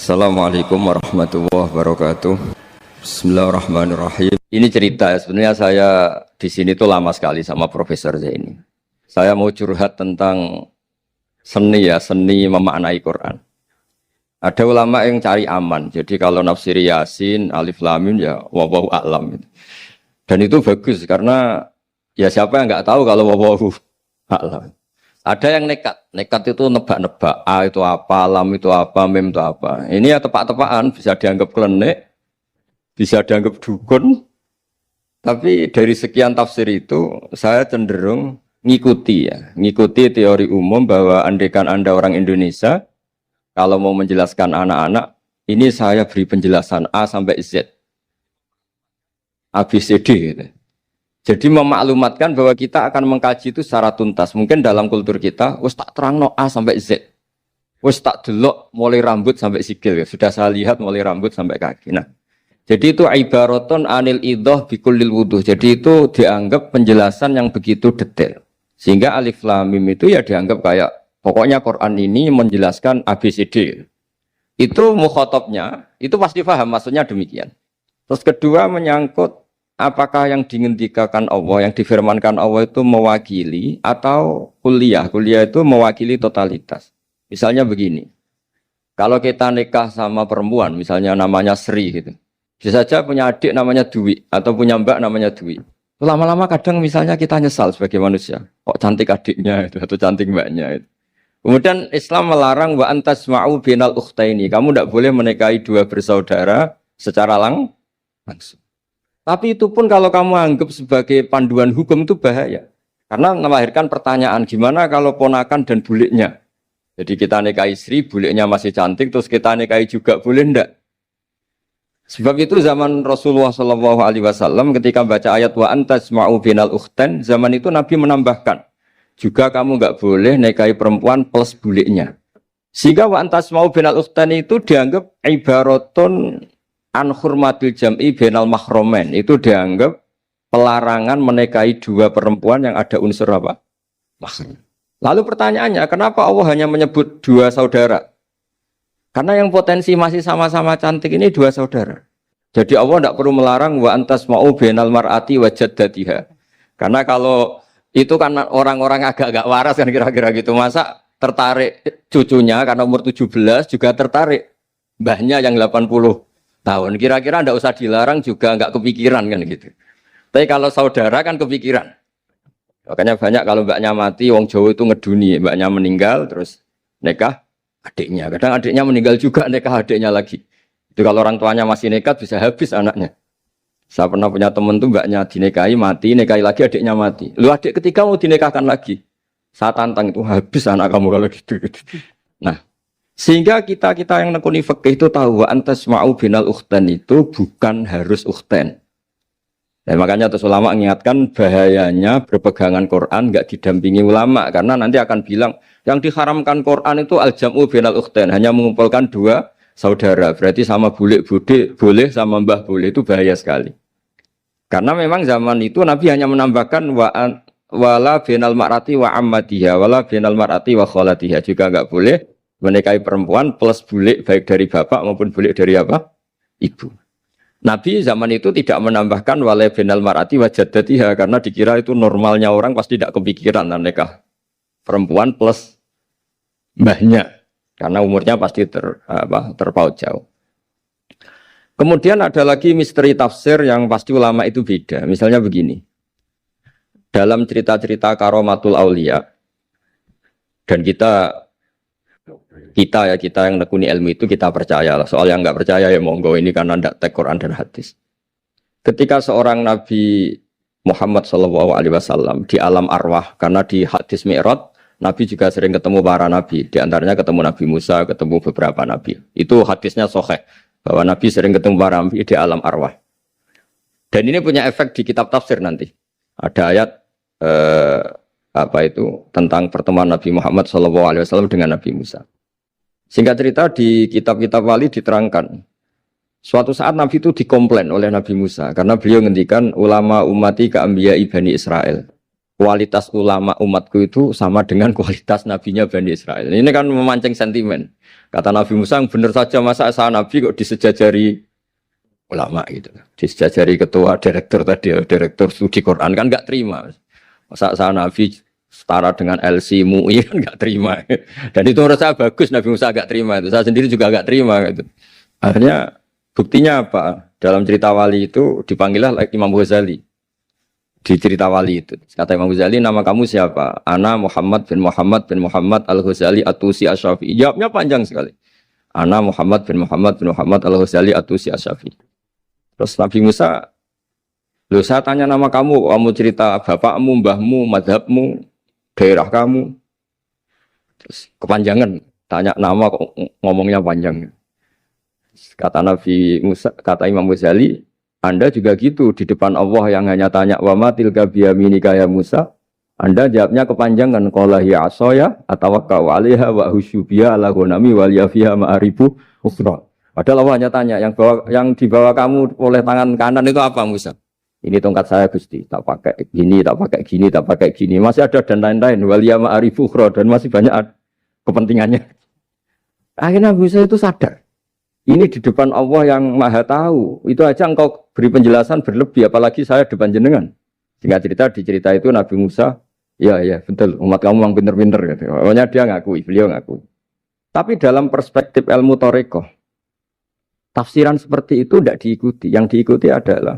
Assalamualaikum warahmatullahi wabarakatuh. Bismillahirrahmanirrahim. Ini cerita ya, sebenarnya saya di sini tuh lama sekali sama Profesor Zaini. Saya mau curhat tentang seni ya, seni memaknai Quran. Ada ulama yang cari aman, jadi kalau nafsir Yasin, Alif Lam Mim ya wallahu a'lam. Dan itu bagus karena ya siapa yang nggak tahu kalau wallahu a'lam. Ada yang nekat itu nebak-nebak, A itu apa, lam itu apa, mim itu apa. Ini ya tepak-tepakan, bisa dianggap klenik, bisa dianggap dukun. Tapi dari sekian tafsir itu, saya cenderung ngikuti teori umum bahwa andaikan Anda orang Indonesia, kalau mau menjelaskan anak-anak, ini saya beri penjelasan A sampai Z. A, B, C, D gitu. Jadi memaklumatkan bahwa kita akan mengkaji itu secara tuntas. Mungkin dalam kultur kita, wis tak terangno A sampai Z. Wis tak delok mulai rambut sampai sikil. Sudah saya lihat mulai rambut sampai kaki. Nah, jadi itu ibaratun anil idhah bikullil wuduh. Jadi itu dianggap penjelasan yang begitu detail. Sehingga Alif Lam Mim itu ya dianggap kayak, pokoknya Quran ini menjelaskan ABCD. Itu mukhatabnya, itu pasti paham maksudnya demikian. Terus kedua menyangkut apakah yang dingendikakan Allah, yang difirmankan Allah itu mewakili atau kuliah? Kuliah itu mewakili totalitas. Misalnya begini, kalau kita nikah sama perempuan, misalnya namanya Sri gitu, bisa saja punya adik namanya Dwi, atau punya mbak namanya Dwi. Lama-lama kadang misalnya kita nyesal sebagai manusia, kok cantik adiknya itu, atau cantik mbaknya itu. Kemudian Islam melarang wa antasma'u binal ukhtaini, kamu tidak boleh menikahi dua bersaudara secara langsung. Tapi itu pun kalau kamu anggap sebagai panduan hukum itu bahaya. Karena melahirkan pertanyaan, gimana kalau ponakan dan buliknya? Jadi kita nikahi istri, buliknya masih cantik, terus kita nikahi juga, boleh enggak? Sebab itu zaman Rasulullah SAW ketika baca ayat wa antasma'u binal ukhtan, zaman itu Nabi menambahkan, juga kamu enggak boleh nikahi perempuan plus buliknya. Sehingga wa antasma'u binal ukhtan itu dianggap ibaratun an hurmatil jam'i bainal mahromen, itu dianggap pelarangan menikahi dua perempuan yang ada unsur apa? Mahram. Lalu pertanyaannya, kenapa Allah hanya menyebut dua saudara? Karena yang potensi masih sama-sama cantik ini dua saudara. Jadi Allah tidak perlu melarang wa antasma'u bainal mar'ati wa jaddatiha. Karena kalau itu kan orang-orang agak-agak waras kan kira-kira gitu, masa tertarik cucunya karena umur 17 juga tertarik mbahnya yang 80 tahun, kira-kira ndak usah dilarang juga nggak kepikiran kan gitu. Tapi kalau saudara kan kepikiran. Makanya banyak kalau mbaknya mati, wong Jawa itu ngeduni, mbaknya meninggal terus nikah adiknya. Kadang adiknya meninggal juga nikah adiknya lagi. Itu kalau orang tuanya masih nekat bisa habis anaknya. Saya pernah punya teman tuh mbaknya dinikahi mati, nikahi lagi adiknya mati. Lu adik ketiga mau dinikahkan lagi. Saya tantang itu habis anak kamu kalau gitu. Nah, sehingga kita yang nekuni fikih itu tahu wa antasma'u binal ukhtan itu bukan harus ukhtan. Dan makanya terus ulama mengingatkan bahayanya berpegangan Quran enggak didampingi ulama, karena nanti akan bilang yang diharamkan Quran itu al-jam'u binal ukhtan, hanya mengumpulkan dua saudara. Berarti sama bulik bude boleh, sama mbah boleh, itu bahaya sekali. Karena memang zaman itu Nabi hanya menambahkan wala binal mar'ati wa ammatiha, wala binal mar'ati wa kholatiha, juga enggak boleh menikahi perempuan plus bulik baik dari bapak maupun bulik dari apa? Ibu. Nabi zaman itu tidak menambahkan wala binal mar'ati wa jaddatiha, karena dikira itu normalnya orang pasti tidak kepikiran nikah perempuan plus mbahnya, karena umurnya pasti terpaut jauh. Kemudian ada lagi misteri tafsir yang pasti ulama itu beda. Misalnya begini, dalam cerita-cerita karomatul aulia, dan kita yang nekuni ilmu itu kita percaya lah. Soal yang nggak percaya ya monggo, ini karena tidak tek Quran dan hadis. Ketika seorang Nabi Muhammad SAW di alam arwah, karena di hadis Mi'raj Nabi juga sering ketemu para nabi, di antaranya ketemu Nabi Musa, ketemu beberapa nabi. Itu hadisnya sahih bahwa Nabi sering ketemu para nabi di alam arwah. Dan ini punya efek di kitab tafsir nanti. Ada ayat tentang pertemuan Nabi Muhammad SAW dengan Nabi Musa. Singkat cerita di kitab-kitab wali diterangkan, suatu saat Nabi itu dikomplain oleh Nabi Musa karena beliau ngendikan ulama ummati ka anbiya'i Bani Israel. kualitas ulama umatku itu sama dengan kualitas nabinya Bani Israel. Ini kan memancing sentimen. Kata Nabi Musa, benar saja masa saya nabi kok disejajari ulama gitu. Disejajari ketua direktur tadi, direktur studi Quran kan nggak terima. Masa saya nabi setara dengan LC MUI kan nggak terima. Dan itu menurut saya bagus Nabi Musa nggak terima itu. Saya sendiri juga nggak terima gitu. Akhirnya buktinya apa? Dalam cerita wali itu dipanggillah Imam Ghazali. Di cerita wali itu kata Imam Ghazali, nama kamu siapa? Ana Muhammad bin Muhammad Al-Ghazali At-Tusi Asy-Syafi'i. Jawabnya panjang sekali. Ana Muhammad bin Muhammad Al-Ghazali At-Tusi Asy-Syafi'i. Terus Nabi Musa, loh saya tanya nama kamu cerita bapakmu, mbahmu, madhabmu, daerah kamu. Terus kepanjangan, tanya nama kok ngomongnya panjang. Kata Nabi Musa, kata Imam Ghazali, Anda juga gitu di depan Allah yang hanya tanya wa ma tilka biyaminika ya Musa. Anda jawabnya kepanjangan qala ya asaya atawakkau 'alaiha wa husyubiya ala ghanami wal yafiha ma'aribu ukhra. Padahal Allah hanya tanya yang dibawa kamu oleh tangan kanan itu apa Musa? Ini tongkat saya Gusti, tak pakai gini, tak pakai gini, tak pakai gini. Masih ada dan lain-lain wal ya ma'aribu ukhra dan masih banyak kepentingannya. Akhirnya Musa itu sadar. Ini di depan Allah yang maha tahu. Itu aja engkau beri penjelasan berlebih. Apalagi saya depan jenengan. Singkat cerita, di cerita itu Nabi Musa, ya betul, umat kamu memang pinter-pinter. Gitu. Pokoknya dia ngakui, beliau ngakui. Tapi dalam perspektif ilmu Thariqah, tafsiran seperti itu tidak diikuti. Yang diikuti adalah,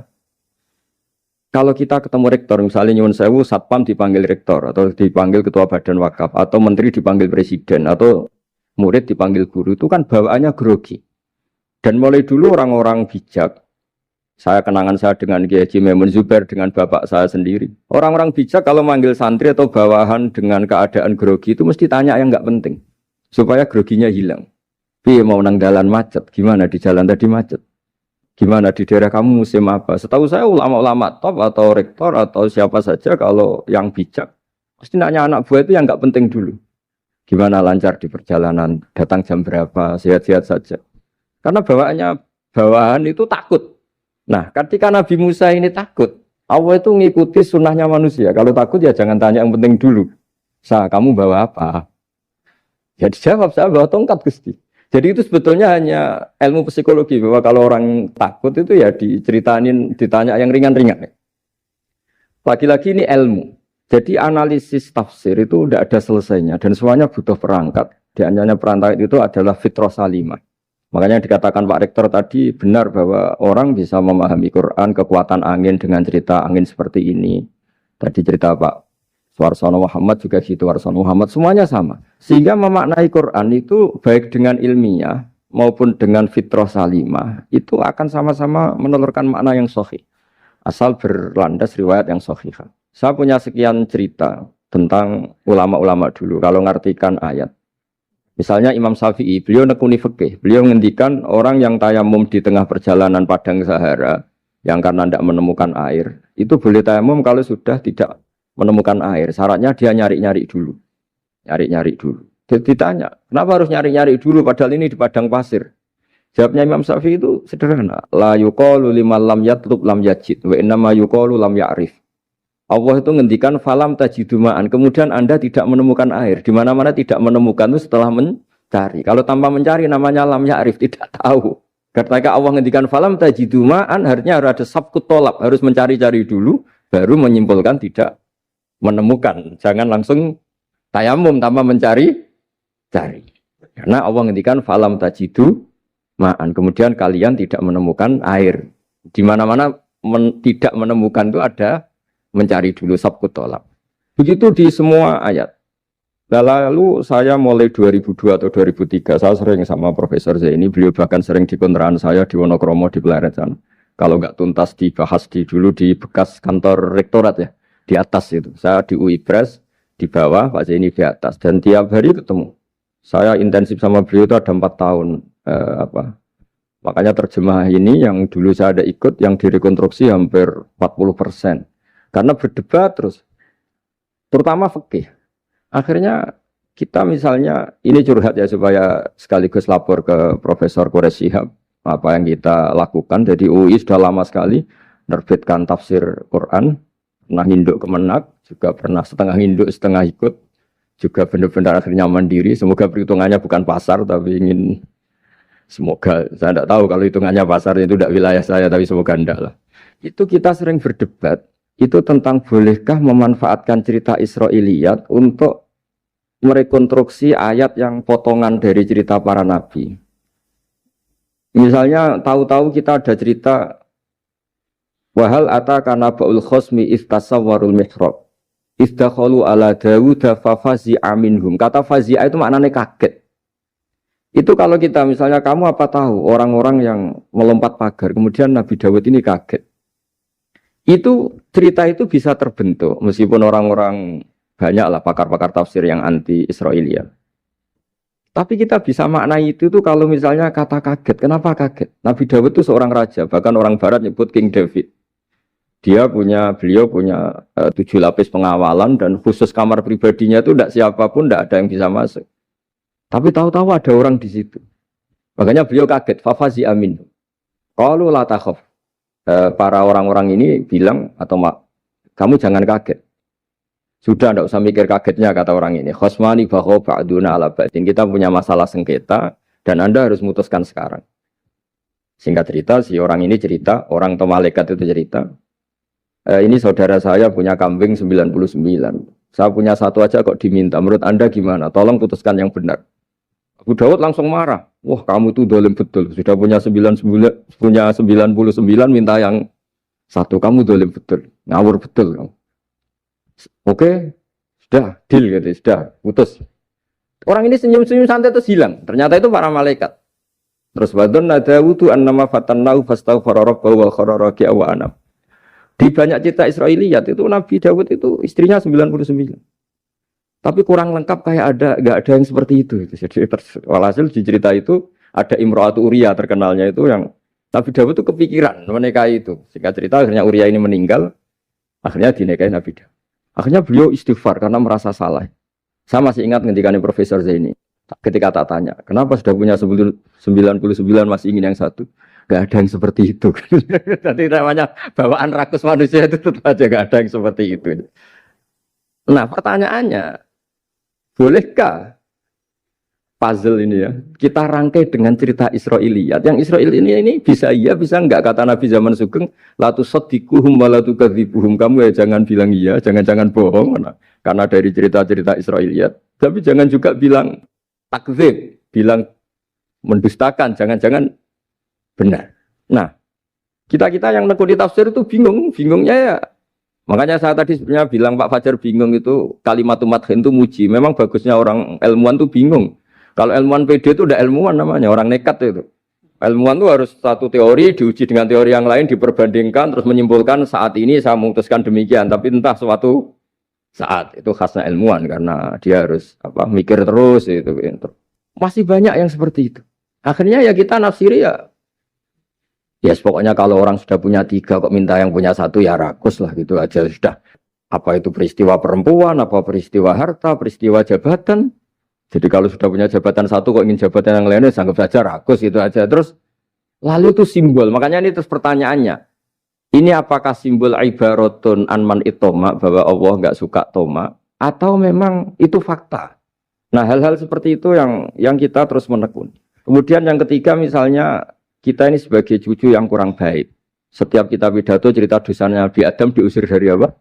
kalau kita ketemu rektor, misalnya Nyuwun Sewu, Satpam dipanggil rektor, atau dipanggil ketua badan wakaf, atau menteri dipanggil presiden, atau murid dipanggil guru, itu kan bawaannya grogi. Dan mulai dulu orang-orang bijak, saya kenangan saya dengan Kiai Haji Maimun Zubair, dengan bapak saya sendiri. Orang-orang bijak kalau manggil santri atau bawahan dengan keadaan grogi itu mesti tanya yang nggak penting. Supaya groginya hilang. Piye mau nang dalan macet, gimana di jalan tadi macet? Gimana di daerah kamu musim apa? Setahu saya ulama-ulama top atau rektor atau siapa saja kalau yang bijak, pasti nanya anak buah itu yang nggak penting dulu. Gimana lancar di perjalanan, datang jam berapa, sehat-sehat saja. Karena bawahan itu takut. Nah, ketika Nabi Musa ini takut, Allah itu ngikuti sunnahnya manusia. Kalau takut ya jangan tanya yang penting dulu. Kamu bawa apa? Ya dijawab, saya bawa tongkat Gusti. Jadi itu sebetulnya hanya ilmu psikologi. Bahwa kalau orang takut itu ya ditanya yang ringan-ringan. Lagi-lagi ini ilmu. Jadi analisis tafsir itu tidak ada selesainya. Dan semuanya butuh perangkat. Di antaranya perangkat itu adalah fitrah salimah. Makanya dikatakan Pak Rektor tadi benar bahwa orang bisa memahami Quran, kekuatan angin dengan cerita angin seperti ini. Tadi cerita Pak Suarsono Muhammad juga gitu, Warsono Muhammad, semuanya sama. Sehingga memaknai Quran itu baik dengan ilmiah maupun dengan fitrah salimah, itu akan sama-sama menelurkan makna yang sahih. Asal berlandas riwayat yang sahih. Saya punya sekian cerita tentang ulama-ulama dulu, kalau ngartikan ayat. Misalnya Imam Syafi'i, beliau nekuni fikih. Beliau ngendikan orang yang tayamum di tengah perjalanan padang Sahara, yang karena tidak menemukan air, itu boleh tayamum kalau sudah tidak menemukan air. Syaratnya dia nyari-nyari dulu. Nyari-nyari dulu. Jadi ditanya, kenapa harus nyari-nyari dulu padahal ini di padang pasir? Jawabnya Imam Syafi'i itu sederhana. La yuqalu liman lam yatlub lam yajid, wa innama yuqalu lam ya'rif. Allah itu ngendikan falam tajiduma'an, kemudian Anda tidak menemukan air. Di mana-mana tidak menemukan itu setelah mencari. Kalau tanpa mencari namanya lam ya'rif, tidak tahu. Ketika Allah ngendikan falam tajiduma'an, artinya harus ada sabkut tolab, harus mencari-cari dulu, baru menyimpulkan tidak menemukan. Jangan langsung tayamum tanpa mencari-cari. Karena Allah ngendikan falam tajiduma'an, kemudian kalian tidak menemukan air. Di mana-mana tidak menemukan itu ada mencari dulu sabkut tolab. Begitu di semua ayat. Lalu saya mulai 2002 atau 2003, saya sering sama Profesor Zaini, beliau bahkan sering di kontrakan saya di Wonokromo di Pleret sana. Kalau nggak tuntas dibahas dulu di bekas kantor rektorat ya, di atas itu. Saya di UI Pres, di bawah, Pak Zaini di atas. Dan tiap hari ketemu. Saya intensif sama beliau itu ada 4 tahun. Makanya terjemah ini yang dulu saya ada ikut, yang direkonstruksi hampir 40%. Karena berdebat terus, terutama fikih. Akhirnya kita misalnya, ini curhat ya supaya sekaligus lapor ke Profesor Quraish Shihab, apa yang kita lakukan. Jadi UI sudah lama sekali menerbitkan tafsir Quran, pernah induk kemenak, juga pernah setengah induk, setengah ikut, juga benar-benar akhirnya mandiri. Semoga perhitungannya bukan pasar, tapi ingin semoga, saya tidak tahu kalau hitungannya pasar itu tidak wilayah saya, tapi semoga enggak lah. Itu kita sering berdebat, itu tentang bolehkah memanfaatkan cerita Israiliyat untuk merekonstruksi ayat yang potongan dari cerita para nabi. Misalnya tahu-tahu kita ada cerita wahal ataka naba'ul khosmi istasawwarul mihrab istakhalu ala Dawuda fafazi'a minhum. Kata fazi'a itu maknanya kaget. Itu kalau kita misalnya kamu apa tahu orang-orang yang melompat pagar kemudian Nabi Dawud ini kaget. Itu cerita itu bisa terbentuk meskipun orang-orang banyaklah pakar-pakar tafsir yang anti Israiliyat. Tapi kita bisa maknai itu tuh kalau misalnya kata kaget. Kenapa kaget? Nabi Dawud itu seorang raja, bahkan orang barat nyebut King David. Beliau punya 7 lapis pengawalan dan khusus kamar pribadinya itu tidak siapapun, tidak ada yang bisa masuk. Tapi tahu-tahu ada orang di situ. Makanya beliau kaget. Fafazi amin. Qalu la takhaf. Para orang-orang ini bilang atau kamu jangan kaget. Sudah tidak usah mikir kagetnya kata orang ini. Khosmani bakho ba'duna ala ba'din. Kita punya masalah sengketa dan Anda harus memutuskan sekarang. Singkat cerita, si orang ini cerita, orang atau malaikat itu cerita. Ini saudara saya punya kambing 99. Saya punya satu aja kok diminta. Menurut Anda gimana? Tolong putuskan yang benar. Abu Dawud langsung marah. Wah, kamu itu dolim betul. Sudah punya 99, minta yang satu. Kamu dolim betul. Ngawur betul kamu. Oke, sudah deal gitu, sudah putus. Orang ini senyum-senyum santai terus hilang. Ternyata itu para malaikat. Terus wadonna Dawudu annama fatannahu fastaghfara rabbahu wa kharra raki'a wa anam. Di banyak cerita Israiliyat itu Nabi Dawud itu istrinya 99. Tapi kurang lengkap kayak enggak ada yang seperti itu. Jadi walhasil di cerita itu ada Imra'atu Uria terkenalnya itu yang Nabi Dawud itu kepikiran menikahi itu. Singkat cerita akhirnya Uria ini meninggal, akhirnya dinikahi Nabi Dawud. Akhirnya beliau istighfar karena merasa salah. Saya masih ingat ketika Profesor Zaini ketika tak tanya, kenapa sudah punya 99 masih ingin yang satu? Gak ada yang seperti itu. Jadi namanya bawaan rakus manusia itu tetap aja gak ada yang seperti itu. Nah pertanyaannya, bolehkah puzzle ini ya kita rangkai dengan cerita Israiliyat? Yang Israil ini bisa iya bisa enggak, kata Nabi zaman Sugeng, la tusaddiquhum wa la tukadzibuhum. Kamu ya jangan bilang iya, jangan bohong karena dari cerita-cerita Israiliyat, tapi jangan juga bilang takdzib, bilang mendustakan, jangan-jangan benar. Nah, kita yang nekuni tafsir itu bingungnya ya. Makanya saya tadi sebenarnya bilang Pak Fajar bingung itu kalimat madhin itu muji. Memang bagusnya orang ilmuwan itu bingung. Kalau ilmuwan PD itu udah ilmuwan namanya, orang nekat itu. Ilmuwan itu harus satu teori diuji dengan teori yang lain, diperbandingkan terus menyimpulkan saat ini saya memutuskan demikian, tapi entah suatu saat itu khasnya ilmuwan karena dia harus mikir terus itu. Masih banyak yang seperti itu. Akhirnya ya kita nafsiri ya pokoknya kalau orang sudah punya 3 kok minta yang punya 1 ya rakus lah gitu aja sudah. Apa itu peristiwa perempuan, apa peristiwa harta, peristiwa jabatan. Jadi kalau sudah punya jabatan 1 kok ingin jabatan yang lainnya anggap saja rakus itu aja. Terus lalu itu simbol. Makanya ini terus pertanyaannya. Ini apakah simbol ibaratun anman itoma bahwa Allah enggak suka toma atau memang itu fakta? Nah, hal-hal seperti itu yang kita terus menekuni. Kemudian yang ketiga misalnya kita ini sebagai cucu yang kurang baik. Setiap kita pidato cerita dosanya Nabi Adam diusir dari apa?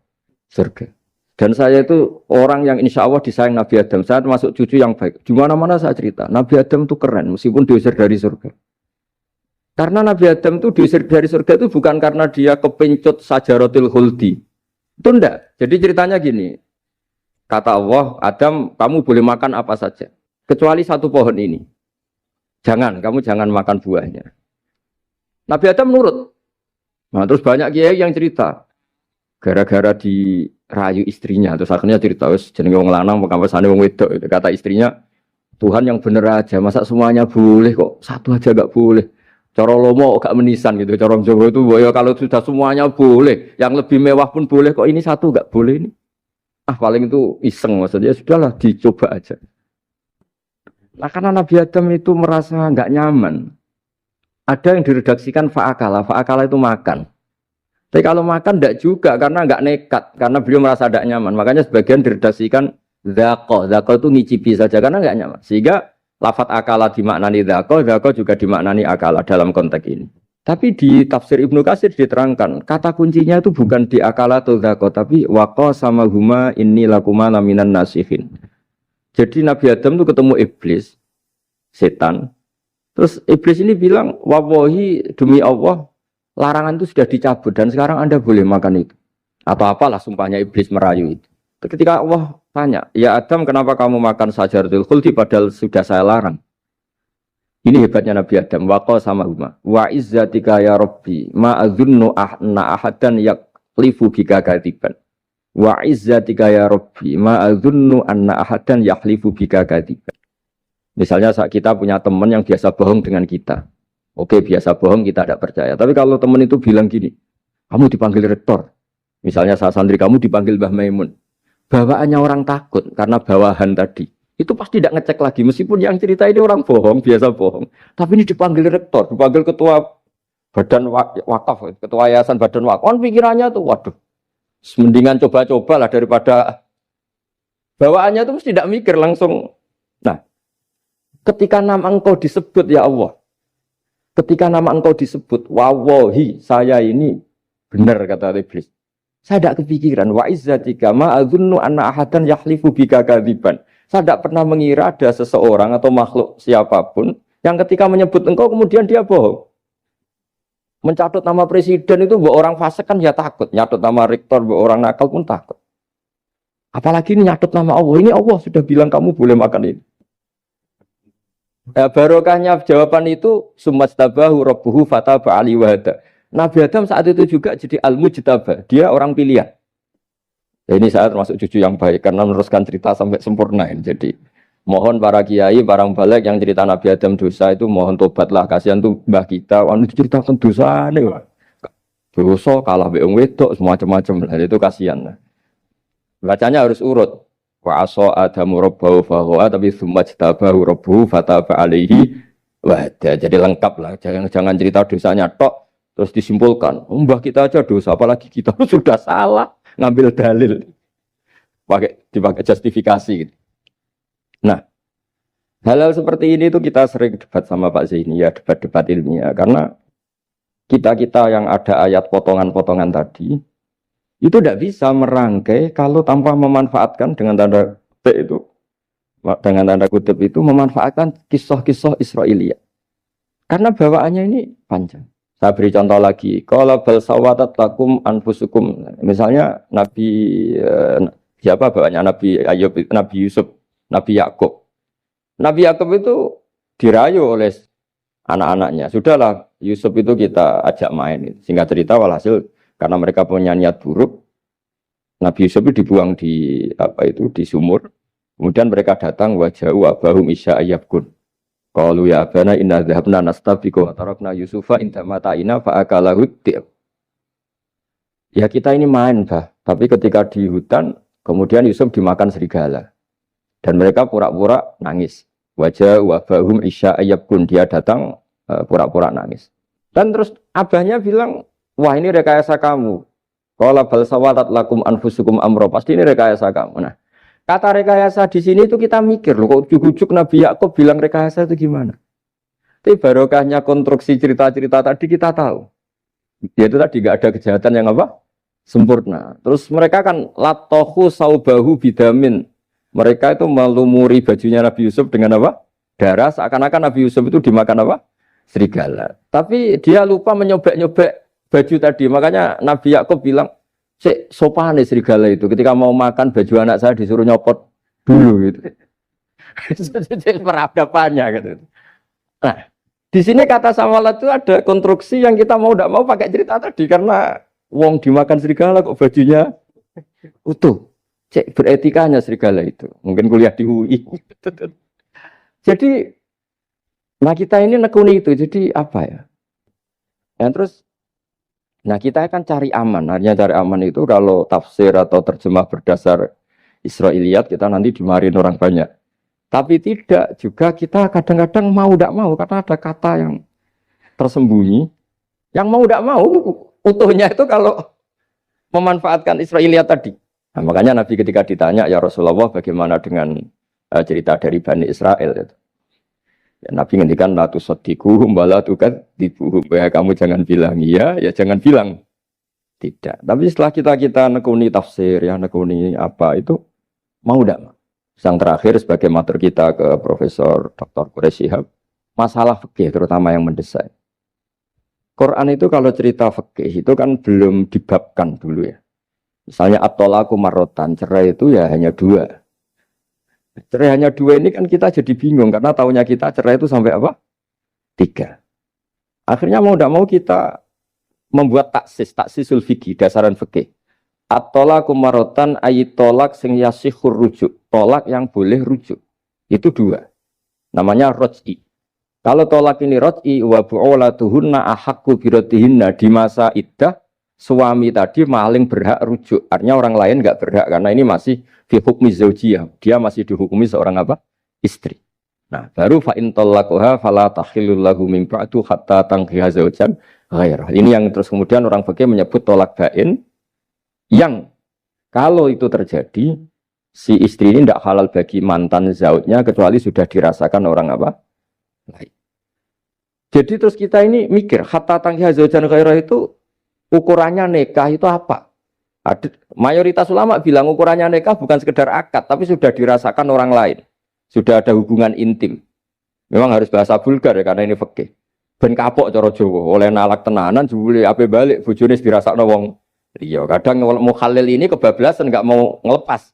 Surga. Dan saya itu orang yang insya Allah disayang Nabi Adam. Saya termasuk cucu yang baik. Di mana-mana saya cerita. Nabi Adam itu keren meskipun diusir dari surga. Karena Nabi Adam itu diusir dari surga itu bukan karena dia kepencut sajaratil khuldi. Itu enggak. Jadi ceritanya gini. Kata Allah, Adam kamu boleh makan apa saja. Kecuali 1 pohon ini. Kamu jangan makan buahnya. Nabi Adam nurut. Nah terus banyak kiai yang cerita. Gara-gara dirayu istrinya. Terus akhirnya cerita. Jenenge wong lanang pekampesane wong wedok. Kata istrinya, Tuhan yang bener aja. Masa semuanya boleh kok. 1 aja gak boleh. Cara lomo gak menisan gitu. Cara Jawa itu kalau sudah semuanya boleh. Yang lebih mewah pun boleh kok ini 1 gak boleh ini. Paling itu iseng maksudnya. Sudahlah dicoba aja. Nah karena Nabi Adam itu merasa gak nyaman. Ada yang diredaksikan fa'akala. Fa'akala itu makan. Tapi kalau makan tidak juga karena nggak nekat, karena beliau merasa tidak nyaman. Makanya sebagian diredaksikan dzaqo. Dzaqo itu ngicipi saja karena nggak nyaman. Sehingga lafat akala dimaknani dzaqo, dzaqo juga dimaknani akala dalam konteks ini. Tapi di tafsir Ibnu Katsir diterangkan, kata kuncinya itu bukan di akala atau dzaqo, tapi waqa sama huma inni lakuma laminan nasihin. Jadi Nabi Adam itu ketemu iblis, setan. Terus iblis ini bilang, wallahi demi Allah, larangan itu sudah dicabut dan sekarang Anda boleh makan itu. Atau apalah sumpahnya iblis merayu itu. Ketika Allah tanya, ya Adam kenapa kamu makan sajaratul khuldi padahal sudah saya larang. Ini hebatnya Nabi Adam. Waqa sama huma. Wa izzatika ya Rabbi ma adzunnu anna ahadan yaklifu bika kadiban. Wa izzatika ya Rabbi ma adzunnu anna ahadan yaklifu bika kadiban. Misalnya saat kita punya teman yang biasa bohong dengan kita. Oke, biasa bohong kita tidak percaya. Tapi kalau teman itu bilang gini, kamu dipanggil rektor. Misalnya saat santri kamu dipanggil Mbah Maimun. Bawaannya orang takut karena bawahan tadi. Itu pasti tidak ngecek lagi. Meskipun yang cerita ini orang bohong, biasa bohong. Tapi ini dipanggil rektor, dipanggil ketua badan wakaf, ketua yayasan badan wakaf. Kan pikirannya tuh, waduh, mendingan coba-coba lah daripada bawaannya itu mesti tidak mikir langsung. Nah, ketika nama engkau disebut ya Allah, ketika nama engkau disebut, wawahi saya ini benar kata iblis. Saya tidak kepikiran wa izzatika ma adzunnu anna ahadan yahlifu bika kadziban. Saya tidak pernah mengira ada seseorang atau makhluk siapapun yang ketika menyebut engkau kemudian dia bohong. Mencatut nama presiden itu buat orang fasik kan ya takut, nyatut nama rektor buat orang nakal pun takut. Apalagi ini nyatut nama Allah. Ini Allah sudah bilang kamu boleh makan ini. Barokahnya jawaban itu sumastabahu rabbuhu fataba ali wahada. Nabi Adam saat itu juga jadi al-mujtaba, dia orang pilihan. Ya, ini saya termasuk cucu yang baik karena meneruskan cerita sampai sempurna ini. Jadi mohon para kiai, para balik yang cerita Nabi Adam dosa itu mohon tobatlah, kasihan tuh mbah kita, wanita ceritakan dosa nih, dosa kalah beong wedok semacam-macam lah, itu kasihan. Bacanya harus urut. Wa aso adamu rabbahu fahuwa tapi sumajtabahu rabbuhu fataba alaihi wahda. Jadi lengkap lah, jangan cerita dosanya tok terus disimpulkan, mbah kita aja dosa apalagi kita sudah salah ngambil dalil dipakai justifikasi gitu. Nah, hal-hal seperti ini tuh kita sering debat sama Pak Zaini ya, debat-debat ilmiah karena kita yang ada ayat potongan-potongan tadi itu tidak bisa merangkai kalau tanpa memanfaatkan dengan tanda kutip itu, dengan tanda kutip itu memanfaatkan kisah-kisah Israiliyah. Karena bawaannya ini panjang. Saya beri contoh lagi. Qala bal sawatat lakum anfusukum. Misalnya Nabi siapa bawaannya Nabi Ayub, Nabi Yusuf, Nabi Yakub. Nabi Yakub itu dirayu oleh anak-anaknya. Sudahlah Yusuf itu kita ajak main. Singkat cerita walhasil karena mereka punya niat buruk, Nabi Yusuf itu dibuang di di sumur. Kemudian mereka datang waja'u abahum isya ayyabkun. Qalu ya abana inna dhahabna nastabiqu wa tarakna Yusufa inda mata'ina fa akalahu dhib. Ya kita ini main, Bah. Tapi ketika di hutan, kemudian Yusuf dimakan serigala. Dan mereka pura-pura nangis. Waja'u abahum isya ayyabkun. Dia datang pura-pura nangis. Dan terus abahnya bilang, wah ini rekayasa kamu. Qala bal sawatat lakum anfusukum amro. Pasti ini rekayasa kamu. Nah, kata rekayasa di sini itu kita mikir loh, kok ujuk-ujuk Nabi Yakub bilang rekayasa itu gimana? Tapi barokahnya konstruksi cerita-cerita tadi kita tahu. Yaitu tadi nggak ada kejahatan yang apa? Sempurna. Terus mereka kan latohu saubahu bidamin. Mereka itu melumuri bajunya Nabi Yusuf dengan apa? Darah. Seakan-akan Nabi Yusuf itu dimakan apa? Serigala. Tapi dia lupa menyobek-nyobek baju tadi. Makanya Nabi Yakub bilang, sopan nih serigala itu. Ketika mau makan baju anak saya disuruh nyopot dulu gitu. Peradabannya gitu. Nah, di sini kata samalat itu ada konstruksi yang kita mau tidak mau pakai cerita tadi karena wong dimakan serigala kok bajunya utuh. Cek beretikanya serigala itu. Mungkin kuliah di UI. Jadi, nah kita ini nekuni itu. Jadi apa ya? Dan terus nah kita akan cari aman. Artinya cari aman itu kalau tafsir atau terjemah berdasar Israiliyat kita nanti dimarahin orang banyak. Tapi tidak juga kita kadang-kadang mau tidak mau karena ada kata yang tersembunyi Yang mau tidak mau utuhnya itu kalau memanfaatkan Israiliyat tadi. Nah, makanya Nabi ketika ditanya, ya Rasulullah bagaimana dengan cerita dari Bani Israel itu. Ya, Nabi ngendikan la tusaddiquhum wa la tukadzibuhum. Ya kamu jangan bilang iya, ya jangan bilang tidak. Tapi setelah kita nekuni tafsir, ya nekuni apa itu mau tidak? Yang terakhir sebagai matur kita ke Profesor Dr. Quraish Shihab, masalah fikih terutama yang mendesak. Quran itu kalau cerita fikih itu kan belum dibabkan dulu ya. Misalnya at-thalaqu marratan, cerai itu ya hanya 2. Cerai hanya 2 ini kan kita jadi bingung karena taunya kita cerai itu sampai apa? 3. Akhirnya mau tidak mau kita membuat taksisul fikih, dasaran fikih. At-thalaqu marratan ayat tolak sing yasihur rujuk, tolak yang boleh rujuk. Itu 2. Namanya roj'i. Kalau tolak ini roj'i wa bu'ulatuhunna ahaqqu biratihinna, di masa iddah suami tadi maling berhak rujuk. Artinya orang lain enggak berhak karena ini masih fi hukmi zaujiyah. Dia masih dihukumi seorang apa? Istri. Nah, baru fa in talaqaha fala tahillul lahu min ba'du hatta tankiha zaujan ghairah. Ini yang terus kemudian orang fikih menyebut tolak bain, yang kalau itu terjadi si istri ini tidak halal bagi mantan zaujnya kecuali sudah dirasakan orang apa? Lain. Jadi terus kita ini mikir hatta tankiha zaujan ghairah itu ukurannya nikah itu apa? Mayoritas ulama bilang ukurannya nikah bukan sekedar akad, tapi sudah dirasakan orang lain. Sudah ada hubungan intim. Memang harus bahasa vulgar ya, karena ini fikih. Ben kapok cara Jawa, oleh nalak tenanan, jebule ape balik, bojone dirasakno wong liya. Kadang mukhalil ini kebablasan, nggak mau ngelepas.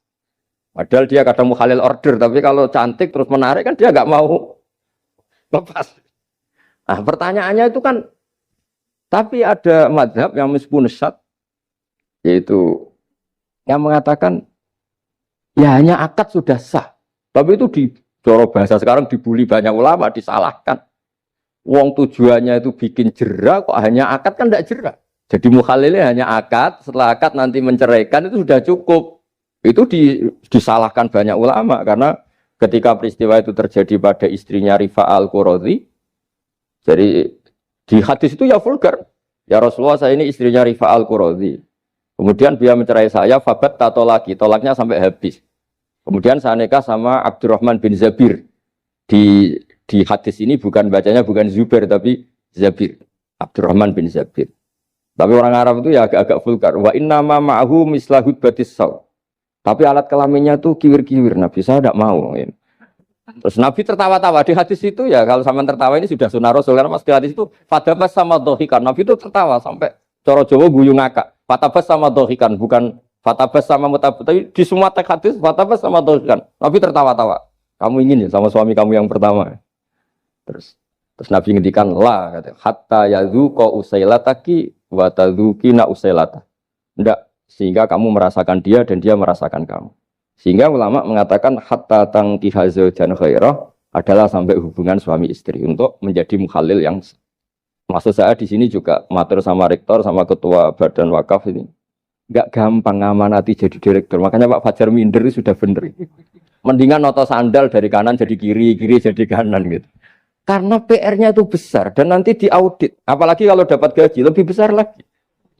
Padahal dia kadang mukhalil order, tapi kalau cantik terus menarik kan dia nggak mau lepas. Nah pertanyaannya itu kan, tapi ada mazhab yang meskipun syad, yaitu yang mengatakan ya hanya akad sudah sah. Tapi itu di coro bahasa sekarang dibully banyak ulama, disalahkan. Wong tujuannya itu bikin jera, kok hanya akad kan tidak jera. Jadi mukhalilnya hanya akad, setelah akad nanti menceraikan itu sudah cukup. Itu disalahkan banyak ulama karena ketika peristiwa itu terjadi pada istrinya Rifa al-Quradi, jadi di hadis itu ya vulgar. Ya Rasulullah, saya ini istrinya Rifa al-Quradi. Kemudian dia mencerai saya, fabat tato lagi, tolaknya sampai habis. Kemudian saya nikah sama Abdurrahman bin Zabir. Di hadis ini bukan bacanya bukan Zubair tapi Zabir. Abdurrahman bin Zabir. Tapi orang Arab itu ya agak-agak vulgar. Wa inna ma ma'ahu mislahud batis saw. Tapi alat kelaminnya tuh kiwir-kiwir. Nabi saya tidak mau. Terus Nabi tertawa-tawa di hadis itu ya, kalau sama tertawa ini sudah sunnah Rasul, karena mas di hadis itu fatabas sama dohikan. Nabi itu tertawa sampai coro Jawa guyu ngakak. Fatabas sama dohikan, bukan fatabas sama mutabut. Tapi di semua teks hadis fatabas sama dohikan. Nabi tertawa-tawa. Kamu ingin ya sama suami kamu yang pertama. Terus Nabi ngendikan la, kata hatta yadzuqa usailataki wa tadzukina usailata. Enggak, sehingga kamu merasakan dia dan dia merasakan kamu. Sehingga ulama mengatakan hatta tankiha zaujan ghairah adalah sampai hubungan suami istri untuk menjadi mukhalil yang, maksud saya di sini juga matur sama rektor sama ketua badan wakaf ini enggak gampang ngamanati jadi direktur. Makanya Pak Fajar minder itu sudah benar. Mendingan noto sandal dari kanan jadi kiri, kiri jadi kanan gitu. Karena PR-nya itu besar dan nanti diaudit. Apalagi kalau dapat gaji lebih besar lagi.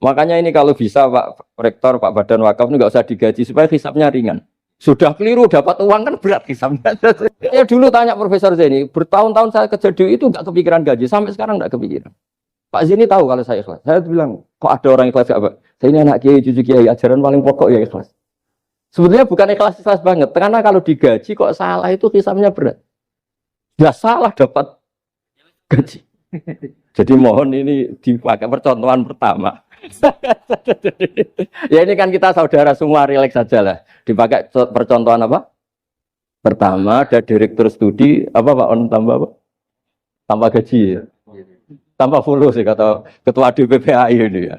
Makanya ini kalau bisa Pak Rektor, Pak Badan Wakaf ini nggak usah digaji supaya hisapnya ringan. Sudah keliru dapat uang kan berat hisapnya. Ya dulu tanya Profesor Zaini, bertahun-tahun saya kerja di itu nggak kepikiran gaji, sampai sekarang nggak kepikiran. Pak Zaini tahu kalau saya ikhlas. Saya bilang, kok ada orang ikhlas apa? Saya ini anak kiai, cucu kiai, ajaran paling pokok ya ikhlas. Sebetulnya bukan ikhlas banget, karena kalau digaji kok salah itu hisapnya berat. Ya salah dapat gaji. Jadi mohon ini dipakai percontohan pertama. Ya ini kan kita saudara semua, rileks saja lah. Dipakai percontohan apa? Pertama ada direktur studi apa Pak On tambah apa? Tambah gaji ya. Tambah follow sih kata ketua DPPAI ini ya.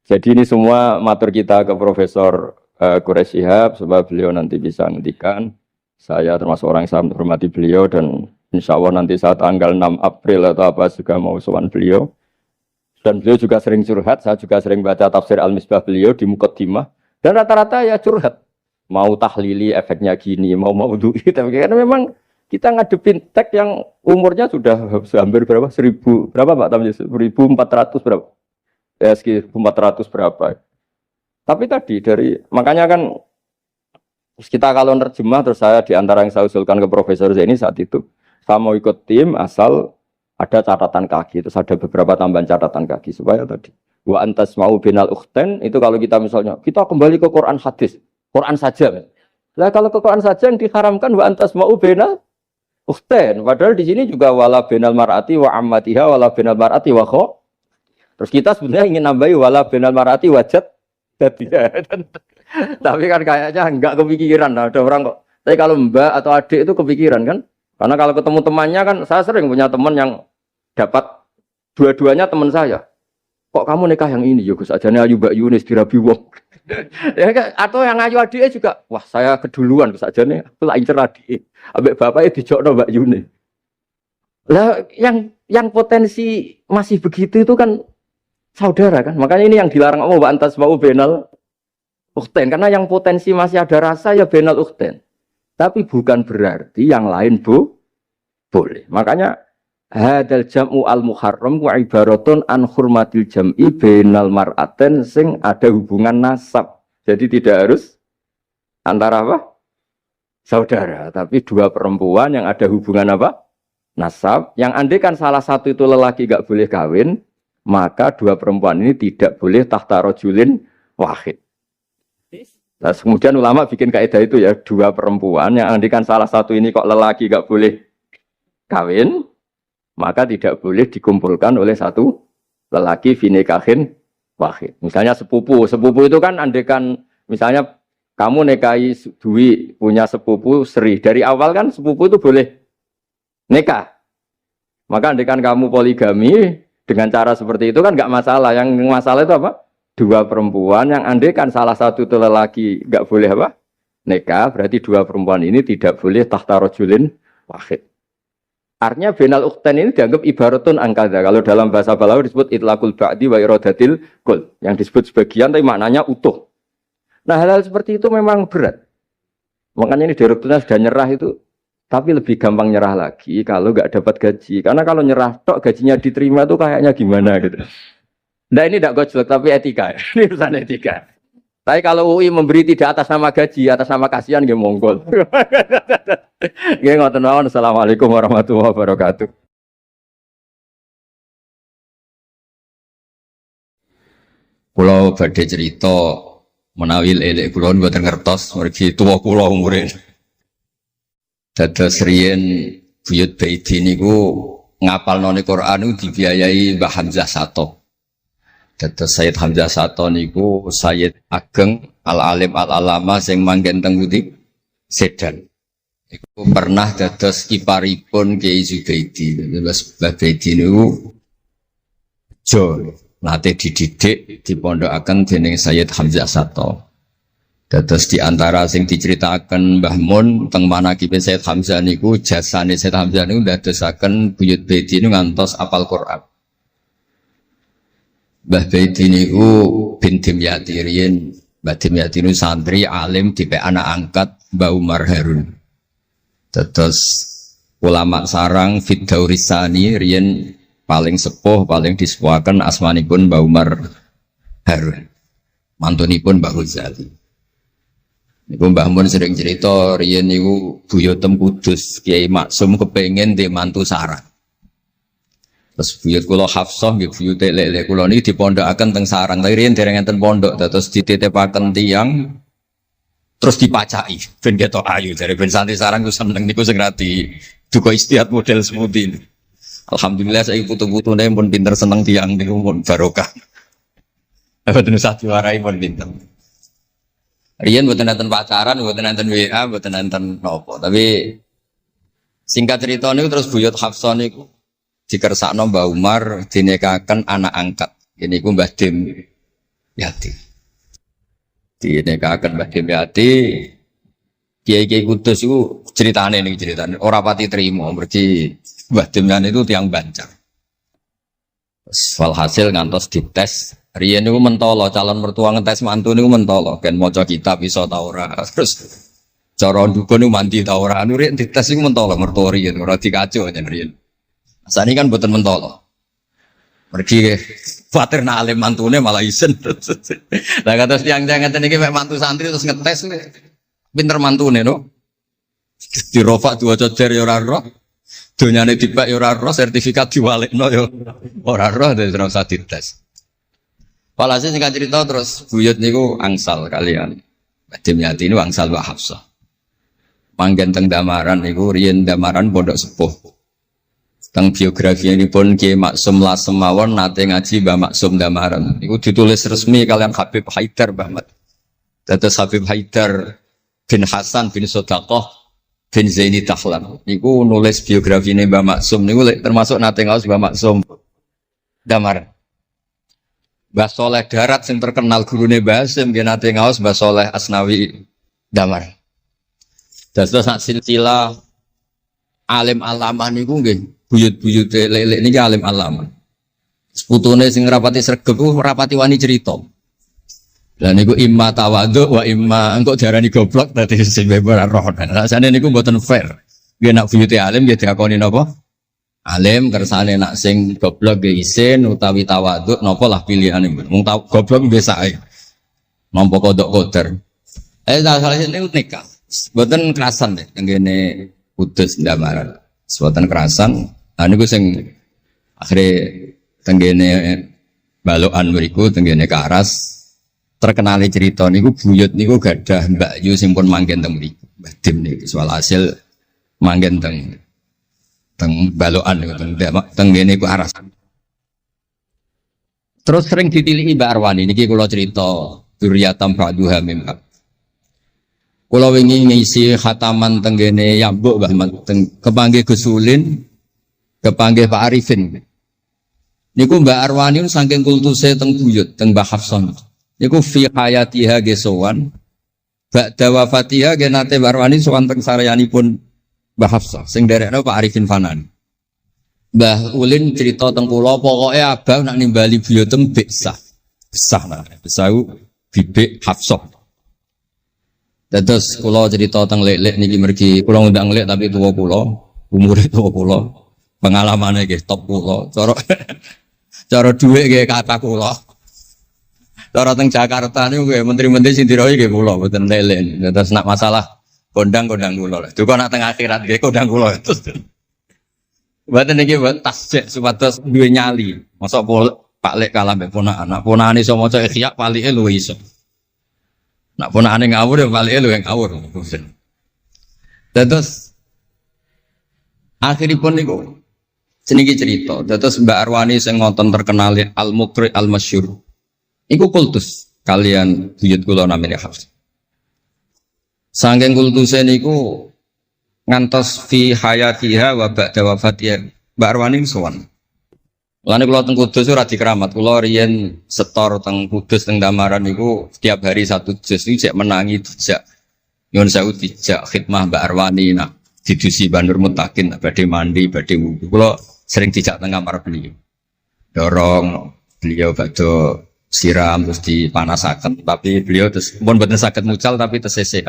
Jadi ini semua matur kita ke Profesor Quraish Shihab supaya beliau nanti bisa ngendikan. Saya termasuk orang yang sangat hormati beliau dan insya Allah nanti saat tanggal 6 April atau apa juga mau sowan beliau. Dan beliau juga sering curhat, saya juga sering baca tafsir Al-Misbah beliau di Muqaddimah. Dan rata-rata ya curhat. Mau tahlili efeknya gini, mau duit. Tapi karena memang Kita ngadepin teks yang umurnya sudah hampir berapa? 1000 berapa Pak Tamji? 1400 berapa? Ya, 1400 berapa? Tapi tadi makanya kan kita kalau nerjemah terus saya di antara yang saya usulkan ke Profesor Zaini saat itu, saya mau ikut tim asal ada catatan kaki, terus ada beberapa tambahan catatan kaki supaya tadi wa antas mau binal ukhten itu kalau kita misalnya kita kembali ke Quran hadis, Quran saja. Lah kalau ke Quran saja yang diharamkan wa antas mau binal ukhten, padahal di sini juga wala binal mar'ati wa ammatiha wala binal mar'ati wa kho. Terus kita sebenarnya ingin nambahi wala binal mar'ati wajat tidak. Tapi kan kayaknya enggak kepikiran. Nah, ada orang kok. Tapi kalau mbak atau adik itu kepikiran kan? Karena kalau ketemu temannya kan, saya sering punya teman yang dapat dua-duanya teman saya. Kok kamu nikah yang ini? Ya Gus, ajane ayu Mbak Yunis dirabi wong. Ya, atau yang ayu adiknya juga. Wah, saya keduluan Gus ajane aku lak incer adik. Ambek bapaknya dijokno Mbak Yunis. Lah yang potensi masih begitu itu kan saudara kan. Makanya ini yang dilarang Allah wa antas mau benal ukhten, karena yang potensi masih ada rasa ya benal ukhten. Tapi bukan berarti yang lain boleh. Makanya hadal jam'u al muharram wa ibaratun an hurmatil jam'i benal mar'aten sing ada hubungan nasab. Jadi tidak harus antara apa? Saudara, tapi dua perempuan yang ada hubungan apa? Nasab. Yang andai kan salah satu itu lelaki gak boleh kawin, maka dua perempuan ini tidak boleh tahta rajulin wahid. Nah, kemudian ulama bikin kaidah itu ya, dua perempuan yang andikan salah satu ini kok lelaki gak boleh kawin, maka tidak boleh dikumpulkan oleh satu lelaki finikahin wahid. Misalnya sepupu itu kan andikan misalnya kamu nikahi Dwi punya sepupu Sri, dari awal kan sepupu itu boleh nikah. Maka andikan kamu poligami dengan cara seperti itu kan gak masalah. Yang masalah itu apa? Dua perempuan yang andekan salah satu itu lelaki nggak boleh apa nikah, berarti dua perempuan ini tidak boleh tahta rajulin wahid. Artinya benal ukhten ini dianggap ibaratun angkada. Kalau dalam bahasa Balawi disebut itlaqul ba'di wa iradatil kul, yang disebut sebagian tapi maknanya utuh. Nah, hal-hal seperti itu memang berat. Makanya ini direkturnya sudah nyerah itu, tapi lebih gampang nyerah lagi kalau nggak dapat gaji. Karena kalau nyerah tok gajinya diterima tuh kayaknya gimana gitu. Nah ini tidak gojlok tapi etika. Ini urusan etika. Tapi kalau UI memberi tidak atas nama gaji, atas nama kasihan dia monggol. Nggih ngoten mawon. Assalamualaikum warahmatullahi wabarakatuh. Kula badhe cerita menawi elek kula mboten ngertos mergi tuwa kula umure. Dados riyen buyut Baiti niku ngapalnone Quran niku dibiayai Mbah Hamzah Sato. Dados Sayyid Hamzah Sato niku Sayyid Ageng Al-Alim Al-Alama sing manggen teng Putih Sedan. Iku pernah dados kiparipun Kiai Zubaidi. Dados Mbah Baidi niku jo nate dididik dipondokaken dening Sayyid Hamzah Sato. Dados di antara sing diceritaken Mbah Mun teng manakibe Sayyid Hamzah niku jasane Sayyid Hamzah niku ndadosaken buyut Baidi niku ngantos apal Quran. Mbah Baidi niku bin Dimyati riyen, Mbah Dimyati niku santri alim dipek anak angkat Mbah Umar Harun. Dados ulama sarang Fiddaurisani riyen paling sepuh, paling disepuhaken asmanipun Mbah Umar Harun. Mantunipun Mbah Ghazali. Niku Mbah Mun sering cerita riyen niku buyutem Kudus Kiai Maksum kepengin ndek mantu sarang. Terus buyut kula Hafsah nggih buyut lek kula niki dipondokaken teng sarang. Tapi riyen dereng enten pondok terus dititipaken tiyang terus dipacaki ben ketok ayu dari ben santri sarang ku seneng niku sing rati duka istiad model seperti ini. Alhamdulillah saya putu-putune pun pinter seneng tiyang niku pun barokah. Mboten usah diwarai pun pinter. Riyen mboten enten pacaran, mboten enten WA, mboten enten nopo. Tapi singkat cerita niku terus buyut Hafsah niku dikersakno Mbah Umar dinikahaken anak angkat. Ini ku Mbah Dim Yati. Dinikahaken Mbah Dim Yati. Kiai-kiai Kudus itu ceritane niki ceritane ora pati trimo mergi Mbah Dim Yati itu tiang Banjar. Walhasil ngantos dites. Riyen niku mentolo calon mertua ngetes mantu niku mentolo kan maca kitab iso ta ora. Terus Cara dukun itu mandi ta ora anu rek dites iku mentolo mertori ora dikaco jan riyen. Asane kan mboten mentolo. Pergi khawatir nak alim mantune malah isen. Lah kata tiang-tiang ngeten iki mek mantu santri terus ngetes pinter mantune no. Dirofak dua coder ya ora roh. Donyane dipek ya ora roh, sertifikat diwalekno ya ora roh terus ora usah dites. Walhasil sing cerita terus buyut niku angsal kalian. Badhe nyati niku angsal Mbak Hafsah. Manggen teng Damaran niku riyen Damaran pondok sepuh. Teng biografi ini pun Kiai Maksum Lasem mawon nate ngaji Mbah Maksum Damaran. Niku ditulis resmi kalian Habib Haidar Bahmat. Dados Habib Haidar bin Hasan bin Sodaqah bin Zaini Tahlan. Niku nulis biografi ini Mbah Maksum niku termasuk nate ngaos Mbah Maksum Damaran. Mbah Soleh Darat yang terkenal gurune Mbah Hasim nggih nate ngaos Mbah Soleh Asnawi Damaran. Dados sak silsilah alim alamah niku nggih buyut-buyut lelek niki alim alamah. Seputune sing rapati sregep ku rapati wani cerita. Lah niku imma tawadhu wa imma engko diarani goblok dadi sing beber roh. Rasane niku mboten fair. Nggih nak buyute alim nggih diakoni napa? Alim kersane nak sing goblok nggih isin utawi tawadhu napa lah pilihane. Wong goblok biasa ae. Nampa kodok koder. Salah niku nikah. Mboten kerasan deh tenggene Kudus Damaran. Mboten kerasan. Lah niku sing akhire tenggene balokan mriku tenggene Karas terkenali cerita niku buyut niku gadah Mbak Yu sing pun manggen teng mriku. Mbah Dim niku soal hasil manggen teng balokan niku tenggene Karas. Terus sering ditilihi Mbak Arwani niki kula cerita Duriyatam Ba'duha Mimba. Kula wingi ngisi khataman tenggene Yambuk Mbah kepanggih Gusulin, kepanggih Pak Arifin. Niku Mbak Arwani saking kultuse teng buyut teng Mbah Hafsah. Niku fi hayatiha gesowan. Ba'da wafatiha ge nate Mbak Arwani sowan teng saryanipun Mbah Hafsah sing derekno Pak Arifin Fanan. Mbah Ulin cerita teng kula pokoke abang nak nimbali buyutem Besah. Besah nah, Besah bibik Hafsah. Terus kula cerita teng lek-lek niki mergi kula ngundang lek tapi tuwa kula, umure tuwa kula. Pengalamane nggih top kula. Cara dhuwit nggih kata kula. Cara teng Jakarta niku nggih menteri-menteri sing dirohi nggih kula mboten lek-lek. Terus nak masalah kondang-kondang kula. Duka nak teng akhirat nggih kondang kula. Mboten niki tasjek supados duwe nyali. Mosok Pak Lek kalah mbek ponakan. Nak ponakane iso maca Ihya palike luwih iso. Nak ponakane ngawur ya palike luwih ngawur. Terus akhiripun niku seniki cerita. Terus Mbak Arwani sing ngonten terkenal Al-Muqri Al-Masyhur. Iku kultus kalian buyut kula namine Hafs. Saking kultuse niku ngantos fi hayatiha wa ba'da wafatiha Mbak Arwani sowan. Lane kula teng Kudus ora dikeramat, kula riyen setor teng Kudus teng Damaran niku setiap hari satu juz iki cek menangi dijak nyuwun sewu dijak khidmah Mbak Arwani nak didusi Bandur Mutakin badhe mandi badhe wudu. Kula sering dijak teng kamar beliau. Dorong beliau badhe siram terus dipanasaken tapi beliau terus pun boten saged mucal tapi tesese.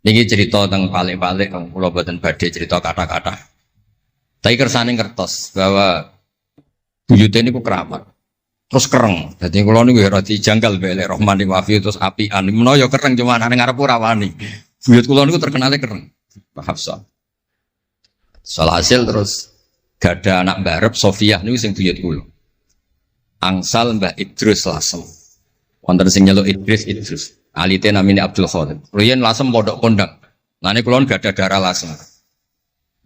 Niki cerita teng palik-palik kula boten badhe cerita kata-kata. Tapi kersane ngertos bahwa buyute niku keramat. Terus kereng. Dadi kula niku ora dijanggal belek Rahmani Wafi terus apian. Menawa ya kereng cuma nang ngarep ora wani. Buyut kula niku terkenale kereng. Pak Hafsah. Soal hasil terus gada anak barep Sofiah niku sing buyut kula. Angsal Mbah Idrus Lasem. Wonten sing nyeluk Idrus. Alite namine Abdul Khadir. Riyen Lasem pondok kondang. Lane kula gada darah Lasem.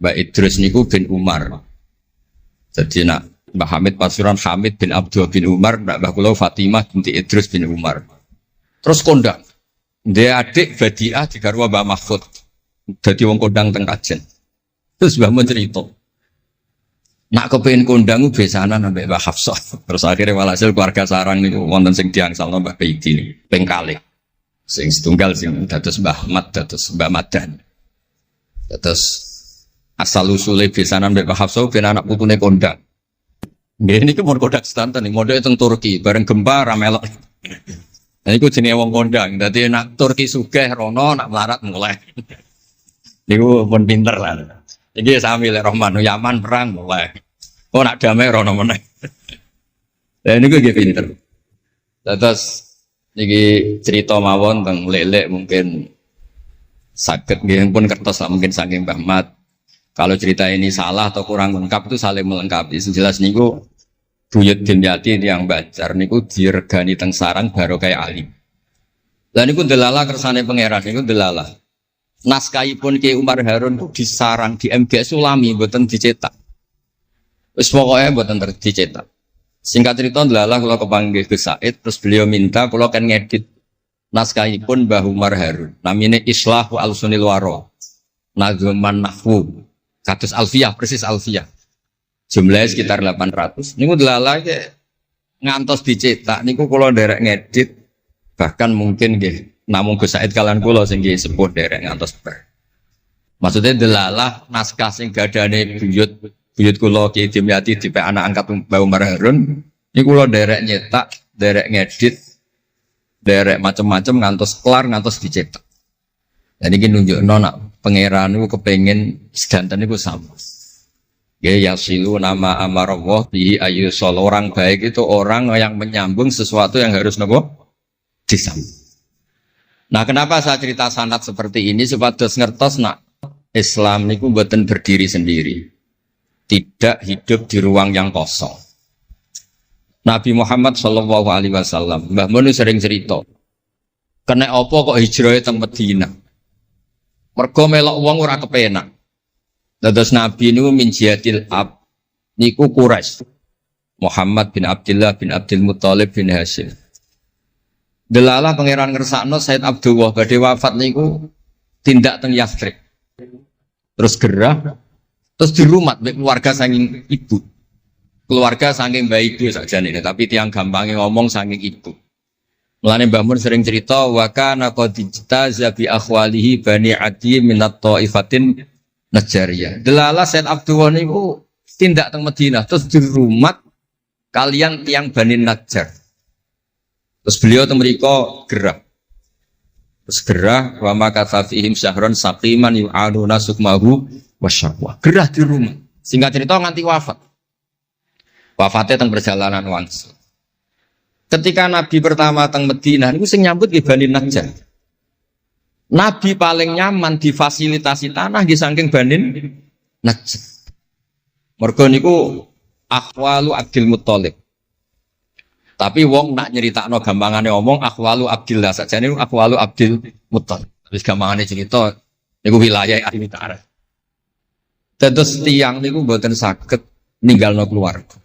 Mbah Idrus niku bin Umar. Jadi nak Mbah Hamid Pasuruan Hamid bin Abdul bin Umar, Mbah kula Fatimah binti Idrus bin Umar. Terus kondang. Dia adik Badiah digarwa Mbah Mahfud. Dadi wong kondang teng Kajen. Terus Mbah mun cerita. Nak kepengin kondang ku besanan ambek Mbah Hafsah. Terus akhirnya walhasil keluarga sarang niku wonten sing diangsalno Mbah Baidi niku ping kalih. Sing setunggal sing dados Mbah Ahmad dados Mbah Madan. Terus asal usule besanan mbek Mbah Hafsah ben anak putune kondang. Nggih niki mun kodak sedanten ning mondhoke teng Turki bareng gempa ra melok. Nah iku jenenge wong kondang. Dadi nak Turki sugih rono nak melarat mulai. Niku pun pinter lah. Iki sami lek Rahman Yaman perang mulai. Oh nak damai rono meneh. Lah niku nggih pinter. Terus niki cerita mawon tentang lelek mungkin saged nggih pun kertas lah mungkin saking Mbah Mat. Kalau cerita ini salah atau kurang lengkap itu saling melengkapi. Sejelas niku Buyut Dimyati yang Bacar niku diregani teng sarang baru kayak alim. Lah niku delala kersane pangeran niku delala. Naskahipun Ki Umar Harun itu disarang di MGS Sulami mboten dicetak. Wis pokoke mboten dicetak. Singkat cerita delala kula kepanggih Gus Said terus beliau minta kula kan ngedit naskahipun Mbah Umar Harun. Namine Islahu Al-Sunil Waro. Nazman Nahwu. Kados Alfiyah persis Alfiyah. Jumlahnya sekitar 800. Niku delala ngantos dicetak niku kula nderek ngedit bahkan mungkin nggih namung Gus Said kalian kula sing nggih sepuh nderek ngantos bar. Maksudnya delala naskah sing gadane buyut kula Ki Dimyati dipe anak angkat Mbah Umar Harun niku kula nderek nyetak, nderek ngedit, nderek macam-macam ngantos kelar ngantos dicetak. Dan iki nunjukno nak pangeran niku kepengin sedanten niku sama. Ya yasilu nama amarallah bihi ayyusol. Orang baik itu orang yang menyambung sesuatu yang harus nopo disambung. Nah, kenapa saya cerita sanad seperti ini supados ngertos nak Islam niku mboten berdiri sendiri. Tidak hidup di ruang yang kosong. Nabi Muhammad sallallahu alaihi wasallam, Mbah Mun sering cerita. Kena apa kok hijrah teng Madinah? Mergo melok wong ora kepenak. Dados Nabi niku min jihadil ab niku Quraisy. Muhammad bin Abdullah bin Abdul Muthalib bin Hashim. Delala pangeran ngersakno Said Abdullah badhe wafat niku tindak teng Yathrib. Terus gerah terus dirumat mek keluarga saking ibu. Keluarga saking bayi ibu sakjane tapi tiang gampangnya ngomong saking ibu. Mulane Mbah Mun sering cerita wa kana qad ijtaza bi akhwalihi bani Adi minat taifatin Najariyah. Delala Said Abdullah niku tindak teng Madinah terus dirumat kalian tiang Bani Najjar. Terus beliau teng mriko gerah. Terus gerah wa makatha fihim syahron saqiman yu'aluna sukmahu wasyaqwa. Gerah di rumah. Singkat cerita nganti wafat. Wafatnya teng perjalanan wangsul. Ketika Nabi pertama teng Madinah niku sing nyambut nggih Bani Najjar. Nabi paling nyaman difasilitasi tanah di saking Banin Najjar. Mergo niku akhwalu Abdul Muthalib. Tapi wong nak nyeritakno gampangane omong akhwalu Abdillah sakjane niku akhwalu Abdul Muthalib. Wis gampangane cerita niku wilayah ahli Ta'arif. Dados tiyang niku mboten saged ninggalno keluarga.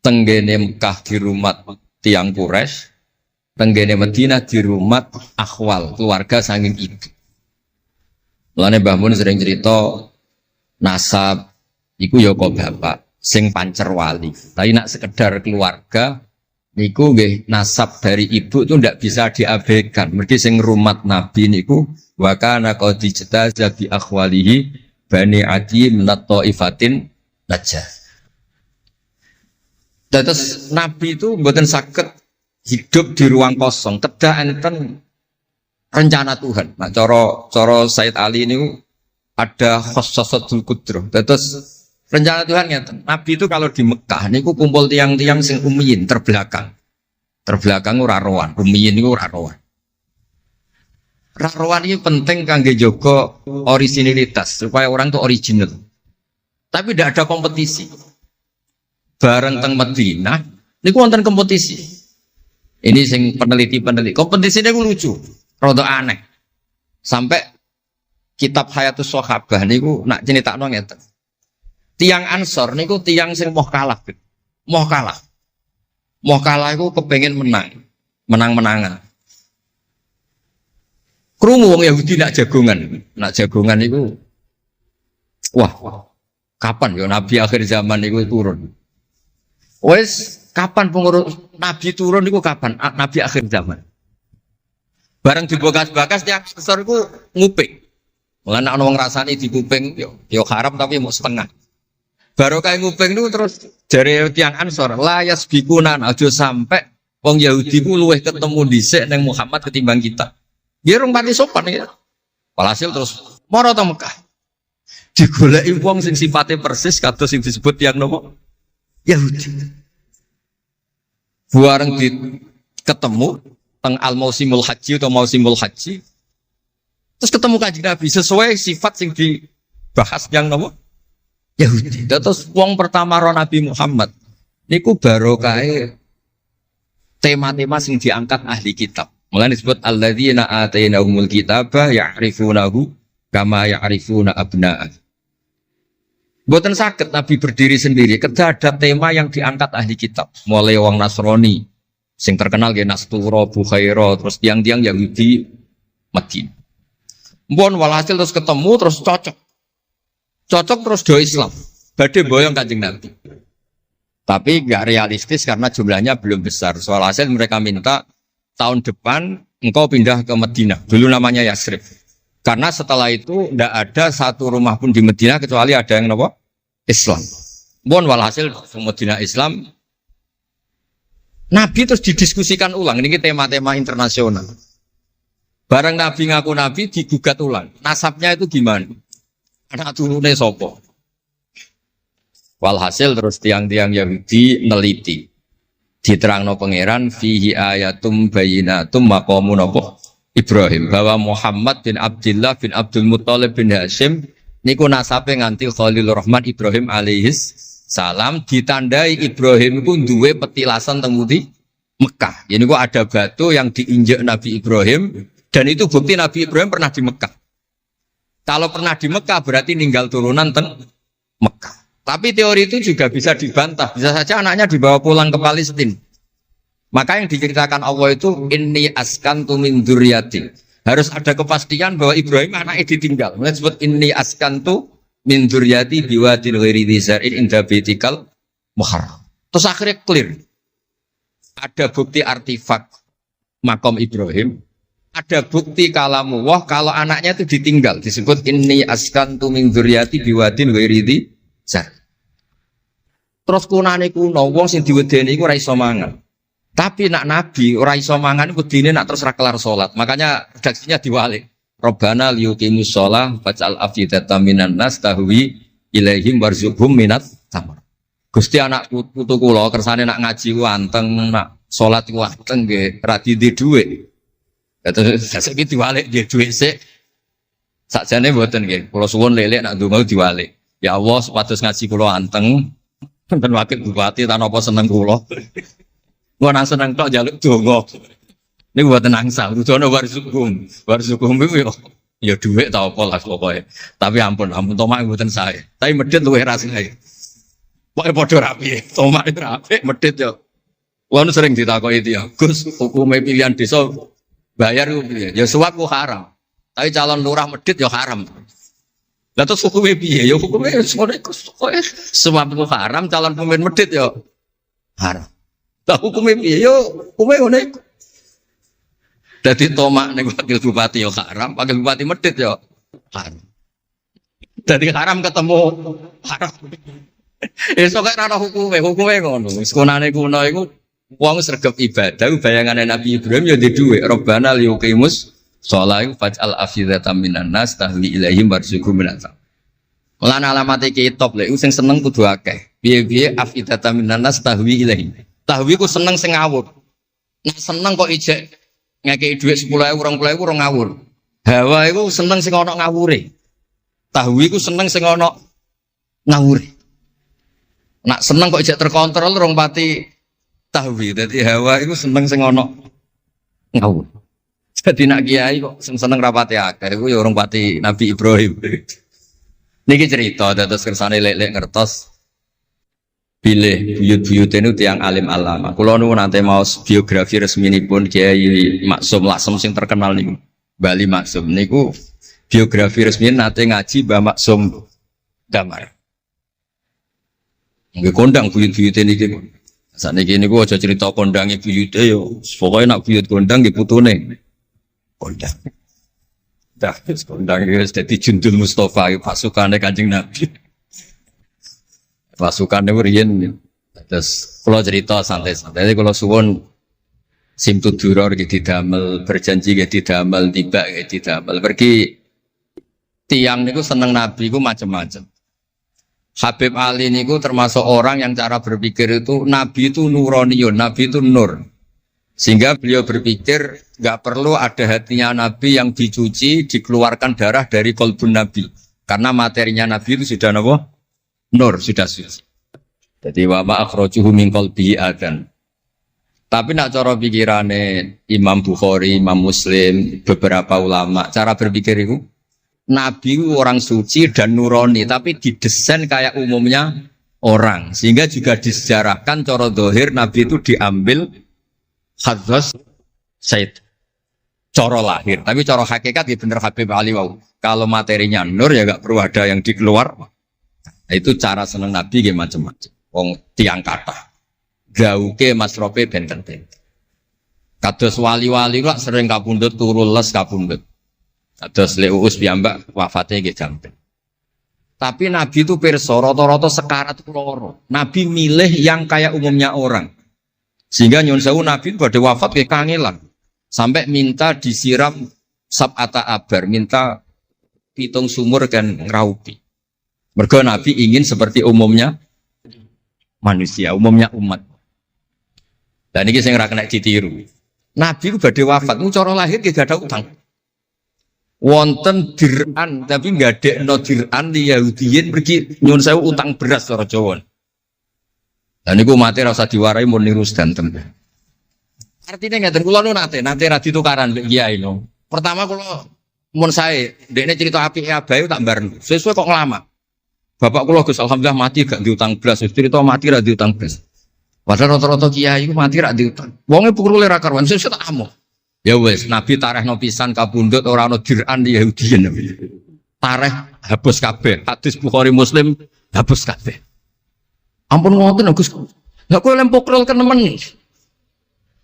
Tenggene Mekah dirumat tiyang Quraisy. Tenggene Madinah di rumah akhwal keluarga saking ibu. Mulane Mbah Mun sering cerita nasab iku ya kok bapak sing pancer wali. Tapi nak sekedar keluarga niku nggih nasab dari ibu itu ndak bisa diabaikan. Mergi sing rumat Nabi niku wa kana qad ijtaza bi akhwalihi bani Adi minat taifatin Najjar. Terus Nabi itu mboten saged hidup di ruang kosong, kedah enten rencana Tuhan. Nah, coro Said Ali ini ada khossasatul qudrah. Terus rencana Tuhan ngeten. Nabi itu kalau di Mekah niku kumpul tiang-tiang sing ummiyin terbelakang. Terbelakang ora rowan, ummiyin niku ora rowan. Ra rowan iki penting kangge jaga originalitas supaya orang itu original. Tapi tidak ada kompetisi. Bareng teng Madinah niku wonten kompetisi. Ini sing peneliti kompetisinya gue lucu, rada aneh. Sampai kitab Hayatus Sahabah niku nak ceritakno ngeten. Tiang Ansor niku tiang sing moh kalah. Moh kalah iku kepengin menang-menangan. Krungu wong Yahudi nak jagongan niku wah, kapan ya Nabi akhir zaman niku turun. Wes kapan pengurus Nabi turun itu kapan? Nabi akhir zaman. Bareng dibakas-bakas tiang besar itu nguping. Mulane ana wong rasani di kuping yo haram tapi mau setengah. Baru kayak nguping itu terus jare tiang Ansor la yasbiquna aja sampai wong Yahudi ku luweh ketemu dhisik ning Muhammad ketimbang kita. Nggih rong pati sopan ya. Walhasil terus Mara ta Mekah. Digoleki wong sing sifate persis kados sing disebut yang nopo? Yahudi. Bareng ketemu teng al-mausimul haji atau mausimul haji. Terus ketemu Kanjeng Nabi sesuai sifat sing dibahas yang nopo? Yahudi. Terus wong pertama ro Nabi Muhammad niku barokahe tema-tema sing diangkat ahli kitab. Mulane disebut alladzina atainahumul kitaba ya'rifunahu kama ya'rifuna abna'ah. Mboten saged Nabi berdiri sendiri, kedah ada tema yang diangkat ahli kitab. Mulai wong Nasrani sing terkenal nggih Nastura, Bukhaira, terus tiang-tiang Yahudi Madinah. Mpun walhasil terus ketemu terus cocok. Cocok terus do Islam. Badhe boyong Kanjeng Nabi. Tapi enggak realistis karena jumlahnya belum besar. Soal hasil mereka minta tahun depan engkau pindah ke Madinah. Dulu namanya Yasrib. Karena setelah itu tidak ada satu rumah pun di Madinah kecuali ada yang apa? Islam. Bon walhasil Madinah Islam. Nabi terus didiskusikan ulang. Ini tema-tema internasional. Barang Nabi ngaku Nabi digugat ulang. Nasabnya itu gimana? Anak turunnya sopo. Walhasil terus tiang-tiang Yahudi neliti. Diterangno pangeran fihi ayatum bayinatum maqamun apa? Ibrahim, bahwa Muhammad bin Abdullah bin Abdul Muttalib bin Hashim niku nasabe nganti Khalilur Rahman Ibrahim alaihis salam, ditandai Ibrahim iku duwe petilasan teng Mekah. Ya niku ada batu yang diinjek Nabi Ibrahim dan itu bukti Nabi Ibrahim pernah di Mekah. Kalau pernah di Mekah berarti ninggal turunan teng Mekah. Tapi teori itu juga bisa dibantah. Bisa saja anaknya dibawa pulang ke Palestina. Maka yang diceritakan Allah itu inni askantu min dzurriyyati. Harus ada kepastian bahwa Ibrahim anaknya ditinggal. Mulai disebut inni askantu min dzurriyyati biwadin ghairi dzar'in inda baitikal muharram. Terus akhirnya clear. Ada bukti artifak makom Ibrahim. Ada bukti kalamullah kalau anaknya itu ditinggal. Disebut inni askantu min dzurriyyati biwadin ghairi dzar'in. Terus kunane kuno wong sing diwedeni iku ora iso mangan. Tapi nak Nabi ora iso mangan wedine nak terus ra kelar salat. Makanya redaksinya diwalik. Rabbana liyuqimus shalah faj'al afidatan minan nas tahwi ilaihim warzuqhum minat tamar. Gusti anak putu kula kersane nak ngaji ku anteng, nak salat ku anteng nggih ra di dhuwit. Terus saiki diwalik nggih dhuwit sik. Sakjane mboten nggih. Kula suwun lelek nak ndonga diwalik. Ya Allah supados ngaji kula anteng. Ten wakil bupati tan apa seneng kula. Gua nang seneng tok njaluk donga. Niku mboten angsal, dudono warzuqhum. Warzuqhum iku ya dhuwit ta apa lah pokoke. Tapi ampun tomak mboten sae. Tapi medhit luwih rasane. Pokoke padha rapi. Tomak itu rapi, medhit yo. Wong sering ditakoki dia, Gus, hukume pilihan desa bayar ku piye? Ya suap ku haram. Tapi calon lurah medhit yo haram. Lah terus hukume piye? Ya hukume sore kowe suap ku haram, calon pemimpin medhit yo haram. Lah hukume piye? Yo hukume ngene iku. Dadi tomak ning wakil bupati yo haram, wakil bupati medhit yo haram. Dadi haram ketemu haram. Esuk kok ora hukume ngono. Wis konane kuno iku wong sregep ibadah bayangane Nabi Ibrahim yo ndek dhuwit. Rabbana liyuqimus shalah faj'al afidatan minan nas tahwi ilaihim warzuqhum minat. Lan alamate kitab lek sing seneng kudu akeh. Piye-piye afidatan minan nas tahwi ilaihim. Tahwi ku seneng sing ngawur. Nek seneng kok ijek ngekeki dhuwit 10.000 20.000 ora ngawur. Hawa iku seneng sing ana ngawure. Tahwi ku seneng sing ana ngawure. Nak seneng kok ijek terkontrol rong pati tahwi. Dadi hawa iku seneng sing ana ngawur. Dadi nak kiai kok sing seneng rapati akeh iku ya rong pati Nabi Ibrahim. Niki cerita dados kersane lek-lek ngertos pilih buyut-buyut itu tiang alim alama. Kulo nu nanti mau biografi resmi pun Kiai Maksum Lasem sing terkenal nih Bali Maksum. Niku biografi resmi nanti ngaji Mbah Maksum Damar. Nggih kondang buyut-buyut niki. Sakniki niku aja cerita kondange buyute yo. Pokoke nak buyut kondang nggih putune. Kondang. Dah kondang wis dadi Jundul Mustofa pasukane Kanjeng Nabi. Pasukan itu riyen terus kalau cerita santai-santai jadi kalau suwon simtu duror gitu damel berjanji gitu damel tiba gitu damel pergi tiang niku seneng Nabi ku macam-macam. Habib Ali niku termasuk orang yang cara berpikir itu Nabi itu nuroniyun, Nabi itu nur. Sehingga beliau berpikir nggak perlu ada hatinya Nabi yang dicuci, dikeluarkan darah dari kolbun Nabi. Karena materinya Nabi itu sudah apa? Nur, sudah suci. Jadi wa ma akhrajuhu min qalbihi adan. Tapi nak cara pikirane Imam Bukhari, Imam Muslim, beberapa ulama, cara berpikir itu Nabi itu orang suci dan nurani, tapi didesain kayak umumnya orang. Sehingga juga disejarahkan cara zahir Nabi itu diambil hadzas Said. Cara lahir, tapi cara hakikat ya bener Habib Ali wau. Kalau materinya nur ya gak perlu ada yang dikeluar. Nah, itu cara seneng Nabi ya macam-macam. Wong tiang kata. Gauke masrope benten-benten. Kados wali-wali kok sering kapundhut turu les kapundhut. Kados Leuus piyambak wafate nggih jampen. Tapi Nabi itu pirsa rata-rata sekarat loro. Nabi milih yang kayak umumnya orang. Sehingga nyuwun sewu Nabi pada wafat nggih kangelan. Sampai minta disiram sab'ata abar, minta pitung sumur kan ngraupi. Mergo Nabi ingin seperti umumnya manusia, umumnya umat. Dan ini saya kena ditiru. Nabi itu badhe wafat, cara lahir gak ada utang. Wonten dir'an, tapi nggak ada no dir'an di Yahudiyin pergi nyuwun sewu utang beras cara Jawa. Dan niku mati rasa diwarai mun niru sedanten. Artinya ngeten kula nu nate ra ditukaran mbek kiai no. Pertama kula mun sae ndekne cerita apike abahe tak bareng. Sesuai kok ngelama. Bapak kula Gus alhamdulillah mati gak diutang beras, cerita mati ra diutang beras. Padahal rata-rata kiai iku mati ra diutang. Wonge pukule ra karuan sesuk tak amuk. Ya wis, Nabi tarehno pisan kapundhut ora ana dir'an di Yahudiyin. Tareh hapus kabeh. Hadis Bukhari Muslim hapus kabeh. Ampun ngoten Gus. Lah kowe lempok kan nemen.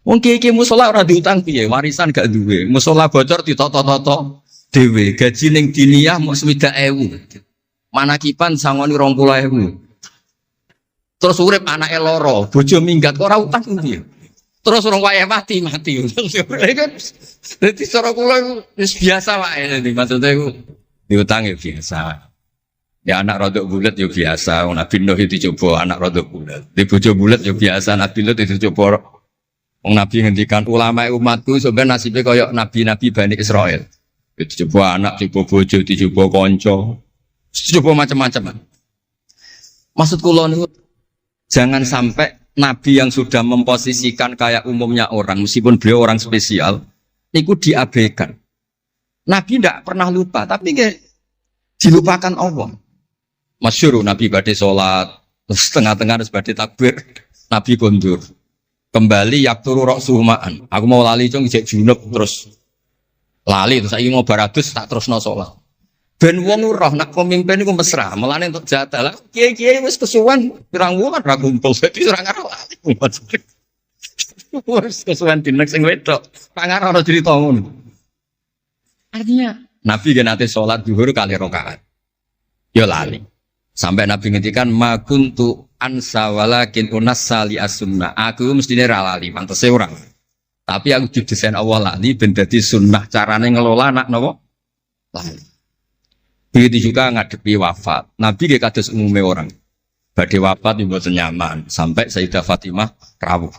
Wong kiai musala ora diutang piye? Warisan gak duwe. Musala bocor ditata-tata dhewe. Gaji ning diniyah mung 60.000. Manakipan sangoni 20.000. Terus urip anake loro, bojo minggat kok ora utang piye? Terus orang wayah mati. Jadi cara kula wis biasa wae dadi maksudnya iku diutang ya biasa. Ya anak rodok bulat ya biasa, Nabi Nuh itu coba anak rodok bulat. Di bojo bulat ya biasa, Nabi Nuh itu coba. Wong Nabi ngendikan ulama umatku sebenarnya nasibnya kaya nabi-nabi Bani Israel. Itu coba anak, coba bojo, coba kanca. Coba macam-macam. Maksud kula niku jangan sampai Nabi yang sudah memposisikan kayak umumnya orang, meskipun beliau orang spesial, itu diabaikan. Nabi tidak pernah lupa, tapi dilupakan Allah. Masyhur Nabi badhe sholat, terus tengah-tengah harus badhe takbir, Nabi kondur. Kembali yakturu ra'suhu ma'an. Aku mau lali cung ijek junub terus lali terus saiki mau baratus tak terusno sholat. Ben wong roh nak pemimpin iku mesra, melane untuk jatah. Lah kiai-kiai wis kesuwen pirang wulan ra kumpul, dadi ora ngarep lali. Wis kesuwen dinek sing wedok. Pangar ora cerita ngono. Artinya Nabi gen ate salat zuhur kali rakaat. Ya lali. Sampai Nabi ngendikan ma kuntu ansa walakin unassali as-sunnah. Aku mestine ra lali, pantese ora. Tapi aku didesain Allah lali ben dadi sunnah carane ngelola anak napa? Lali. Begitu juga ngadepi wafat. Nabi dia kados umumnya orang. Badhe wafat mboten nyaman sampai Sayyidah Fatimah rawuh.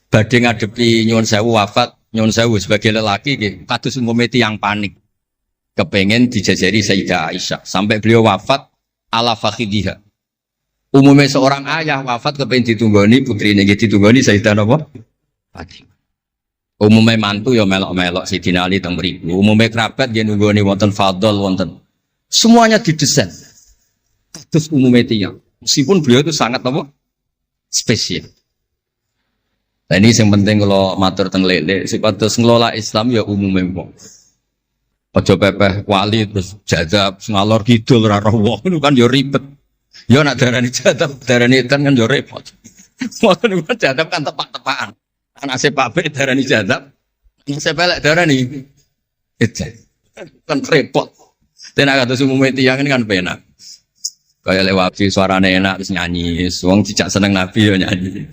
Badhe ngadepi nyuwun sewu wafat, nyuwun sewu sebagai lelaki nggih kados umumnya tiyang panik. Kepengen dijajari Sayyidah Aisyah sampai beliau wafat ala fakhidiha. Umumnya seorang ayah wafat kepengen ditunggoni putrine nggih ditunggoni Sayyidah napa? Fatimah. Umumnya mantu ya melok-melok Sidina Ali teng mriku. Umumnya kerabat nggih nunggoni wonten fadhol wonten. Semuanya didesain. Kados umumnya tiyang. Meskipun beliau itu sangat apa? Spesial. Nah ini yang penting kalau matur teng lele, sipatos ngelola Islam ya umumnya wong. Aja pepeh wali terus jadab ngalor kidul ora roh wong kan ya ribet. Ya nak darani jadab, darani edan kan ya repot. Wong kan jadab kan tepak-tepakan. Anak sepak bek darani jadab, anak sepelek darani edan. Kan repot. Tenak kados umumnya tiyang ini kan penak. Kayak lewat suarane enak terus nyanyi, wong dijak seneng Nabi ya nyanyi.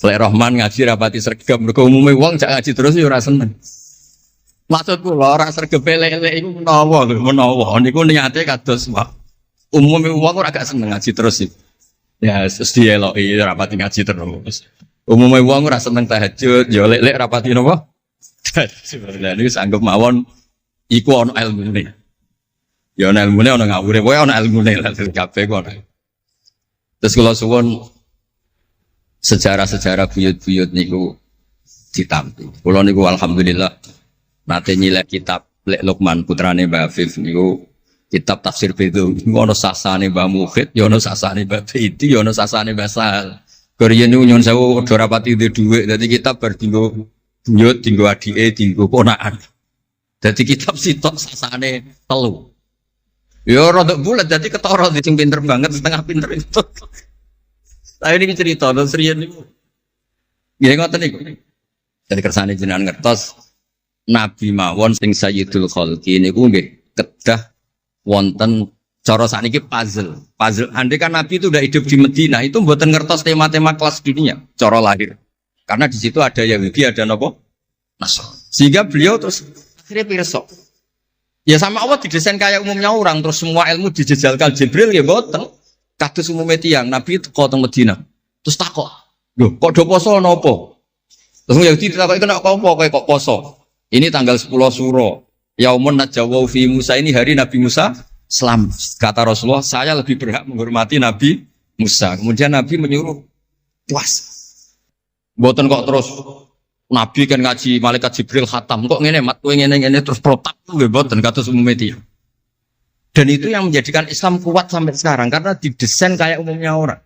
Lek Rahman ngaji rapati sregep, mergo umume wong jak ngaji terus ya ora seneng. Maksudku lho ora sregepe lele iku menawa lho, menawa niku niate kados wae. Umume wong ora gak seneng ngaji terus iki. Ya terus dieloki rapati ngaji terus. Umume wong ora seneng tahajud, ya lek rapati napa? Sebenarnya niku sanggep mawon iku ana ilmune. Ya ana ilmune ana ngawure, pokoke ana ilmune lah kabeh kok. Terus kula suwun sejarah-sejarah buyut-buyut niku ditampi. Kula niku alhamdulillah nate nyilek kitab Lek Lukman putrane Mbah Afif niku kitab tafsir Bedo. Niku ana sasane Mbah Mukhid, ya ana sasane Mbah Bedi, ya ana sasane Mbah Sahal. Koriyen niku nyuwun sewu ora rapati duwe dhuwit, dadi kitab bar dinggo buyut, dinggo adike, dinggo ponakan. Dadi kitab sitok sasane telu. Ya rada bulat dadi ketara sing pinter banget setengah pinter itu. Lah ini cerita terus riyen niku. Nggih ngoten niku. Dadi kersane jenengan ngertos Nabi mawon sing Sayyidul Khalqi niku nggih kedah wonten cara sakniki puzzle. Puzzle andai kan Nabi itu udah hidup di Madinah itu mboten ngertos tema-tema kelas dunia cara lahir. Karena di situ ada Yahudi, ada napa? Nasrani. Sehingga beliau terus akhirnya pirsa. Ya sama Allah didesain kayak umumnya orang terus semua ilmu dijejalkan Jibril ya mboten. Kados umume tiyang Nabi teko teng Madinah. Terus takok, "Lho, kok do poso napa?" Terus Yahudi ditakoki kena apa kok poso? Ini tanggal 10 Suro. Yaumun najawau fi Musa, ini hari Nabi Musa selamat. Kata Rasulullah, saya lebih berhak menghormati Nabi Musa. Kemudian Nabi menyuruh puasa. Mboten kok terus Nabi kan ngaji malaikat Jibril khatam kok ngene mat kowe ngene terus protap nggih mboten kados umume tiyang. Dan itu yang menjadikan Islam kuat sampai sekarang karena didesain kayak umumnya orang.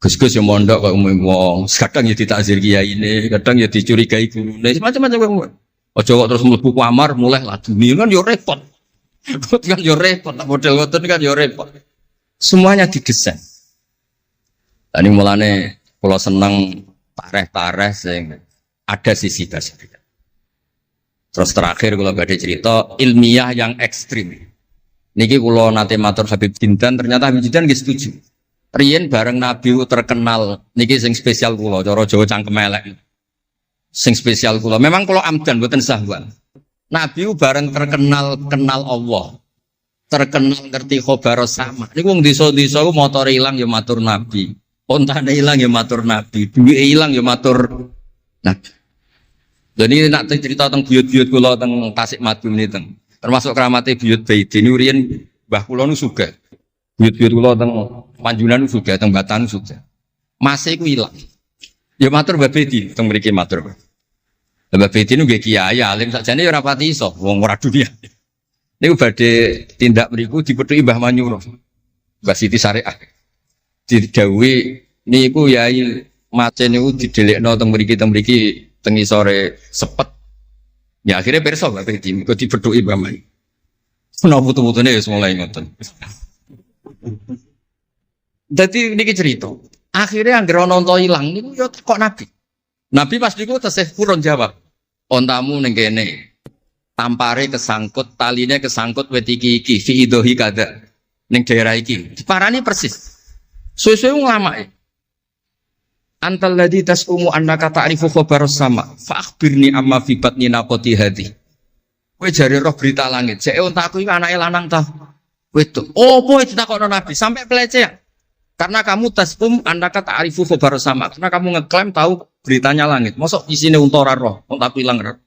Gus-gus yang mondok kok umum wong, kadang ya ditakzir kiai ini, kadang ya dicurigai gurune, macam-macam wong. Aja kok terus mlebu kamar mulai lah dunia kan yo repot. Kan yo repot, model ngoten kan yo repot. Semuanya didesain. Tadi mulane kula seneng tareh-tareh sing ada sisi dasarnya. Terus terakhir kula badhe cerita ilmiah yang ekstrim. Niki kula nate matur Habib Jindan, ternyata Habib Jindan nggih setuju. Riyen bareng Nabi terkenal niki sing spesial kula cara Jawa cangkem elek. Sing spesial kula memang kula amdan mboten sahwan. Nabi bareng terkenal kenal Allah. Terkenal ngerti khobaros sama. Niku wong desa-desa ku motore ilang ya matur Nabi. Ontane ilang ya matur Nabi. Duwe ilang ya matur Nabi. Jadi nak cerita tentang buyut-buyut kula teng Tasikmadu niki termasuk keramate buyut Baiti niku riyen mbah kula nu sugih. Buyut-buyut kula teng Panjunan juga, teng Batan juga. Masih ku ilang. Ya matur Mbah Bedi, teng mriki matur. Mbah Bedi nu nggih kiai alim sakjane ya ora pati iso, wong ora dunia. Niku badhe tindak mriku dipethuki Mbah Manyuro. Mbah Siti Syariah. Didhawuhi niku yai macen niku didelekno teng mriki teng isore sepet. Ya akhirnya pirsa Mbah Bedi kok dipethuki Mbah Manyuro. Menawa putu-putune wis mulai ngoten. Jadi niki cerita. Akhirnya anggere ana unta ilang niku ya kok Nabi. Nabi pas niku tesih purun jawab. Ontamu ning kene. Tampare kesangkut, taline kesangkut wit iki fi idhi kada. Ning daerah iki. Diparani persis. Suwe-suwe nglamake. Antal ladzi tasumu annaka ta'rifu khabaras sama. Fa akhbirni amma fi batni naqati hadi. Kowe jare roh berita langit. Sek ontaku iki anake lanang ta. Wedok. Opo ditakokno Nabi sampai pelecehan. Karena kamu tasum andaka ta'rifu khabar sama. Karena kamu ngeklaim tahu beritanya langit. Mosok isine unta ora roh, unta ilang roh.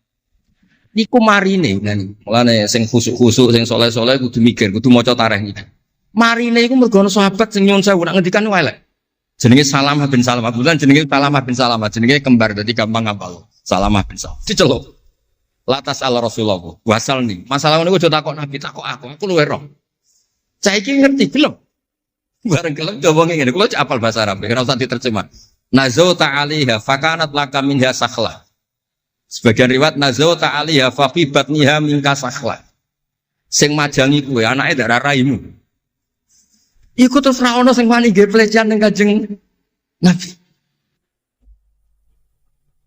Niku marine ngene. Mulane sing khusuk-khusuk sing saleh-saleh kudu mikir, kudu maca tarikh iki. Marine iku mergo ana sahabat sing nyuwun sewu nak ngendikan elek. Jenenge Salamah bin Salamah. Bulan jenenge Salamah bin Salamah, jenenge kembar dadi gampang ngapal. Salamah bin Salamah. Diceluk. Latas ala Rasulullah. Wasal nih. Masalah niku aja takok Nabi, takok aku luwe roh. Saiki ngerti belum? Bareng kelem coba ngene, kula apal bahasa Arab, ora usah diterjemah. Nazau ta'aliha fakanat laka minha sakhla. Sebagian riwayat nazau ta'aliha fa fi batniha minka sakhla. Sing majangi kuwe anake ndak raimu. Iku terus ra ono sing wani nggih pelecehan ning Kanjeng Nabi.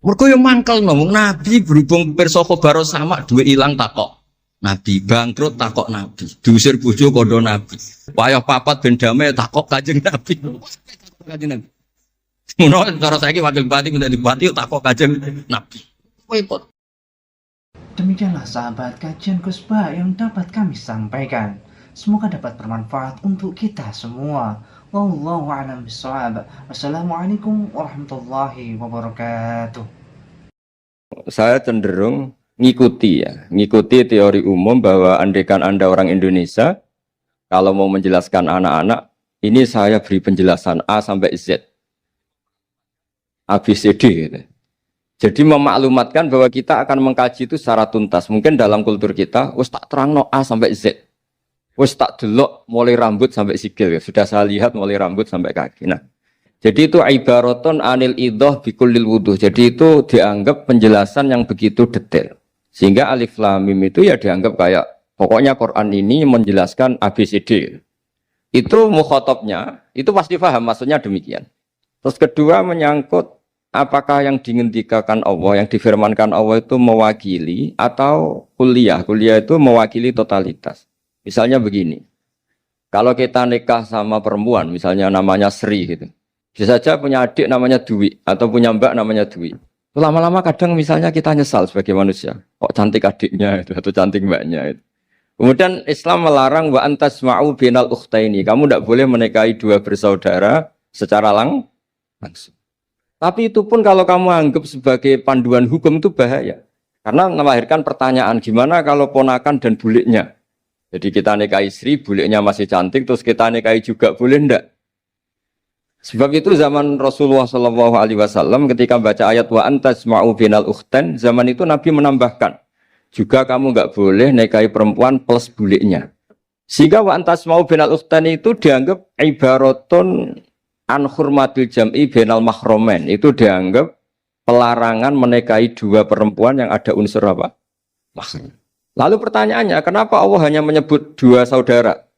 Mergo yo mangkelno Nabi berhubung pirsa khabar sama duwe ilang takok. Nabi bangkrut takok Nabi, diusir bojo kondo Nabi. Wayah papat ben damai takok Kanjeng Nabi. Kanjeng Nabi. Ngono cara saiki wakil bupati minta dibupati takok Kanjeng Nabi. Repot. Demikianlah sahabat kajian Kusba yang dapat kami sampaikan. Semoga dapat bermanfaat untuk kita semua. Wallahu a'lam bishawab. Wassalamualaikum warahmatullahi wabarakatuh. Saya cenderung ngikuti teori umum bahwa andaikan Anda orang Indonesia, kalau mau menjelaskan anak-anak, ini saya beri penjelasan A sampai Z, A, B, C, D gitu. Jadi memaklumatkan bahwa kita akan mengkaji itu secara tuntas. Mungkin dalam kultur kita, wis tak terangno A sampai Z. Wis tak delok mulai rambut sampai sikil. Sudah saya lihat mulai rambut sampai kaki. Nah, jadi itu ibaratun anil idhah bikullil wuduh. Jadi itu dianggap penjelasan yang begitu detail. Sehingga alif lam mim itu ya dianggap kayak pokoknya Quran ini menjelaskan ABCD. Itu mukhatabnya, itu pasti paham maksudnya demikian. Terus kedua menyangkut apakah yang dingendikakan Allah, yang difirmankan Allah itu mewakili atau kuliah. Kuliah itu mewakili totalitas. Misalnya begini, kalau kita nikah sama perempuan, misalnya namanya Sri gitu. Bisa saja punya adik namanya Dwi, atau punya mbak namanya Dwi. Lama-lama kadang misalnya kita nyesal sebagai manusia. Kok cantik adiknya itu, atau cantik mbaknya itu. Kemudian Islam melarang wa antasma'u binal ukhtaini. Kamu tidak boleh menikahi dua bersaudara secara langsung. Tapi itu pun kalau kamu anggap sebagai panduan hukum itu bahaya. Karena melahirkan pertanyaan, gimana kalau ponakan dan buliknya? Jadi kita nikahi istri, buliknya masih cantik, terus kita nikahi juga, boleh enggak? Sebab itu zaman Rasulullah SAW ketika baca ayat wa antasma'u binal ukhtan, zaman itu Nabi menambahkan, juga kamu enggak boleh nikahi perempuan plus buliknya. Sehingga wa antasma'u binal ukhtan itu dianggap ibaratun an hurmatil jam'i bainal mahromen, itu dianggap pelarangan menikahi dua perempuan yang ada unsur apa? Mahram. Lalu pertanyaannya, kenapa Allah hanya menyebut dua saudara?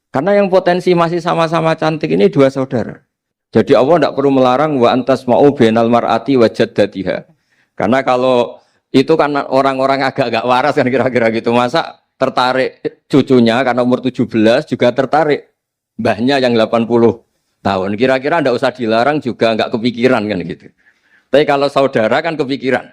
Karena yang potensi masih sama-sama cantik ini dua saudara. Jadi Allah tidak perlu melarang wa antasma'u bainal mar'ati wa jaddatiha. Karena kalau itu kan orang-orang agak-agak waras kan kira-kira gitu, masa tertarik cucunya karena umur 17 juga tertarik mbahnya yang 80 tahun, kira-kira ndak usah dilarang juga nggak kepikiran kan gitu. Tapi kalau saudara kan kepikiran.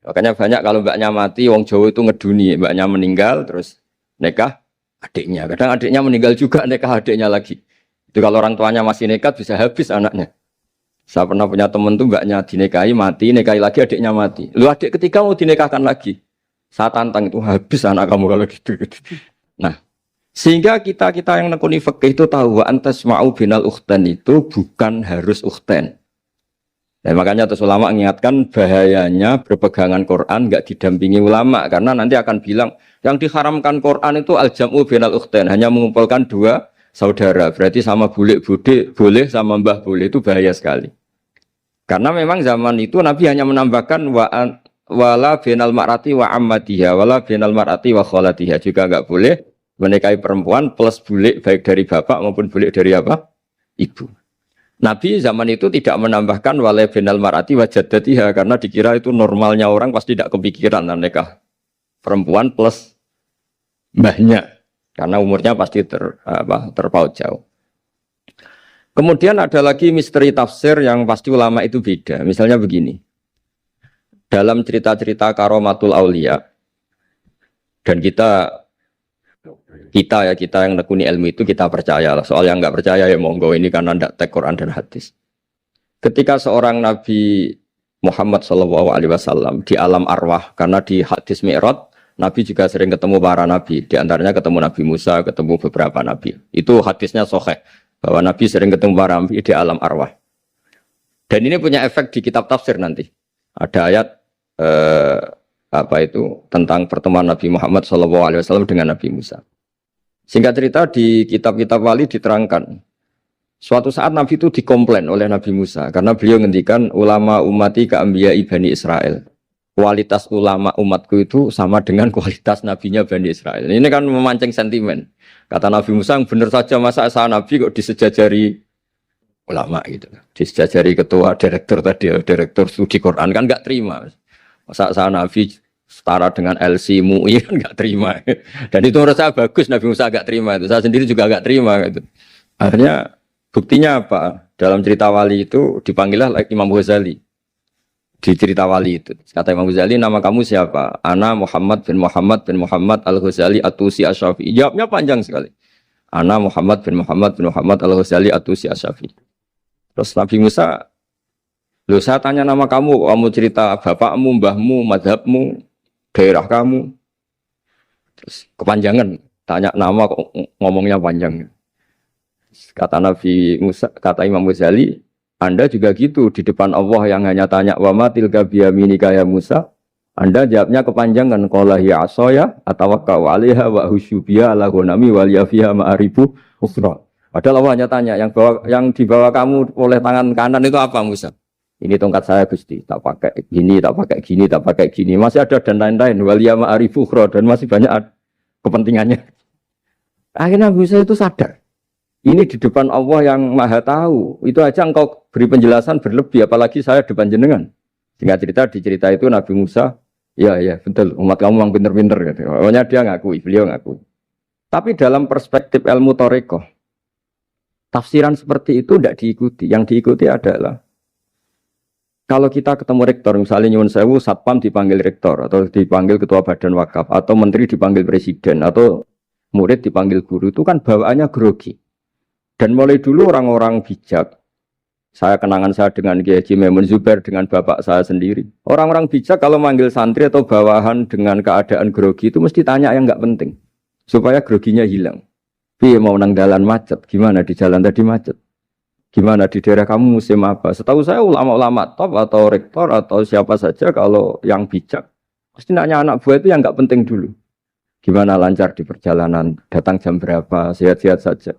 Makanya banyak kalau mbaknya mati, wong Jawa itu ngeduni, mbaknya meninggal terus nikah adiknya. Kadang adiknya meninggal juga nikah adiknya lagi. Itu kalau orang tuanya masih nekat bisa habis anaknya. Saya pernah punya teman tuh mbaknya dinikahi mati, nikahi lagi adiknya mati. Lu adik ketiga mau dinikahkan lagi. Saya tantang itu habis anak kamu kalau gitu. Nah, sehingga kita yang nekuni fikih itu tahu wa antasma'u binal ukhtan itu bukan harus ukhtan. Dan makanya terus ulama mengingatkan bahayanya berpegangan Quran enggak didampingi ulama karena nanti akan bilang yang diharamkan Quran itu al-jam'u binal ukhtan, hanya mengumpulkan dua saudara. Berarti sama bulik bude boleh, sama mbah boleh, itu bahaya sekali. Karena memang zaman itu Nabi hanya menambahkan wala binal mar'ati wa ammatiha wala binal mar'ati wa kholatiha, juga enggak boleh menikahi perempuan plus bulik baik dari bapak maupun bulik dari apa? Ibu. Nabi zaman itu tidak menambahkan wala binal mar'ati wa jaddatiha karena dikira itu normalnya orang pasti tidak kepikiran nikah perempuan plus mbahnya karena umurnya pasti terpaut jauh. Kemudian ada lagi misteri tafsir yang pasti ulama itu beda. Misalnya begini. Dalam cerita-cerita karomatul aulia dan kita yang nekuni ilmu itu kita percaya lah. Soal yang nggak percaya ya monggo, ini karena tidak tek Quran dan hadis. Ketika seorang Nabi Muhammad SAW di alam arwah, karena di hadis Mi'raj Nabi juga sering ketemu para nabi, di antaranya ketemu Nabi Musa, ketemu beberapa nabi. Itu hadisnya sahih bahwa Nabi sering ketemu para nabi di alam arwah. Dan ini punya efek di kitab tafsir nanti. Ada ayat tentang pertemuan Nabi Muhammad SAW dengan Nabi Musa. Singkat cerita di kitab-kitab wali diterangkan, suatu saat Nabi itu dikomplain oleh Nabi Musa karena beliau ngendikan ulama umati ka'ambiya'i Bani Israel. Kualitas ulama umatku itu sama dengan kualitas nabinya Bani Israel. Ini kan memancing sentimen. Kata Nabi Musa, benar saja masa saya Nabi kok disejajari ulama gitu. Disejajari ketua direktur tadi, direktur studi Quran kan nggak terima. Masa saya Nabi setara dengan LC MUI kan nggak terima. Dan itu menurut saya bagus Nabi Musa nggak terima itu. Saya sendiri juga nggak terima gitu. Akhirnya buktinya apa? Dalam cerita wali itu dipanggillah Imam Ghazali. di cerita wali itu. Kata Imam Ghazali, nama kamu siapa? Ana Muhammad bin Muhammad bin Muhammad Al-Ghazali At-Tusi Asy-Syafi'i. Jawabnya panjang sekali. Ana Muhammad bin Muhammad bin Muhammad Al-Ghazali At-Tusi Asy-Syafi'i. Terus Nabi Musa, loh saya tanya nama kamu, kamu cerita bapakmu, mbahmu, madhabmu, daerah kamu. Terus kepanjangan, tanya nama kok ngomongnya panjang. Kata Nabi Musa, kata Imam Ghazali, Anda juga gitu di depan Allah yang hanya tanya wa ma tilka biyaminika ya Musa. Anda jawabnya kepanjangan qala ya asaya atawakkau 'alaiha wa husyubiya ala ghanami wal yafiha ma'aribu ukhra. Padahal Allah hanya tanya yang dibawa kamu oleh tangan kanan itu apa Musa? Ini tongkat saya Gusti, tak pakai gini, tak pakai gini, tak pakai gini. Masih ada dan lain-lain wal ya ma'aribu ukhra dan masih banyak kepentingannya. Akhirnya Musa itu sadar. Ini di depan Allah yang maha tahu. Itu aja engkau beri penjelasan berlebih. Apalagi saya depan jenengan. Singkat cerita, di cerita itu Nabi Musa, ya betul, umat kamu memang pinter-pinter. Gitu. Pokoknya dia ngakui, beliau ngakui. Tapi dalam perspektif ilmu Thariqah, tafsiran seperti itu tidak diikuti. Yang diikuti adalah, kalau kita ketemu rektor, misalnya nyuwun sewu, satpam dipanggil rektor, atau dipanggil ketua badan wakaf, atau menteri dipanggil presiden, atau murid dipanggil guru, itu kan bawaannya grogi. Dan mulai dulu orang-orang bijak, saya kenangan saya dengan Kiai Haji Maimun Zubair, dengan bapak saya sendiri. Orang-orang bijak kalau manggil santri atau bawahan dengan keadaan grogi itu mesti tanya yang nggak penting. Supaya groginya hilang. Piye mau nang dalan macet, gimana di jalan tadi macet? Gimana di daerah kamu musim apa? Setahu saya ulama-ulama top atau rektor atau siapa saja kalau yang bijak, pasti nanya anak buah itu yang nggak penting dulu. Gimana lancar di perjalanan, datang jam berapa, sehat-sehat saja.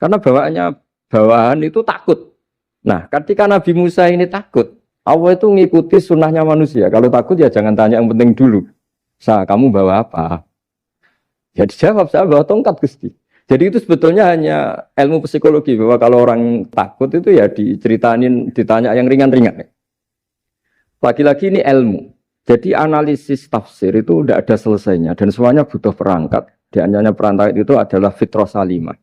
Karena bawahan itu takut. Nah, ketika Nabi Musa ini takut, Allah itu ngikuti sunnahnya manusia. Kalau takut ya jangan tanya yang penting dulu. Kamu bawa apa? Ya dijawab, saya bawa tongkat Gusti. Jadi itu sebetulnya hanya ilmu psikologi. Bahwa kalau orang takut itu ya ditanya yang ringan-ringan. Lagi-lagi ini ilmu. Jadi analisis tafsir itu tidak ada selesainya. Dan semuanya butuh perangkat. Di antaranya perangkat itu adalah fitrah salimah.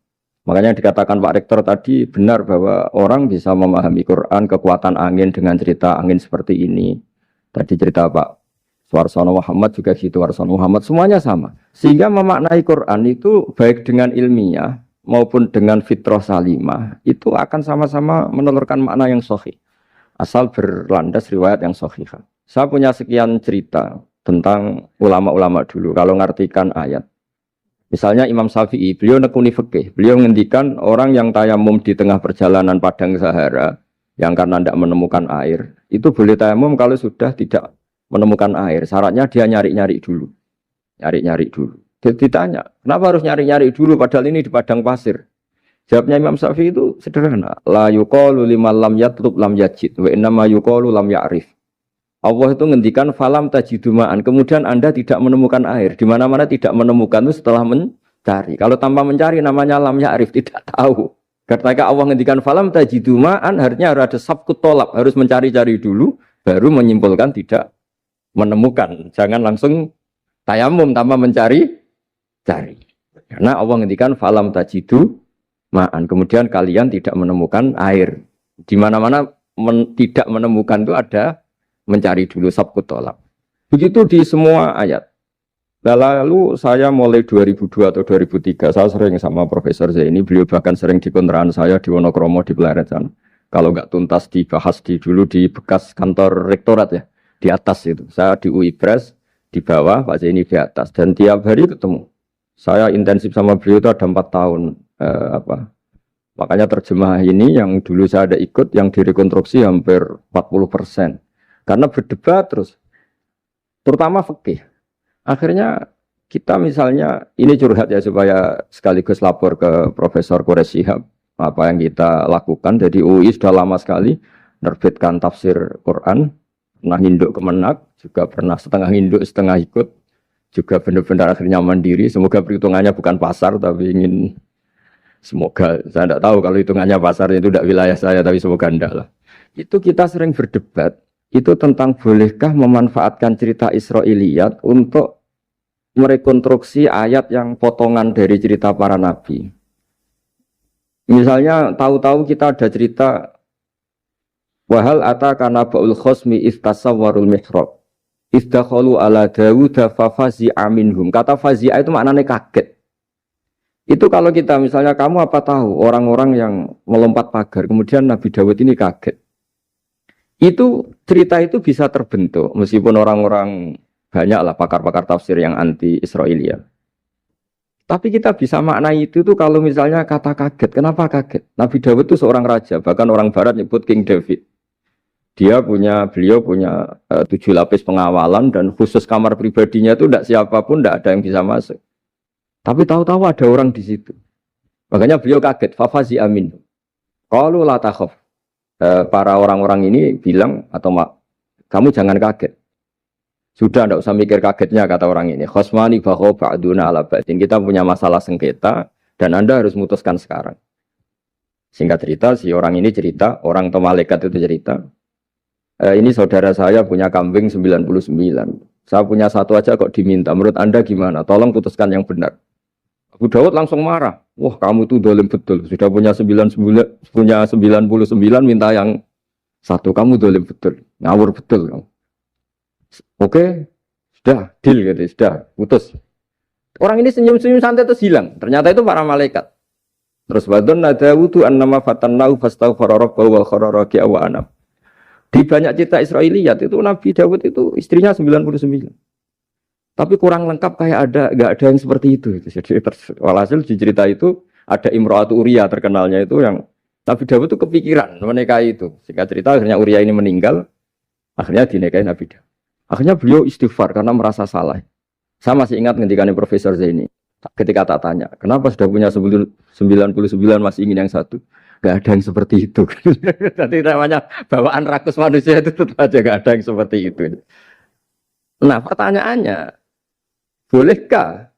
Makanya dikatakan Pak Rektor tadi benar bahwa orang bisa memahami Quran, kekuatan angin dengan cerita angin seperti ini. Tadi cerita Pak Suarsono Muhammad juga gitu, Warsono Muhammad, semuanya sama. Sehingga memaknai Quran itu baik dengan ilmiah maupun dengan fitrah salimah, itu akan sama-sama menelurkan makna yang sahih. Asal berlandas riwayat yang sahih. Saya punya sekian cerita tentang ulama-ulama dulu, kalau ngartikan ayat. Misalnya Imam Syafi'i, beliau nekuni fikih. Beliau menghentikan orang yang tayamum di tengah perjalanan padang Sahara, yang karena tidak menemukan air, itu boleh tayamum kalau sudah tidak menemukan air. Syaratnya dia nyari-nyari dulu. Nyari-nyari dulu. Dia ditanya, kenapa harus nyari-nyari dulu padahal ini di padang pasir? Jawabnya Imam Syafi'i itu sederhana. La yuqalu liman lam yatlub lam yajid, wa innama yuqalu lam ya'rif. Allah itu ngendikan falam tajiduma'an, kemudian Anda tidak menemukan air. Di mana-mana tidak menemukan itu setelah mencari. Kalau tanpa mencari namanya lam ya'rif, tidak tahu. Ketika Allah ngendikan falam tajiduma'an, artinya harus ada sabkut tolak, harus mencari-cari dulu, baru menyimpulkan tidak menemukan. Jangan langsung tayamum tanpa mencari-cari. Karena Allah ngendikan falam tajiduma'an, kemudian kalian tidak menemukan air. Di mana-mana tidak menemukan itu ada mencari dulu sabkut tolak. Begitu di semua ayat. Lalu saya mulai 2002 atau 2003, saya sering sama Profesor Zaini, beliau bahkan sering di kontrakan saya di Wonokromo di Pleret sana. Kalau nggak tuntas dibahas dulu di bekas kantor rektorat ya, di atas itu. Saya di UI Pres, di bawah, Pak Zaini di atas. Dan tiap hari ketemu. Saya intensif sama beliau itu ada 4 tahun. Makanya terjemah ini yang dulu saya ada ikut, yang direkonstruksi hampir 40%. Karena berdebat terus, terutama fikih. Akhirnya kita misalnya, ini curhat ya supaya sekaligus lapor ke Profesor Quraish Shihab, apa yang kita lakukan. Jadi UI sudah lama sekali menerbitkan tafsir Quran, pernah induk kemenak, juga pernah setengah induk, setengah ikut, juga benar-benar akhirnya mandiri. Semoga perhitungannya bukan pasar, tapi semoga, saya tidak tahu kalau hitungannya pasar itu tidak wilayah saya, tapi semoga enggak lah. Itu kita sering berdebat. Itu tentang bolehkah memanfaatkan cerita Israiliyat untuk merekonstruksi ayat yang potongan dari cerita para nabi. Misalnya tahu-tahu kita ada cerita Wahal ataka naba'ul khosmi istasawwarul mihrab. Istakhalu ala Dawud fafazi'a minhum. Kata fazi'a itu maknanya kaget. Itu kalau kita misalnya kamu apa tahu orang-orang yang melompat pagar, kemudian Nabi Dawud ini kaget. Itu cerita itu bisa terbentuk meskipun orang-orang banyaklah pakar-pakar tafsir yang anti Israiliyat. Tapi kita bisa maknai itu tuh kalau misalnya kata kaget. Kenapa kaget? Nabi Dawud itu seorang raja, bahkan orang barat nyebut King David. Beliau punya 7 lapis pengawalan dan khusus kamar pribadinya itu tidak siapapun, tidak ada yang bisa masuk. Tapi tahu-tahu ada orang di situ. Makanya beliau kaget. Fafazi amin. Qalu la takhaf. Para orang-orang ini bilang atau kamu jangan kaget. Sudah tidak usah mikir kagetnya kata orang ini. Khosmani bakho ba'duna ala ba'din. Kita punya masalah sengketa dan Anda harus memutuskan sekarang. Singkat cerita, si orang ini cerita, orang atau malaikat itu cerita. Ini saudara saya punya kambing 99. Saya punya satu aja kok diminta. Menurut Anda gimana? Tolong putuskan yang benar. Abu Dawud langsung marah. Wah, kamu itu dolim betul. Sudah punya 99, minta yang satu. Kamu dolim betul. Ngawur betul kamu. Oke, sudah deal gitu, sudah putus. Orang ini senyum-senyum santai terus hilang. Ternyata itu para malaikat. Terus wadon nadawudu annama fatannahu fastaghfara rabbahu wa kharra raki'a wa anam. Di banyak cerita Israiliyat itu Nabi Dawud itu istrinya 99. Tapi kurang lengkap kayak enggak ada yang seperti itu. Jadi walhasil di cerita itu ada Imra'atu Uria terkenalnya itu yang Nabi Dawud itu kepikiran menikahi itu. Singkat cerita akhirnya Uria ini meninggal, akhirnya dinikahi Nabi Dawud. Akhirnya beliau istighfar karena merasa salah. Saya masih ingat ngendikane Profesor Zaini. Ketika tak tanya, kenapa sudah punya 99 masih ingin yang satu? Gak ada yang seperti itu. Jadi namanya bawaan rakus manusia itu tetap aja gak ada yang seperti itu. Nah pertanyaannya, bolehkah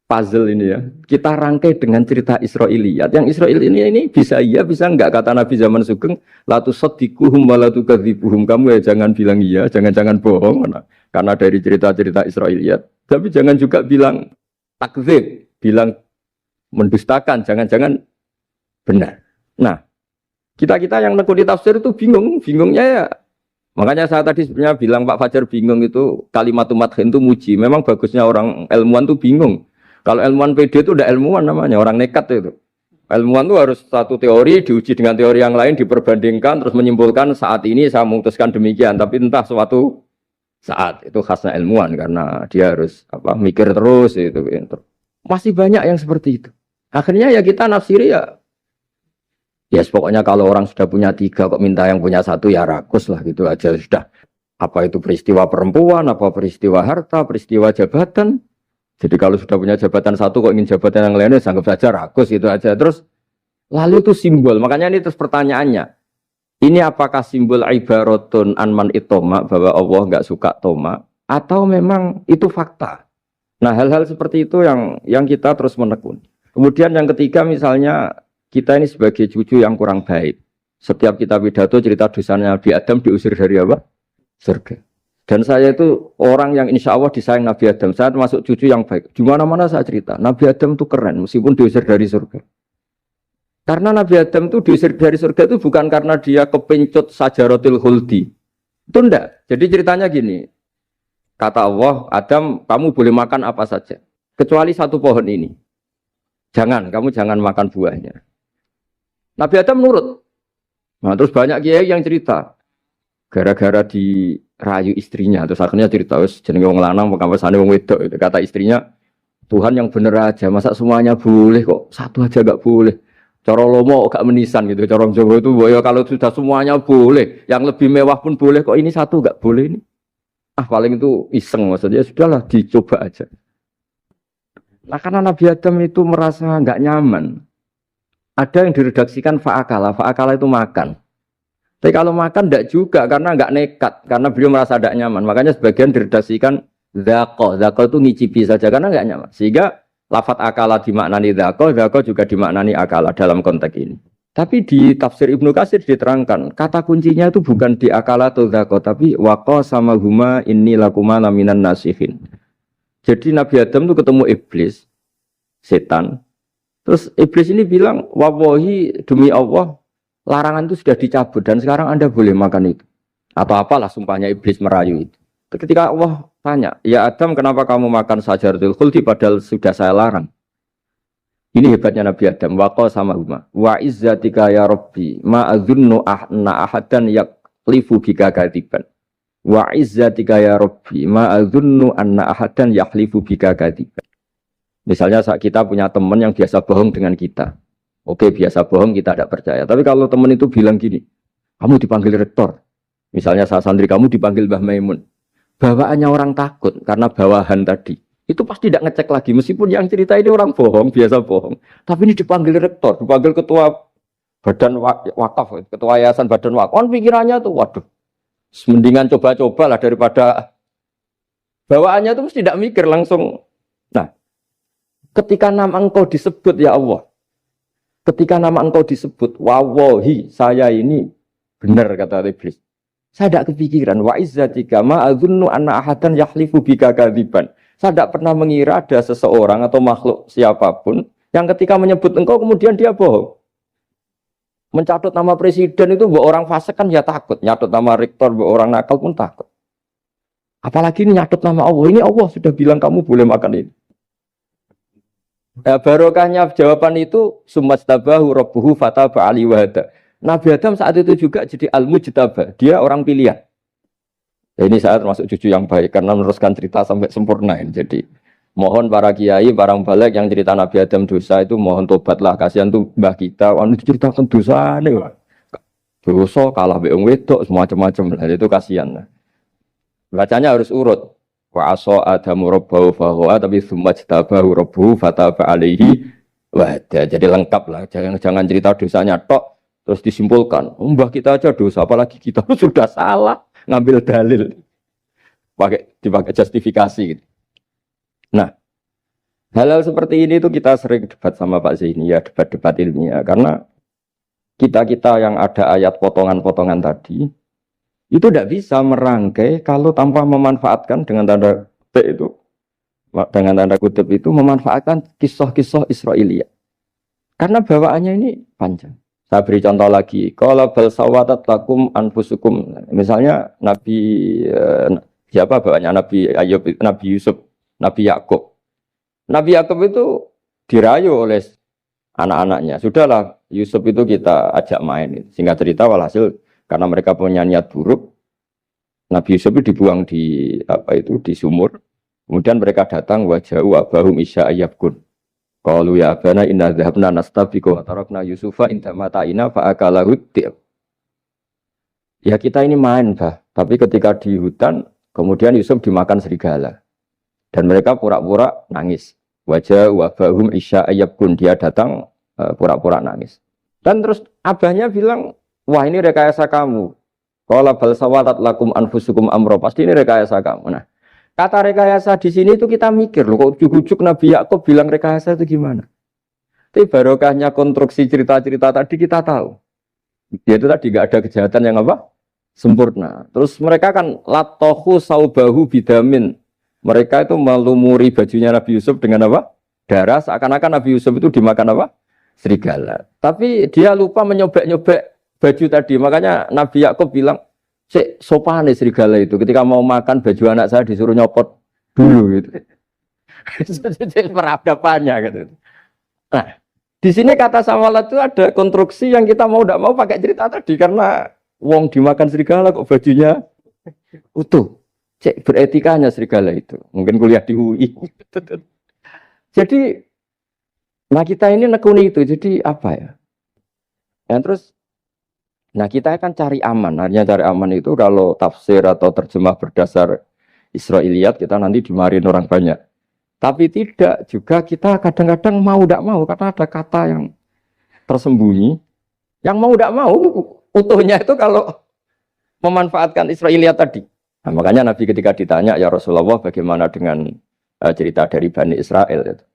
puzzle ini ya kita rangkai dengan cerita Israiliyat? Yang Israil ini bisa iya bisa enggak, kata Nabi zaman Sugeng, la tusaddiquhum wa la tukadzibuhum. Kamu ya jangan bilang iya, jangan bohong karena dari cerita-cerita Israiliyat. Tapi jangan juga bilang takdzib, bilang mendustakan, jangan-jangan benar. Nah, kita yang nekuni tafsir itu bingungnya ya. Makanya saya tadi sebenarnya bilang Pak Fajar bingung itu kalimat madhin itu muji. Memang bagusnya orang ilmuwan itu bingung. Kalau ilmuwan PD itu udah ilmuwan namanya, orang nekat itu. Ilmuwan itu harus satu teori diuji dengan teori yang lain, diperbandingkan terus menyimpulkan saat ini saya memutuskan demikian, tapi entah suatu saat itu khasnya ilmuwan karena dia harus mikir terus itu. Masih banyak yang seperti itu. Akhirnya ya kita nafsiri ya pokoknya kalau orang sudah punya 3 kok minta yang punya 1 ya rakus lah gitu aja sudah. Apa itu peristiwa perempuan, apa peristiwa harta, peristiwa jabatan. Jadi kalau sudah punya jabatan 1 kok ingin jabatan yang lainnya anggap saja rakus gitu aja. Terus lalu itu simbol. Makanya ini terus pertanyaannya. Ini apakah simbol ibaratun anman itoma bahwa Allah enggak suka toma atau memang itu fakta? Nah, hal-hal seperti itu yang kita terus menekuni. Kemudian yang ketiga misalnya kita ini sebagai cucu yang kurang baik. Setiap kita pidato cerita dosanya Nabi Adam diusir dari apa? Surga. Dan saya itu orang yang insya Allah disayang Nabi Adam. Saya termasuk cucu yang baik. Di mana-mana saya cerita. Nabi Adam itu keren meskipun diusir dari surga. Karena Nabi Adam itu diusir dari surga itu bukan karena dia kepencut sajaratil khuldi. Itu enggak. Jadi ceritanya gini. Kata Allah, Adam kamu boleh makan apa saja. Kecuali 1 pohon ini. Kamu jangan makan buahnya. Nabi Adam nurut. Nah, terus banyak kiai yang cerita. Gara-gara dirayu istrinya. Terus akhirnya cerita, jenenge wong lanang, pekampesane wong wedok. Itu kata istrinya, Tuhan yang bener aja. Masa semuanya boleh kok? 1 aja gak boleh. Cara lomo gak menisan gitu. Cara Jawa itu, ya kalau sudah semuanya boleh. Yang lebih mewah pun boleh kok. Ini 1 gak boleh ini. Paling itu iseng maksudnya. Sudahlah dicoba aja. Nah karena Nabi Adam itu merasa gak nyaman. Ada yang diredaksikan fa'akala. Fa'akala itu makan. Tapi kalau makan tidak juga karena nggak nekat, karena beliau merasa tidak nyaman. Makanya sebagian diredaksikan dzaqo. Dzaqo itu ngicipi saja karena nggak nyaman. Sehingga lafadz akala dimaknani dzaqo, dzaqo juga dimaknani akala dalam konteks ini. Tapi di tafsir Ibnu Katsir diterangkan, kata kuncinya itu bukan di akala atau dzaqo, tapi waqa sama huma inni lakuma laminan nasihin. Jadi Nabi Adam itu ketemu iblis, setan. Terus iblis ini bilang, wallahi demi Allah, larangan itu sudah dicabut dan sekarang Anda boleh makan itu. Atau apalah sumpahnya iblis merayu itu. Ketika Allah tanya, ya Adam kenapa kamu makan sajaratul khuldi padahal sudah saya larang. Ini hebatnya Nabi Adam. Waqa sama huma. Wa izzatika ya Rabbi ma adzunnu anna ahadan yaklifu bika kadiban. Wa izzatika ya Rabbi ma adzunnu anna ahadan yaklifu bika kadiban. Misalnya saat kita punya teman yang biasa bohong dengan kita. Oke, biasa bohong kita tidak percaya. Tapi kalau teman itu bilang gini, kamu dipanggil rektor. Misalnya saat santri kamu dipanggil Mbah Maimun. Bawaannya orang takut karena bawahan tadi. Itu pasti tidak ngecek lagi. Meskipun yang cerita ini orang bohong, biasa bohong. Tapi ini dipanggil rektor, dipanggil ketua badan wakaf, ketua yayasan badan wakaf. Kan pikirannya tuh, waduh, mendingan coba-coba lah daripada bawaannya tuh mesti tidak mikir langsung. Nah, ketika nama engkau disebut ya Allah, ketika nama engkau disebut, wawahi saya ini benar kata iblis. Saya tidak kepikiran wa izzatika ma adzunnu anna ahadan yahlifu bika kadziban. Saya tidak pernah mengira ada seseorang atau makhluk siapapun yang ketika menyebut engkau kemudian dia bohong. Mencatut nama presiden itu buat orang fasik kan ya takut. Nyatut nama rektor buat orang nakal pun takut. Apalagi ini nyatut nama Allah. Ini Allah sudah bilang kamu boleh makan ini. Ya, barokahnya jawaban itu sumastabahu rabbuhu fataba ali wahada. Nabi Adam saat itu juga jadi al-mujtaba. Dia orang pilihan. Ya, ini saya termasuk cucu yang baik karena meneruskan cerita sampai sempurna ini. Jadi mohon para kiai, para balik yang cerita Nabi Adam dosa itu mohon tobatlah. Kasihan tuh mbah kita, anu diceritakan dosa nih. Dosa kalah beong wedok semacam-macam. Nah, itu kasihan. Bacanya harus urut. Wa asa adamu rabbahu fahuwa tapi sumajtabahu rabbuhu fataba alaihi wahda. Jadi lengkap lah. Jangan cerita dosanya tok terus disimpulkan. Mbah kita aja dosa apalagi kita sudah salah. Ngambil dalil, dipakai justifikasi gitu. Nah, hal-hal seperti ini tuh kita sering debat sama Pak Zaini ya, debat-debat ilmiah karena kita yang ada ayat potongan-potongan tadi itu tidak bisa merangkai kalau tanpa memanfaatkan dengan tanda kutip itu memanfaatkan kisah-kisah Israiliyah karena bawaannya ini panjang. Saya beri contoh lagi. Kalau bal sawatat lakum anfusukum. Misalnya siapa bawanya Nabi Ayub, Nabi Yusuf, Nabi Yakub. Nabi Yakub itu dirayu oleh anak-anaknya. Sudahlah Yusuf itu kita ajak main. Singkat cerita walhasil karena mereka punya niat buruk, Nabi Yusuf itu dibuang di di sumur. Kemudian mereka datang waja'u abahum isya ayyabkun. Qalu ya abana inna dhahabna nastabiqu wa tarakna Yusufa inda mata'ina fa akalahu dhi'b. Ya kita ini main, Bah. Tapi ketika di hutan, kemudian Yusuf dimakan serigala. Dan mereka pura-pura nangis. Wajah wabahum isya ayyabkun. Dia datang pura-pura nangis. Dan terus abahnya bilang, wah ini rekayasa kamu. Qala bal sawatat lakum anfusukum amro. Pasti ini rekayasa kamu. Nah, kata rekayasa di sini itu kita mikir loh, kok ujuk-ujuk Nabi Yakub bilang rekayasa itu gimana? Tapi barokahnya konstruksi cerita-cerita tadi kita tahu. Dia itu tadi gak ada kejahatan yang apa? Sempurna. Terus mereka kan latohu saubahu bidamin. Mereka itu melumuri bajunya Nabi Yusuf dengan apa? Darah. Seakan-akan Nabi Yusuf itu dimakan apa? Serigala. Tapi dia lupa menyobek-nyobek baju tadi. Makanya Nabi Yakub bilang, sopan nih serigala itu. Ketika mau makan baju anak saya disuruh nyopot dulu gitu. Peradabannya gitu. Nah, di sini kata samalat itu ada konstruksi yang kita mau tidak mau pakai cerita tadi karena wong dimakan serigala kok bajunya utuh. Cek beretikanya serigala itu. Mungkin kuliah di UI. Jadi, nah kita ini nekuni itu. Jadi apa ya? Dan terus nah kita akan cari aman. Artinya cari aman itu kalau tafsir atau terjemah berdasar Israiliyat kita nanti dimarahin orang banyak. Tapi tidak juga kita kadang-kadang mau tidak mau karena ada kata yang tersembunyi. Yang mau tidak mau utuhnya itu kalau memanfaatkan Israiliyat tadi. Nah, makanya Nabi ketika ditanya ya Rasulullah bagaimana dengan cerita dari Bani Israel itu.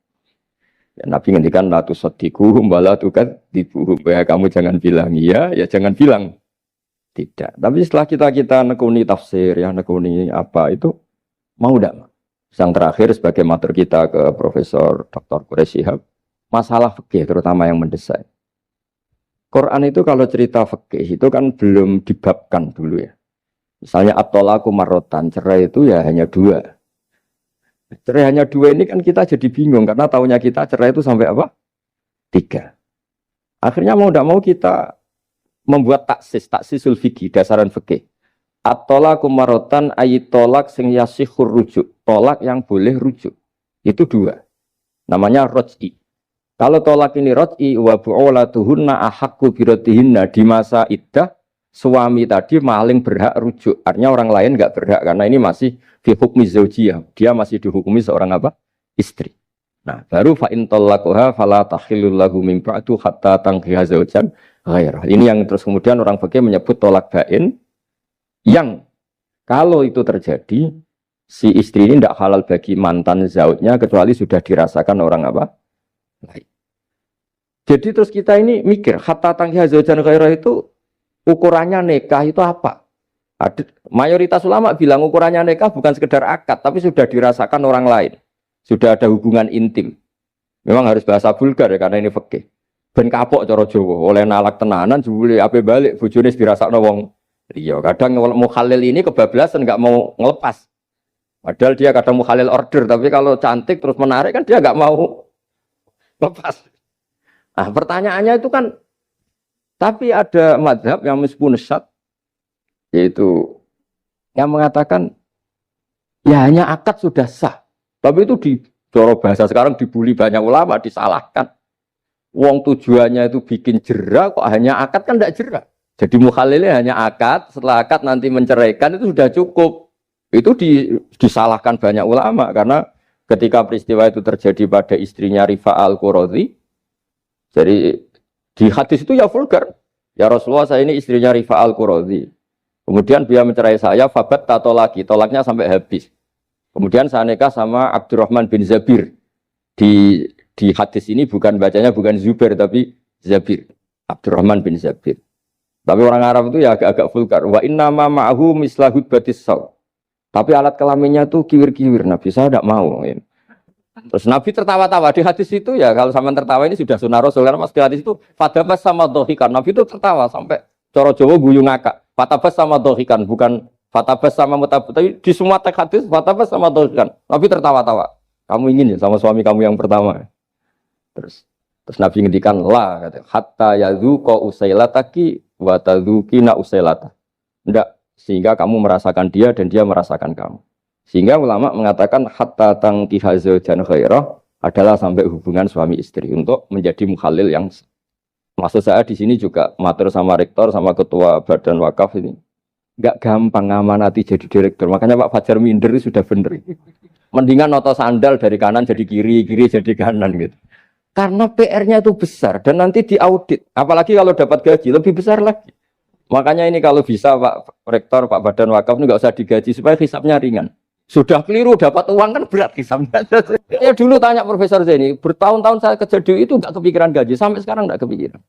Ya, Nabi ngendikan la tusaddiquhum wa la tukadzibuhum. Ya kamu jangan bilang iya, ya jangan bilang tidak. Tapi setelah kita nekuni tafsir, ya nekuni apa itu mau tidak. Yang terakhir sebagai matur kita ke Profesor Dr. Quraish Shihab, masalah fikih terutama yang mendesak. Quran itu kalau cerita fikih itu kan belum dibabkan dulu ya. Misalnya at-thalaqu marratan, cerai itu ya hanya dua. Cerai hanya dua ini kan kita jadi bingung karena taunya kita cerai itu sampai apa? Tiga. Akhirnya mau tidak mau kita membuat taksisul fikih, dasaran fikih. At-thalaqu marratan ayat tolak sing yasihur rujuk, tolak yang boleh rujuk. Itu dua. Namanya roj'i. Kalau tolak ini roj'i wa bu'ulatuhunna ahaqqu biratihinna di masa iddah suami tadi maling berhak rujuk. Artinya orang lain enggak berhak karena ini masih fi hukmi zaujiyah. Dia masih dihukumi seorang apa? Istri. Nah, baru fa in talaqaha fala tahillu lahu min ba'du hatta tankiha zaujan ghairah. Ini yang terus kemudian orang fikih menyebut tolak bain yang kalau itu terjadi si istri ini tidak halal bagi mantan zaujnya kecuali sudah dirasakan orang apa? Lain. Jadi terus kita ini mikir hatta tankiha zaujan ghairah itu ukurannya nikah itu apa? Mayoritas ulama bilang ukurannya nikah bukan sekedar akad tapi sudah dirasakan orang lain. Sudah ada hubungan intim. Memang harus bahasa vulgar ya karena ini fikih. Ben kapok cara Jawa oleh nalak tenanan jebule ape balik bojone dirasakno wong liya. Kadang mukhalil ini kebablasan enggak mau ngelepas. Padahal dia kadang mukhalil order tapi kalau cantik terus menarik kan dia enggak mau lepas. Nah, pertanyaannya itu kan tapi ada mazhab yang meskipun syad yaitu yang mengatakan ya hanya akad sudah sah. Tapi itu di cara bahasa sekarang dibully banyak ulama, disalahkan. Wong tujuannya itu bikin jera, kok hanya akad kan tidak jera. Jadi mukhalilnya hanya akad, setelah akad nanti menceraikan itu sudah cukup. Itu disalahkan banyak ulama karena ketika peristiwa itu terjadi pada istrinya Rifa al-Qurazi, jadi di hadis itu ya vulgar. Ya Rasulullah saya ini istrinya Rifa al-Qurazi. Kemudian dia mencerai saya, fabat tato lagi, tolaknya sampai habis. Kemudian saya nikah sama Abdurrahman bin Zabir. Di hadis ini bukan bacanya bukan Zubair tapi Zabir. Abdurrahman bin Zabir. Tapi orang Arab itu ya agak-agak vulgar. Wa inna ma ma'ahu mislahud batis saw. Tapi alat kelaminnya tuh kiwir-kiwir. Nabi saya tidak mau. Terus Nabi tertawa-tawa. Di hadis itu ya kalau sama tertawa ini sudah sunnah Rasul. Karena mas di hadis itu fatabas sama dohikan. Nabi itu tertawa sampai coro Jawa guyu ngakak. Fatabas sama dohikan bukan fatabas sama mutabut, tapi di semua teks hadis fatabas sama dohikan. Nabi tertawa-tawa. Kamu ingin ya sama suami kamu yang pertama. Terus Nabi ngendikan la kata hatta yadzuqa usailataki wa tadzukina usailata. Enggak, sehingga kamu merasakan dia dan dia merasakan kamu. Sehingga ulama mengatakan hatta tankiha zaujan ghairah adalah sampai hubungan suami istri untuk menjadi mukhalil yang maksud saya di sini juga matur sama rektor sama ketua badan wakaf ini. Enggak gampang ngamanati jadi direktur. Makanya Pak Fajar minder itu sudah bener. Mendingan noto sandal dari kanan jadi kiri, kiri jadi kanan gitu. Karena PR-nya itu besar dan nanti diaudit. Apalagi kalau dapat gaji lebih besar lagi. Makanya ini kalau bisa Pak Rektor, Pak Badan Wakaf ini nggak usah digaji supaya hisapnya ringan. Sudah keliru dapat uang kan berat hisapnya. Ya dulu tanya Profesor Zaini, bertahun-tahun saya kerja di itu nggak kepikiran gaji, sampai sekarang nggak kepikiran.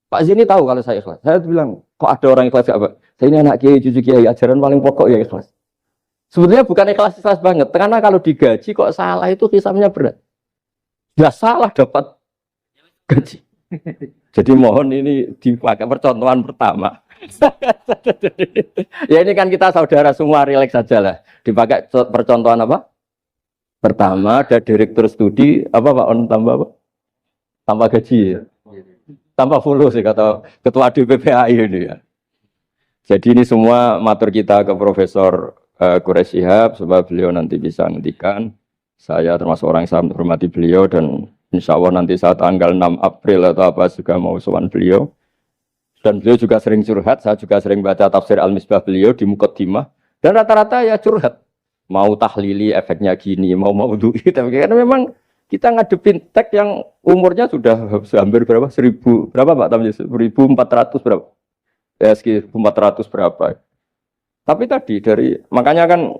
Pak Zaini tahu kalau saya ikhlas. Saya bilang, kok ada orang ikhlas apa? Saya ini anak kiai, cucu kiai, ajaran paling pokok ya ikhlas. Sebetulnya bukan ikhlas banget, karena kalau digaji kok salah itu hisapnya berat. Ya salah dapat gaji. Jadi mohon ini dipakai percontohan pertama. Ya ini kan kita saudara semua relax saja lah. Dipakai percontohan apa? Pertama ada direktur studi apa Pak On tambah apa? Tambah gaji ya. Tambah fulus sih kata ketua DPPAI ini ya. Jadi ini semua matur kita ke Profesor Quraish Shihab supaya beliau nanti bisa ngendikan. Saya termasuk orang yang sangat menghormati beliau dan insya Allah nanti saat tanggal 6 April atau apa juga mau sowan beliau. Dan beliau juga sering curhat, saya juga sering baca tafsir Al-Misbah beliau di Muqaddimah. Dan rata-rata ya curhat. Mau tahlili efeknya gini, mau maudhu'i. Tapi karena memang kita ngadepin teks yang umurnya sudah hampir berapa? 1000, berapa Pak Tamjiz? 1400 berapa? Ya sekitar 1400 berapa. Tapi tadi makanya kan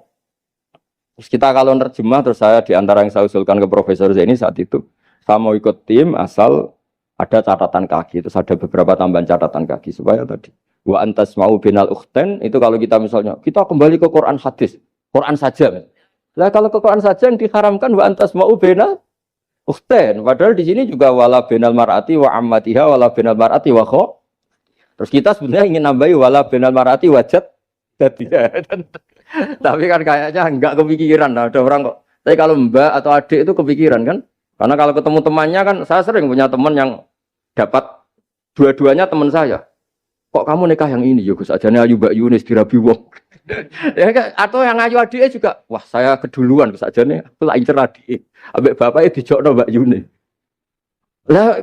kita kalau nerjemah terus saya diantara yang saya usulkan ke Profesor Zaini saat itu, saya mau ikut tim asal ada catatan kaki, terus ada beberapa tambahan catatan kaki supaya tadi wa antas mau binal ukhten itu kalau kita misalnya kita kembali ke Quran hadis, Quran saja. Nah kalau ke Quran saja yang diharamkan wa antas mau binal ukhten, padahal di sini juga wala binal mar'ati wa ammatiha wala binal mar'ati wa Terus kita sebenarnya ingin nambahi wala benal marati wajat tadi. Tapi kan kayaknya enggak kepikiran. Nah, ada orang kok. Tapi kalau mbak atau adik itu kepikiran kan? Karena kalau ketemu temannya kan, saya sering punya teman yang dapat dua-duanya teman saya. Kok kamu nikah yang ini? Ya Gus, ajane ayu Mbak Yunis dirabi wong. Ya, atau yang ayu adiknya juga, wah saya keduluan Gus ajane, aku lak incer adike. Ambek bapaknya dijokno Mbak Yunis. Lah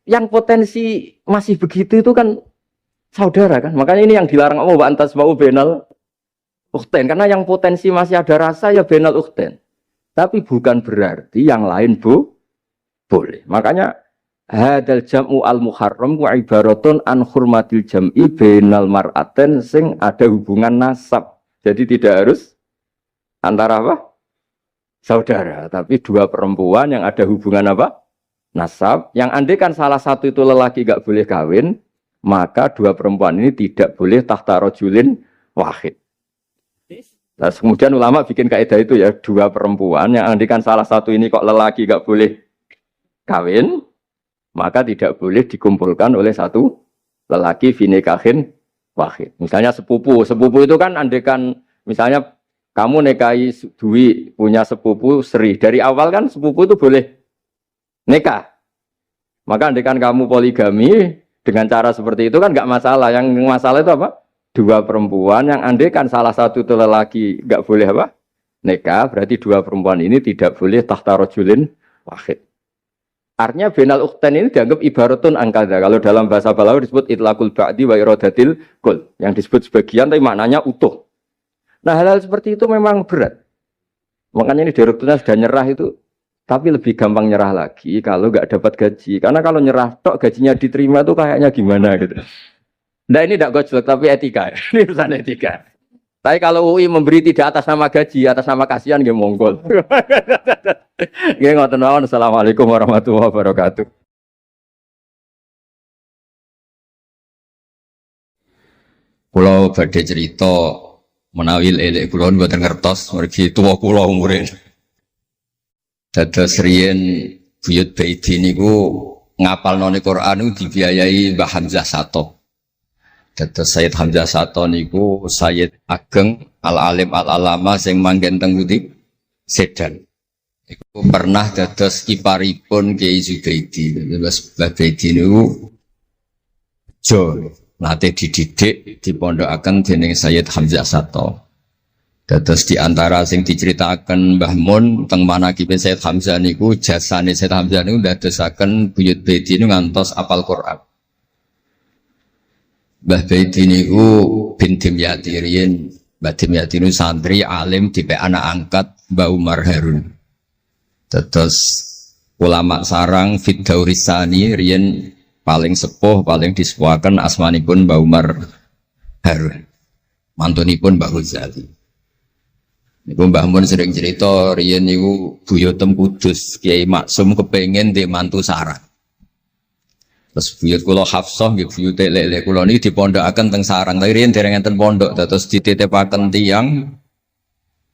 yang potensi masih begitu itu kan saudara kan. Makanya ini yang dilarang Allah wa antas mau benal ukhten, karena yang potensi masih ada rasa ya benal ukhten. Tapi bukan berarti yang lain boleh. Makanya hadal jam'u al-muharram wa ibaratun an hurmatil jam'i bainal mar'aten sing ada hubungan nasab. Jadi tidak harus antara apa? Saudara, tapi dua perempuan yang ada hubungan apa? Nasab. Yang andai kan salah satu itu lelaki gak boleh kawin, maka dua perempuan ini tidak boleh tahta rajulin wahid. Nah, kemudian ulama bikin kaidah itu ya, dua perempuan yang andikan salah satu ini kok lelaki gak boleh kawin, maka tidak boleh dikumpulkan oleh satu lelaki finikahin wahid. Misalnya sepupu itu kan andikan misalnya kamu nikahi Dwi punya sepupu Sri, dari awal kan sepupu itu boleh nikah. Maka andikan kamu poligami dengan cara seperti itu kan gak masalah. Yang masalah itu apa? Dua perempuan yang andekan salah satu itu lelaki nggak boleh apa nikah, berarti dua perempuan ini tidak boleh tahta rajulin wahid. Artinya benal ukhten ini dianggap ibaratun angkada. Kalau dalam bahasa Balawi disebut itlaqul ba'di wa iradatil kul, yang disebut sebagian tapi maknanya utuh. Nah hal-hal seperti itu memang berat. Makanya ini direkturnya sudah nyerah itu, tapi lebih gampang nyerah lagi kalau nggak dapat gaji. Karena kalau nyerah tok gajinya diterima tuh kayaknya gimana gitu. Nah ini tidak gojlok tapi etika. Ini urusan etika. Tapi kalau UI memberi tidak atas nama gaji, atas nama kasihan nggih monggo. Nggih ngoten mawon. Assalamualaikum warahmatullahi wabarakatuh. Kula badhe cerita menawi elek kula mboten ngertos mergi tuwa kula umure. Dados riyen buyut Baiti niku ngapalno Quran niku dibiayai Mbah Hamzah Sato. Dados Sayyid Hamzah Sato niku Sayyid Ageng Al-Alim Al-Alama sing manggen teng Putih Sedan. Iku pernah dados iparipun Kiai Zubaidi. Dados Mbah Baidi niku jo nate dididik dipondokaken dening Sayyid Hamzah Sato. Dados di antara sing diceritaken Mbah Mun teng manakibe Sayyid Hamzah niku jasane Sayyid Hamzah niku dadosaken buyut Baidi niku ngantos apal Quran. Mbah Baidi niku bin Dimyati riyen, Mbah Dimyati niku santri alim dipek anak angkat Mbah Umar Harun. Terus ulama sarang Fiddaurisani riyen paling sepuh, paling disepuhaken asmanipun Mbah Umar Harun. Mantunipun Mbah Ghazali. Niku Mbah Mun sering cerita riyen niku buyutem Kudus Kiai Maksum kepengin ndek mantu sarang. Terus buyut kula Hafsah nggih buyut lek-lek kula niki dipondokaken teng sarang. Tapi riyen dereng enten pondok terus dititipaken tiyang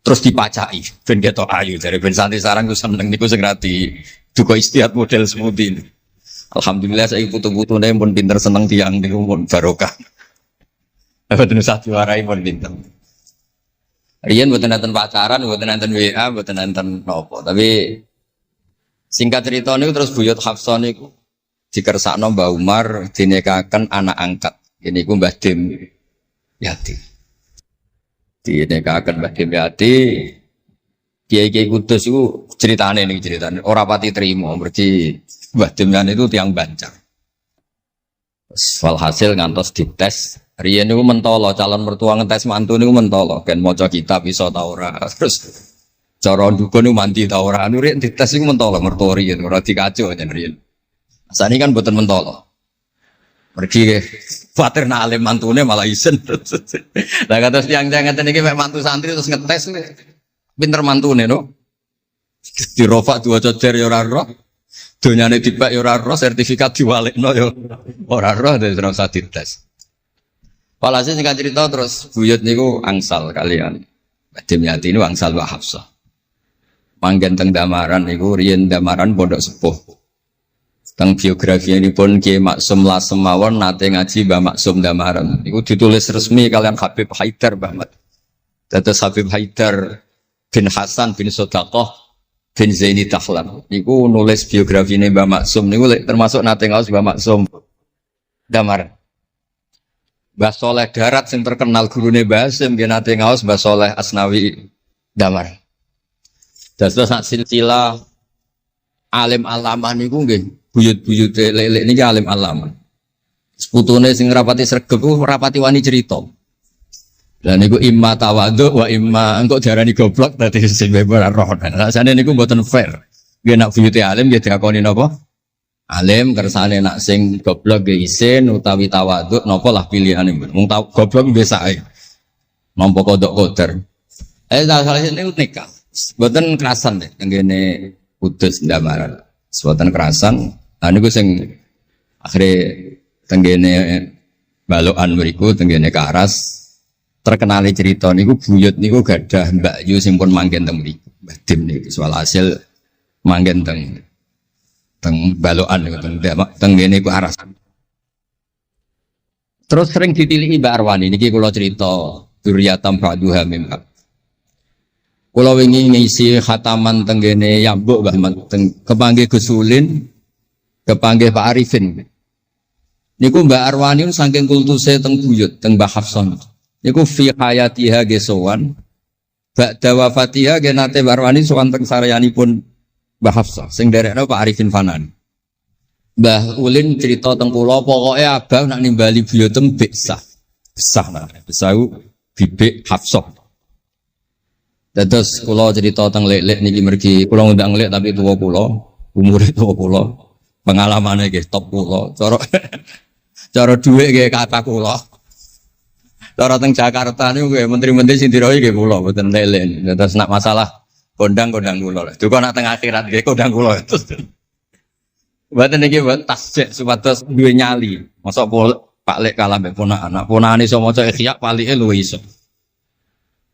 terus dipacaki ben ketok ayu dari ben santri sarang ku seneng niku sing rati duka istihad model semudi. Alhamdulillah saiki putu-putune pun pinter seneng tiyang niku pun barokah. Mboten usah diwarai pun pinter. Riyen mboten enten pacaran, mboten enten WA, mboten enten napa. Tapi singkat cerita niku terus buyut Hafsah niku dikersakno Mbah Umar dinikahaken anak angkat. Ini ku Mbah Dim Yati. Dinikahaken Mbah Dim Yati. Kiai-kiai Kudus itu ceritane nih ceritane. Ora pati trimo berarti Mbah Dim Yati itu tiang Banjar. Walhasil ngantos dites. Riyen niku mentolo calon mertua ngetes mantu niku mentolo. Kan maca kitab iso ta ora. Terus cara ndukun niku mandi ta ora. Anu riyen dites niku mentolo mertua riyen ora dikaco jan riyen. Sani kan buatan mentolo, pergi ke khawatir nak alim mantune malah isen. Nah kata siang-siang ngeten iki mek mantu santri terus ngetes pinter mantune no. Di rofak dua coder ya ora roh. Donyane dibak ya ora roh, sertifikat diwalekno ya ora roh terus ora usah dites. Walhasil sing cerita terus buyut niku angsal kalian. Badim Yati niku angsal Mbah Hafsah. Manggen teng Damaran niku riyen Damaran pondok sepuh. Teng biografi ini pun Kiai Maksum Lasem mawon nate ngaji Mbah Maksum Damaran. Iku ditulis resmi kalian Habib Haidar Bahmat. Dados Habib Haidar bin Hasan bin Sodaqoh bin Zaini Dahlan. Niku nulis biografi ini Mbah Maksum. Niku termasuk nate ngaos Mbah Maksum Damaran. Mbah Soleh Darat yang terkenal gurune Mbah Hasim nggih nate ngaos Mbah Soleh Asnawi Damaran. Dados sak silsilah alim alamah niku nggih buyut-buyut lelek niki alim alamah. Seputune sing rapati sregep ku rapati wani cerita. Lah niku imma tawadhu wa imma engko diarani goblok dadi sing beber roh. Rasane niku mboten fair. Nggih nak buyute alim nggih diakoni napa? Alim kersane nak sing goblok nggih isin utawi tawadhu napa lah pilihane. Mung goblok biasa ae. Nampa kodok koder. Salah niku nikah. Mboten kerasan deh ngene Kudus Damaran. Mboten kerasan. Nah niku sing akhire tenggene balokan mriku tenggene Karas terkenal cerita niku buyut niku gadah Mbak Yu sing pun manggen teng mriku. Mbah Dim niku soal hasil manggen teng balokan niku tenggene Karas. Terus sering ditiliki Mbak Arwani niki kula cerita Duriyatam Ba'duha mimma. Kula wingi ngisi khataman tenggene Yambuk Mbah Man kepanggih Gusulin kepanggih Pak Arifin. Niku Mbak Arwani saking kultuse teng buyut teng Mbah Hafson. Niku fi hayatiha gesowan. Ba'da wafatiha ge nate Mbak Arwani sowan teng saryanipun Mbah Hafsah sing derekno Pak Arifin Fanan. Mbah Ulin cerita teng kula pokoke abah nak nimbali buyutem Besah. Besah nah, Besau bibik Hafsah. Dados kula cerita teng lek-lek niki mergi kula ngundang lek tapi tuwa kula, umure tuwa kula. Pengalamane nggih top kula. Cara dhuwit nggih kata kula. Cara teng Jakarta niku nggih menteri-menteri sing dirohi nggih kula mboten lelen. Terus nak masalah kondang-kondang kula. Duka nak teng akhirat nggih kondang kula. Mboten niki tasjek supados duwe nyali. Mosok Pak Lek kalah mbek ponakan. Nak ponakane iso maca Ikhya palike luwih iso.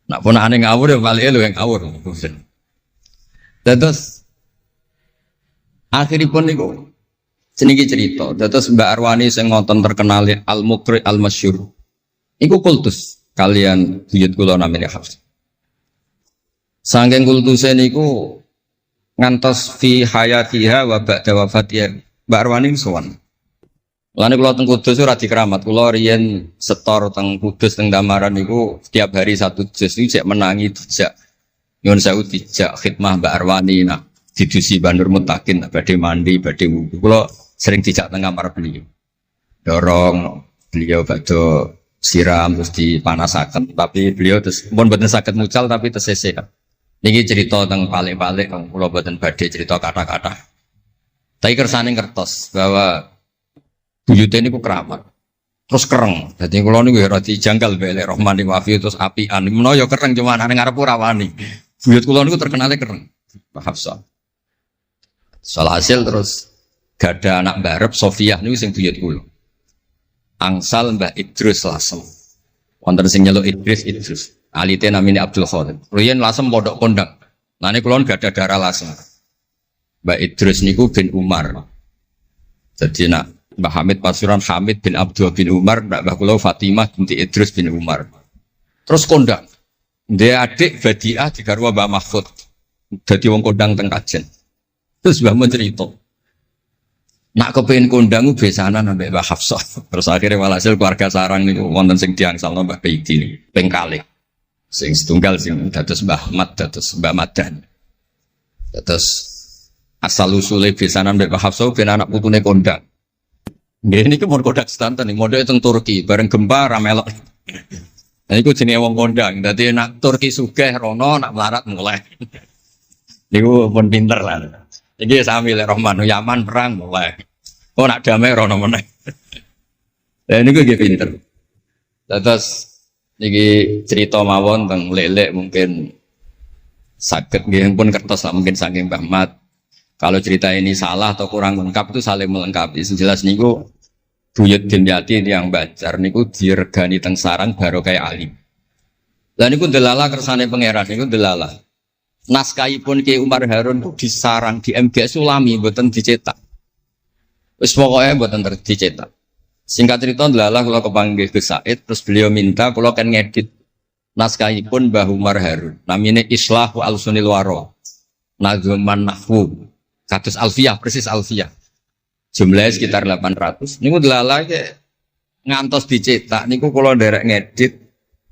Nak ponakane ngawur ya palike luwih ngawur. Terus akhiripun niku seniki cerita, dados Mbak Arwani sing ngonten terkenal Al-Muqri Al-Masyhur. Iku kultus kalian buyut kula namine Hafs. Saking kultuse niku ngantos fi hayatiha wa ba'da wafatiha Mbak Arwani sowan. Lane kula teng Kudus ora dikeramat, kula riyen setor teng Kudus teng Damaran niku setiap hari satu juz iki cek menangi dijak nyuwun sewu dijak khidmah Mbak Arwani nak didusi Bandur Mutakin badhe mandi badhe wudu. Kula sering dijak teng kamar beliau. Dorong beliau badhe siram terus dipanasaken tapi beliau terus pun mboten saged mucal tapi tesese. Niki cerita teng palik-palik kula mboten badhe cerita kata-kata. Tapi kersane ngertos bahwa buyute niku keramat. Terus kereng. Dadi kula niku ora dijanggal mbek Rahman Wafi terus apian. Menawa ya kereng cuma nang ngarep ora wani. Buyut kula niku terkenale kereng. Pak Hafsah. Soal hasil terus gada anak barep Sofiah niku sing buyut kula. Angsal Mbah Idrus Lasem. Wonten sing nyeluk Idrus. Alite namine Abdul Khadir. Riyen Lasem pondok kondang. Lah niku kula gada darah Lasem. Mbah Idrus niku bin Umar. Jadi nak Mbah Hamid Pasuruan Hamid bin Abdul bin Umar, Mbah kula Fatimah binti Idrus bin Umar. Terus kondang. Dia adik Badiah digarwa Mbah Mahfud. Dadi wong kondang teng Kajen. Terus Mbah mun cerita. Nak kepengin kondang besanan ambek Mbah Hafsah. Terus akhirnya walhasil keluarga sarang niku wonten sing diangsalno Mbah Baidi niku ping kalih. Sing setunggal sing dados Mbah Ahmad dados Mbah Madan. Dados asal usule besanan ambek Mbah Hafsah ben anak putune kondang. Nggih niki mun kodak sedanten model teng Turki bareng gempa ra melok. Nah iku jenenge wong kondang. Dadi nak Turki sugih rono nak melarat mulai. Niku pun pinter lah. Iki sami lek Rahman Yaman perang mulai. Oh nak damai rono meneh. Lah niku nggih pinter. Terus niki cerita mawon teng lek-lek mungkin saged nggih pun kertos lah mungkin saking Mbah Mat. Kalau cerita ini salah atau kurang lengkap itu saling melengkapi. Sejelas niku buyut Dimyati yang Banjar niku diregani teng sarang baru kayak alim. Lah niku delala kersane pangeran niku delala. Naskahipun Ki Umar Harun itu disarang di MG Sulami mboten dicetak. Wis pokoknya mboten dicetak. Singkat cerita ndelalah kula kepanggih Gus Said, terus beliau minta kula kan ngedit naskahipun Mbah Umar Harun. Namine Islahu Al-Sunil Waro. Nadzuman Nahwu. Kados Alfiyah, persis Alfiyah. Jumlahnya sekitar 800. Niku ndelalah ngantos dicetak niku kula nderek ngedit,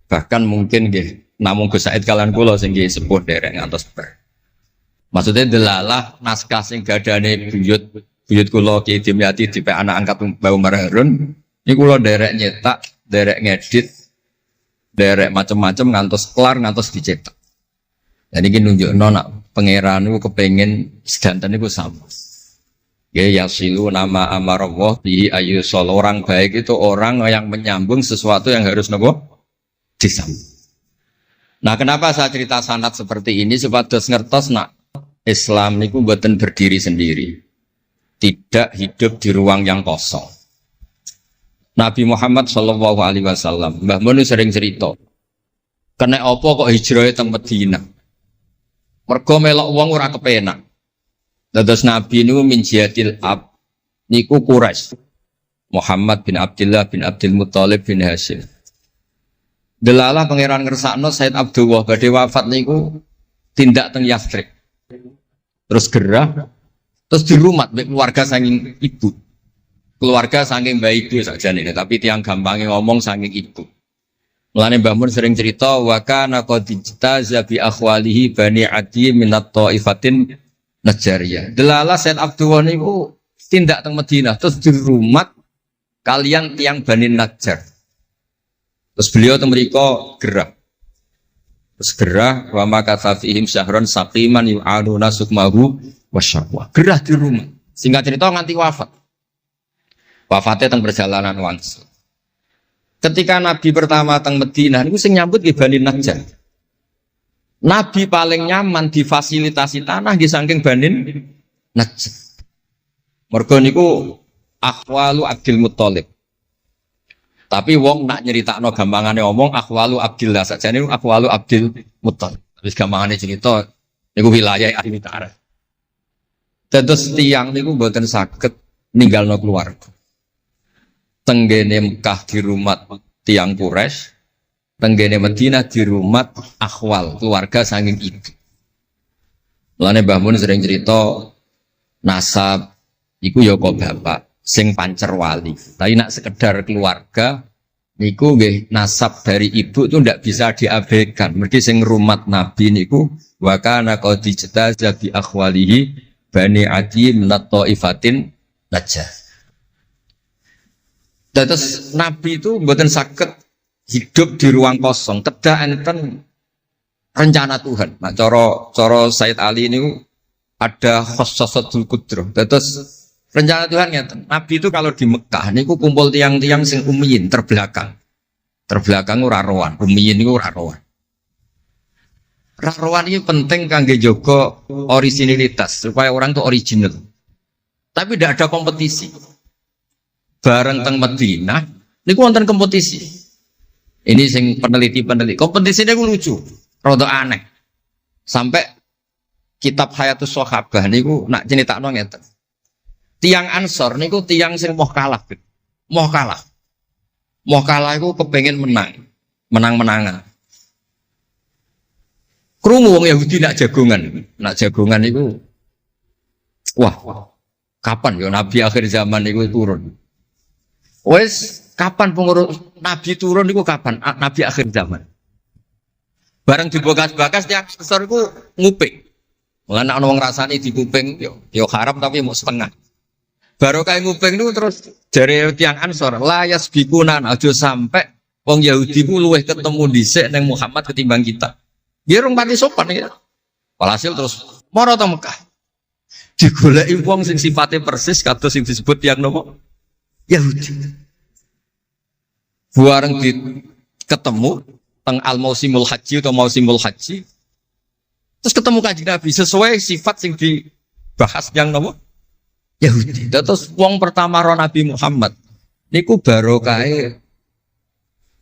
bahkan mungkin nggih namung Gus Said kalian kula sing nggih sepuh nderek ngantos bar. Maksudnya delalah naskah sing gadane buyut kula Ki Dimyati dipe anak angkat Mbah Umar Harun niku kula nderek nyetak, nderek ngedit, nderek macam-macam ngantos kelar ngantos dicetak. Jadi iki nunjukno nak pangeran niku kepengin sedanten niku sama. Ya yasilu nama amarallah bihi ayyusol. Orang baik itu orang yang menyambung sesuatu yang harus nopo disambung. Nah, kenapa saya cerita sanad seperti ini supaya ngertos nak Islam niku mboten berdiri sendiri. Tidak hidup di ruang yang kosong. Nabi Muhammad sallallahu alaihi wasallam, Mbah Mun sering cerita. Kena apa kok hijrah teng Madinah? Mergo melok wong ora kepenak. Dados Nabi niku min jihadil ab niku Quraisy. Muhammad bin Abdullah bin Abdul Muthalib bin Hashim. Delalah pangeran ngersakno Said Abdullah badhe wafat niku tindak teng Yathrib. Terus gerah, terus dirumat mbek keluarga saking ibu. Keluarga saking mbah ibu sakjane, tapi tiang gampangnya ngomong saking ibu. Mulane Mbah Mun sering cerita wa kana qad ijtaza bi akhwalihi bani Adi minat taifatin Najariyah. Delalah Said Abdullah niku tindak teng Madinah terus dirumat kalian tiang Bani Najjar. Terus beliau teng mriko gerah. Terus gerah wa makatha fihim syahron saqiman yu'aduna sukmahu wasyaqwa. Gerah di rumah. Singkat cerita nganti wafat. Wafatnya teng perjalanan wangsul. Ketika Nabi pertama teng Madinah niku sing nyambut nggih Bani Najjar. Nabi paling nyaman difasilitasi tanah di saking Bani Najjar. Mergo niku akhwalu Abdul Muthalib. Tapi wong nak nyeritakno gampangane omong akhwalu Abdillah sakjane akhwalu Abdul Muthalib. Wis gampangane cerita niku wilayah ahli ta'arif. Dados tiyang niku mboten saged ninggalno keluarga. Tenggene Mekah di rumah tiyang Quraisy, tenggene Madinah di rumah akhwal keluarga saking ibu. Mulane Mbah Mun sering cerita nasab iku ya kok bapak sing pancer wali. Tapi nak sekedar keluarga niku nggih nasab dari ibu itu ndak bisa diabaikan. Mergi sing rumat Nabi niku wa kana qad ijtaza bi akhwalihi bani Adi minat taifatin Najjar. Terus Nabi itu mboten saged hidup di ruang kosong, kedah enten rencana Tuhan. Nah, cara Said Ali ini ada khossasatul qudrah. Terus rencana Tuhan ngeten. Nabi itu kalau di Mekah niku kumpul tiang-tiang sing ummiyin terbelakang. Terbelakang ora rowan, ummiyin niku ora rowan. Ra rowan ini penting kangge jaga originalitas supaya orang itu original. Tapi tidak ada kompetisi. Bareng teng Madinah niku wonten kompetisi. Ini sing peneliti. Kompetisinya itu lucu, rada aneh. Sampai kitab Hayatus Sahabah niku nak ceritakno ngeten. Tiang Ansor niku tiang sing moh kalah. Moh kalah iku kepengin menang-menangan. Krungu wong Yahudi nak jagongan niku wah, kapan ya Nabi akhir zaman niku turun? Wes kapan pengurus Nabi turun niku kapan? Nabi akhir zaman. Bareng dibakas-bakas tiang Ansor iku nguping. Mulane ana wong rasane dikuping yo haram tapi mau setengah. Baru kayak nguping itu terus jare tiang Ansor layas bikunan aja sampai wong Yahudi ku luweh ketemu dhisik ning Muhammad ketimbang kita. Dia rong pati sopan ya. Walhasil terus moro ta Mekah. Digoleki wong sing sifate persis kados sing disebut tiang nopo? Yahudi. Bareng ketemu teng al-mausimul haji atau mausimul haji. Terus ketemu Kanjeng Nabi sesuai sifat sing dibahas yang nopo? Yahudi. Terus wong pertama ro Nabi Muhammad niku barokahe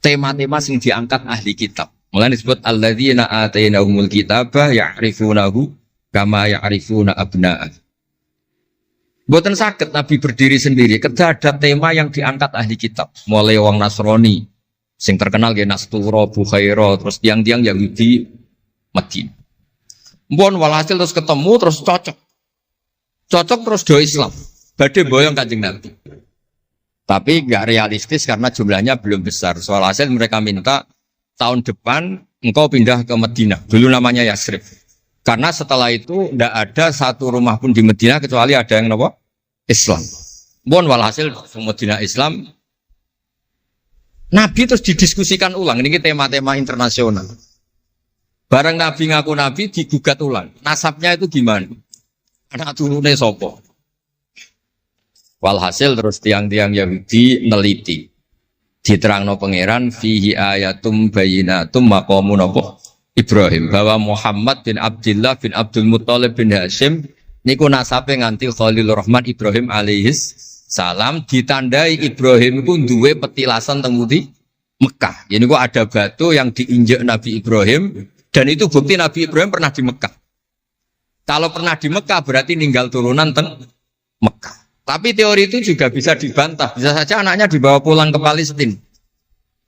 tema-tema sing diangkat ahli kitab. Mulane disebut alladzina atainahumul kitaba ya'rifunahu kama ya'rifuna abna'ah. Mboten saged Nabi berdiri sendiri. Kedah ada tema yang diangkat ahli kitab, mulai wong Nasrani, sing terkenal nggih Nastura, Bukhaira, terus tiang-tiang Yahudi Madinah. Mpun walhasil terus ketemu terus cocok. Cocok terus do Islam. Badhe boyong Kanjeng Nabi. Tapi enggak realistis karena jumlahnya belum besar. Soal hasil mereka minta tahun depan engkau pindah ke Madinah. Dulu namanya Yasrib. Karena setelah itu tidak ada satu rumah pun di Madinah kecuali ada yang apa? Islam. Bon walhasil Madinah Islam. Nabi terus didiskusikan ulang. Ini tema-tema internasional. Bareng Nabi ngaku Nabi digugat ulang. Nasabnya itu gimana? Anak turunnya sopo. Walhasil terus tiang-tiang Yahudi neliti. Diterangno pangeran fihi ayatum bayinatum maqamun apa? Ibrahim, bahwa Muhammad bin Abdullah bin Abdul Muttalib bin Hashim niku nasabe nganti Khalilur Rahman Ibrahim alaihis salam, ditandai Ibrahim iku duwe petilasan teng di Mekah. Ya niku ada batu yang diinjak Nabi Ibrahim dan itu bukti Nabi Ibrahim pernah di Mekah. Kalau pernah di Mekah berarti ninggal turunan teng Mekah. Tapi teori itu juga bisa dibantah. Bisa saja anaknya dibawa pulang ke Palestina.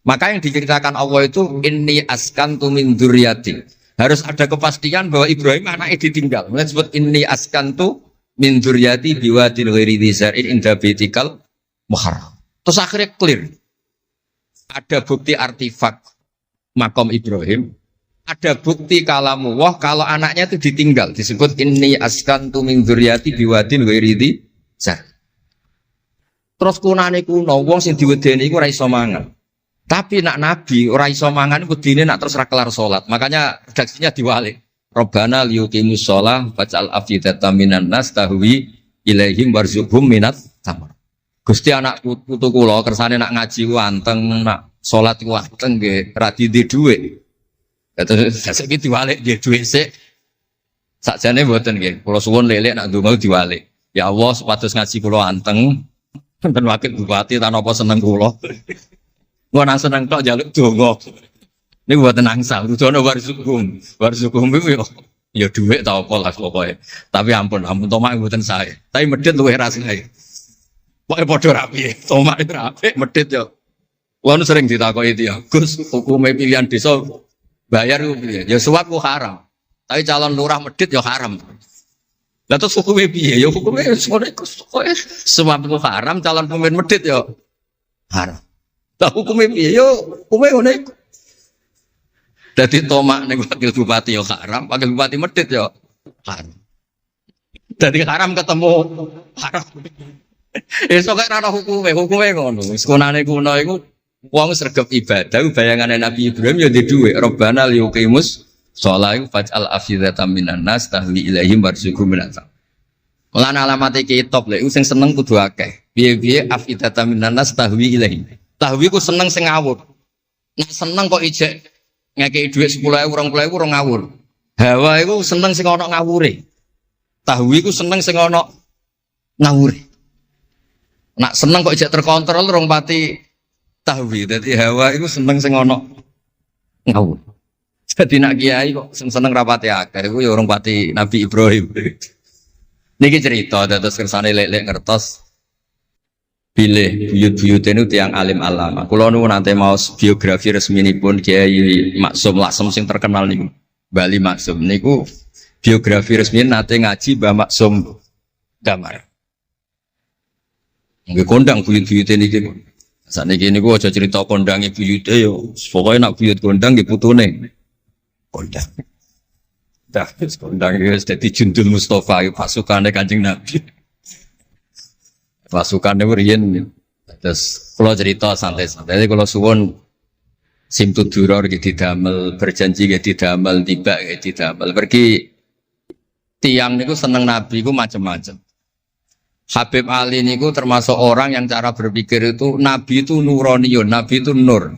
Maka yang diceritakan Allah itu inni askantu min dzurriyyati. Harus ada kepastian bahwa Ibrahim anaknya ditinggal. Mulai disebut inni askantu min dzurriyyati biwadin ghairi dzar'in inda baitikal muharram. Terus akhirnya clear. Ada bukti artifak makom Ibrahim, ada bukti kalamullah kalau anaknya itu ditinggal. Disebut inni askantu min dzurriyyati biwadin ghairi dzar'in. Terus kunane kuno wong sing diwedeni iku ora iso mangan. Tapi nak Nabi ora iso mangan wedine nak terus ra kelar salat. Makanya redaksinya diwalik. Rabbana liyuqimus shalah faj'al afidatan minan nas tahwi ilaihim warzuqhum minat tamar. Gusti anak putu kula kersane nak ngaji ku anteng, nak salat ku anteng nggih ra di dhuwit. Terus saiki diwalik nggih dhuwit sik. Sakjane mboten nggih. Kula suwun lelek nak ndonga diwalik. Ya Allah supados ngaji kula anteng. Enten wakil bupati tanpa seneng kula. Gua nang seneng tok njaluk donga. Niku mboten angsal, dudono warzukum. Warzukum iku ya dhuwit ta apa lah pokoke. Tapi ampun tomak mboten sae. Tapi medhit luwih rasane. Pokoke padha rapi. Tomak itu rapi, medhit yo. Kuwi sering ditakoki dia, Gus, hukume pilihan desa bayar ku piye? Ya suap ku haram. Tapi calon lurah medhit ya haram. Lah terus hukume piye? Ya hukume sore Gus. Suap ku haram, calon pemimpin medhit ya haram. Lah hukume piye? Yo hukume ngene iku. Dadi tomak ning wakil bupati yo haram, wakil bupati medhit yo haram. Dadi haram ketemu haram. Esuk kok ora hukume ngono. Wis kunane kuno iku wong sregep ibadah bayangane Nabi Ibrahim yo ndek dhuwit. Rabbana liyuqimus shalah faj'al afidatan minan nas tahwi ilaihim warzuqhum minat. Lan alamate kitab lek sing seneng kudu akeh. Piye-piye afidatan minan nas tahwi ilaihim. Tahwi ku seneng sing ngawur. Nek seneng kok ijek ngekeki dhuwit 10.000 20.000 ora ngawur. Hawa iku seneng sing ana ngawure. Tahwi ku seneng sing ana ngawure. Nak seneng kok ijek terkontrol rong pati tahwi. Dadi hawa iku seneng sing ana ngawur. Dadi nak kiai kok sing seneng rapati akeh iku ya rong pati Nabi Ibrahim. Niki cerita dados kersane lek-lek ngertos pilih buyut-buyut itu tiang alim alama. Kalau nu nanti mau biografi resmi ini pun Kiai Maksum Laksem sing terkenal nih Bali Maksum. Niku biografi resmi nanti ngaji Mbah Maksum Damar. Nggih kondang buyut-buyut ini gitu. Saat ini niku aja cerita kondangi buyut yo. Pokoknya nak buyut kondang di putune kondang. Dah kondang itu jadi Jundul Mustafa pasukannya Kanjeng Nabi. Pasukan itu riyen terus kalau cerita santai-santai jadi kalau suwon simtu duror gitu didamel berjanji gitu didamel tiba gitu didamel pergi tiang niku seneng Nabi ku macam-macam. Habib Ali niku termasuk orang yang cara berpikir itu Nabi itu nuraniun, Nabi itu nur.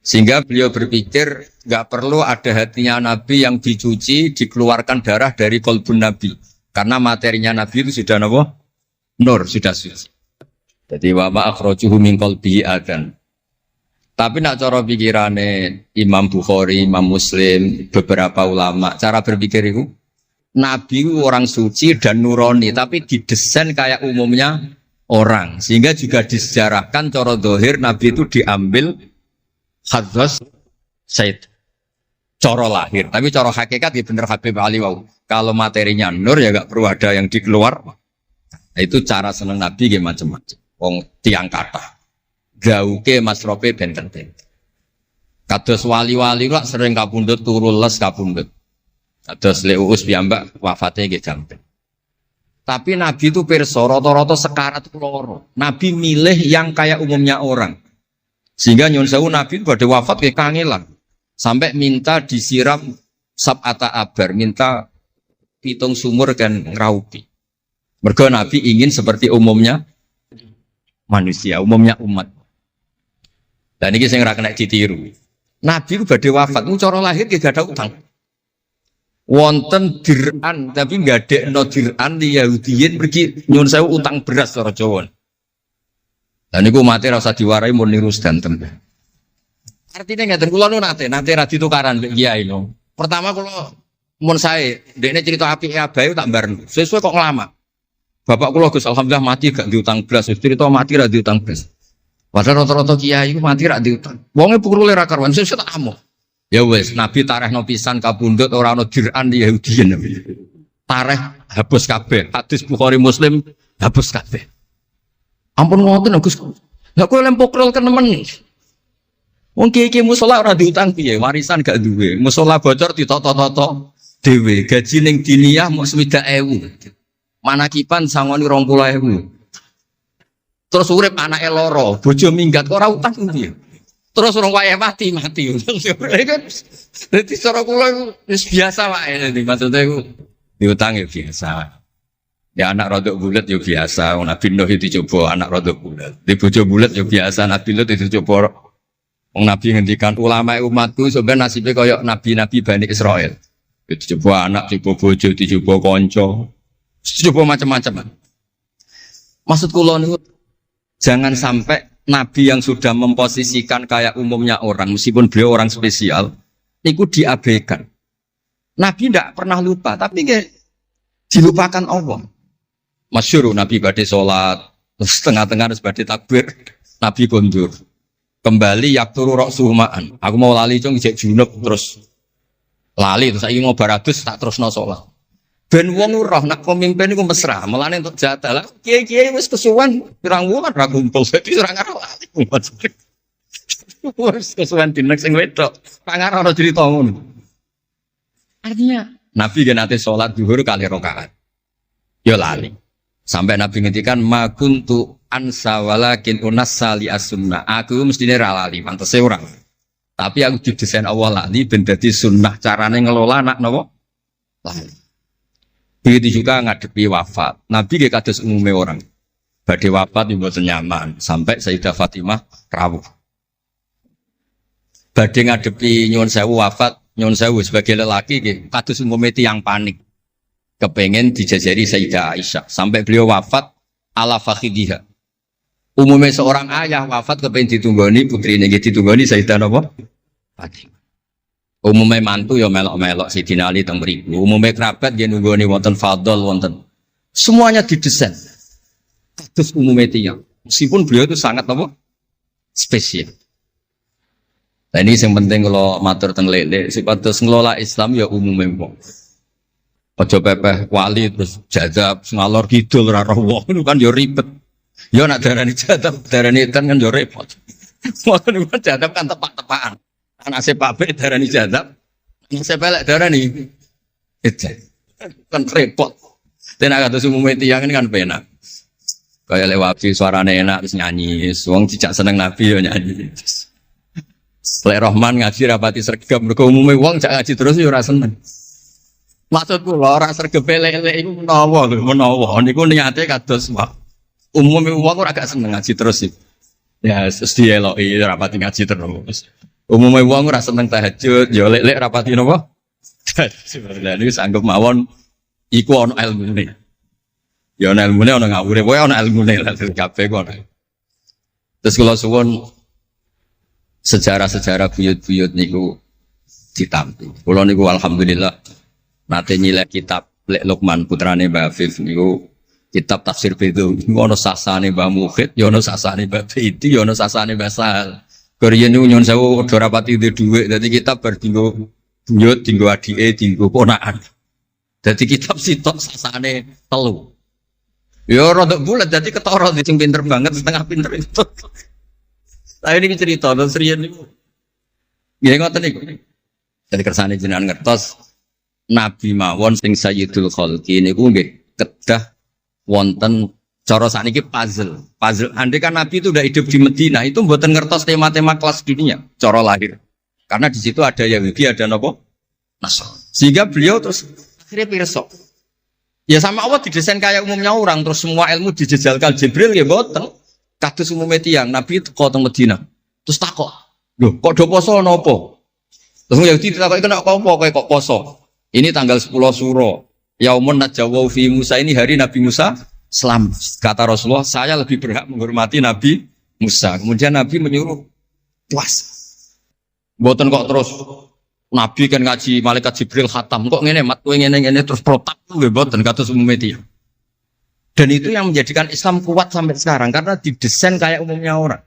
Sehingga beliau berpikir nggak perlu ada hatinya Nabi yang dicuci, dikeluarkan darah dari kolbun Nabi. Karena materinya Nabi itu sudah apa? Nur, sudah suci. Jadi wa ma akhrajuhu min qalbihi adan. Tapi nak cara pikirane Imam Bukhari, Imam Muslim, beberapa ulama, cara berpikir itu Nabi orang suci dan nurani, tapi didesain kayak umumnya orang. Sehingga juga disejarahkan cara zahir Nabi itu diambil hadras Said. Cara lahir, tapi cara hakikat ya bener Habib Ali wau. Kalau materinya nur ya gak perlu ada yang dikeluar. Nah, itu cara seneng Nabi kayak macam-macam. Wong tiang kata, gauke masrope benten-benten. Kados wali-wali lah sering kapundhut turu les kapundhut. Kados Leuus piyambak wafatnya nggih jampen. Tapi Nabi itu pirsa rata-rata sekarat loro. Nabi milih yang kayak umumnya orang. Sehingga nyun sewu Nabi pada wafat kayak kangelan. Sampai minta disiram sab'ata abar, minta pitung sumur kan ngeraupi. Mergo Nabi ingin seperti umumnya manusia, umumnya umat. Dan ini saya nggak kena ditiru. Nabi itu badhe wafat, cara lahir gak ada utang. Wonten dir'an, tapi nggak ada no dir'an di Yahudiyin pergi nyun sewu utang beras cara Jawa. Dan itu mati rasa diwarai mau niru sedanten. Artinya nggak terkulo nanti radi tukaran kiai no. Pertama kalau mun saya, dekne cerita api abai tak bareng. Sesuai kok ngelama. Bapak kulo Gus alhamdulillah mati gak diutang belas. Cerita mati ra diutang belas. Padahal rata-rata kiai itu mati ra diutang. Wonge pukul ra karuan sesuai tak amo. Ya wes Nabi tarehno pisan kapundhut ora ana dir'an di Yahudiyin. Tareh hapus kabeh. Hadis Bukhari Muslim hapus kabeh. Ampun ngoten Gus. Lah kowe lempok kan nemen. Wong kiai musola ora diutang piye, warisan gak duwe. Musola bocor ditoto-toto dhewe, gaji ning diniyah mok 60.000. Manakipan sangoni 20.000. Terus urip anake loro, bojo minggat kok ora utang piye. Terus urung wayahe mati. Dadi cara kula wis biasa wae, maksudnya iku diutang ya biasa. Ya anak rodok bulat ya biasa, Nabi Nuh itu dicoba anak rodok bulat. Di bojo bulat ya biasa, Nabi Nuh itu dicoba. Wong Nabi ngendikan ulama umatku sebenarnya nasibnya kayak nabi-nabi Bani Israel. Itu coba anak, coba bojo, coba konco, coba macam-macam. Maksud kula niku jangan sampai nabi yang sudah memposisikan kayak umumnya orang, meskipun beliau orang spesial, niku diabaikan. Nabi tidak pernah lupa, tapi dilupakan Allah. Masyhur Nabi badhe salat, setengah-tengah harus badhe takbir, Nabi kondur. Kembali yakturu roksuhumaan. Aku mau lali cung ijek junub terus lali terus saiki ngobar adus tak terusno salat. Ben wong roh nak pemimpin iku mesra, melane untuk jatah lah. Kiai-kiai wis kesuwen pirang wulan ra kumpul dadi ora ngarep lali. Wis kesuwen dinek sing wedok. Pangar ora cerita ngono. Artinya Nabi gen ate salat zuhur kali rakaat. Ya lali. Sampai Nabi ngendikan ma kuntu ansa walakin unassa li as-sunnah. Aku mestine ra lali, pantese ora. Tapi aku didesain Allah lali ben dadi sunnah carane ngelola anak napa? Lali. Begitu juga ngadepi wafat. Nabi nggih kados umume orang. Badhe wafat yo mboten nyaman, sampai Sayyidah Fatimah rawuh. Badhe ngadepi nyuwun sewu wafat, nyuwun sewu sebagai lelaki nggih kados umume tiyang panik. Kepengen dijajari Sayyidah Aisyah sampai beliau wafat ala fakhidiha. Umumnya seorang ayah wafat kepengen ditunggoni putrinya gitu ditunggoni Sayyidah napa? Fatimah. Umumnya mantu ya melok-melok Sayyidina Ali teng mriku. Umumnya kerabat nggih nunggoni wonten fadl wonten. Semuanya didesain. Kados umumnya tiyang. Meskipun beliau itu sangat apa? Spesial. Nah ini yang penting kalau matur teng lele sipatos ngelola Islam ya umumnya wong. Ojo pepeh wali terus jadab ngalor kidul ora roh wong kan yo ribet. Yo nak darani jadab, darani edan kan yo repot. Wong niku jadab kan tepak-tepakan. Anak sepak be darani jadab, anak sepelek darani edan. Kan repot. Tenan kados umume tiyang kan penak. Kaya lewat suarane enak terus nyanyi, wong dijak seneng Nabi yo nyanyi. Lek Rahman ngaji rapati sregep mergo umume wong jak ngaji terus yo ora seneng. Maksudku lho ora sregepe lele iku menawa lho, menawa niku niate kados umume wong ora gak seneng ngaji terus iki. Ya wis dieloki rapati ngaji terus. Umume wong ora seneng tahajud, ya lek rapati napa? Lah niku sanggup mawon iku ana ilmune. Ya ana ilmune ana ngawure, wae ana ilmune lah kabeh kok. Terus kula suwun sejarah-sejarah buyut-buyut niku ditampi. Kula niku alhamdulillah nate nyilek kitab Lek Luqman putrane Mbah Afif niku kitab tafsir itu ono sasane Mbah Mukhid, ya ono sasane Mbah Baiti, ya ono sasane Mbah Sahal. Korean niku nyun sewu ora rapati dhuwit, dadi kitab bar dinggo buyut, dinggo adike, dinggo ponakan. Dadi kitab sitok sasane telu. Ya rada bulat dadi ketara sing pinter banget setengah pinter itu. Lah ini cerita terus riyen niku. Nggih ngoten niku. Dadi kersane jenengan ngertos Nabi mawon sing Sayyidul Khalqi niku nggih kedah wonten cara sakniki puzzle. Andai kan Nabi itu udah hidup di Medina, itu mboten ngertos tema-tema kelas dunia, cara lahir. Karena di situ ada Yahudi, ada napa? Nasrani. Sehingga beliau terus akhirnya pirsa. Ya sama Allah didesain kayak umumnya orang, terus semua ilmu dijejalkan Jibril ya mboten. Kados umume tiyang, Nabi teko teng Medina. Terus takok, "Lho, kok do poso napa?" Terus Yahudi ditakoki kena apa kok poso? Ini tanggal 10 Suro. Yaumun najawau fi Musa, ini hari Nabi Musa selamat. Kata Rasulullah, saya lebih berhak menghormati Nabi Musa. Kemudian Nabi menyuruh puasa. Mboten kok terus Nabi kan ngaji malaikat Jibril khatam kok ngene mat kowe ngene terus protap nggih mboten kados umume tiyang. Dan itu yang menjadikan Islam kuat sampai sekarang karena didesain kayak umumnya orang.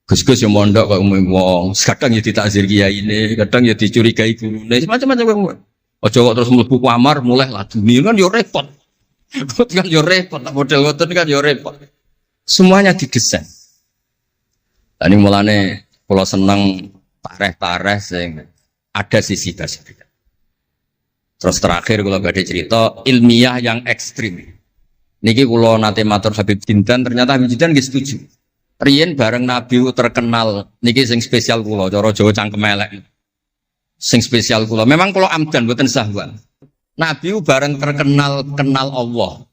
Gus-gus yang mondok kayak umum wong, kadang ya ditakzir kiai ini, kadang ya dicurigai guru, macam-macam. Ojo kok terus mlebu kamar mulai lah dunia kan yo repot. Kan yo repot, model ngoten kan yo repot. Semuanya didesain. Tadi mulane kula seneng tareh-tareh sing ada sisi positif. Terus terakhir kula badhe cerita ilmiah yang ekstrim. Niki kula nate matur Habib Jindan, ternyata Habib Jindan nggih setuju. Riyen bareng Nabi terkenal niki sing spesial kula cara Jawa cangkem elek. Sing spesial kula. Memang kula amdan mboten sahwan. Nabi bareng terkenal kenal Allah.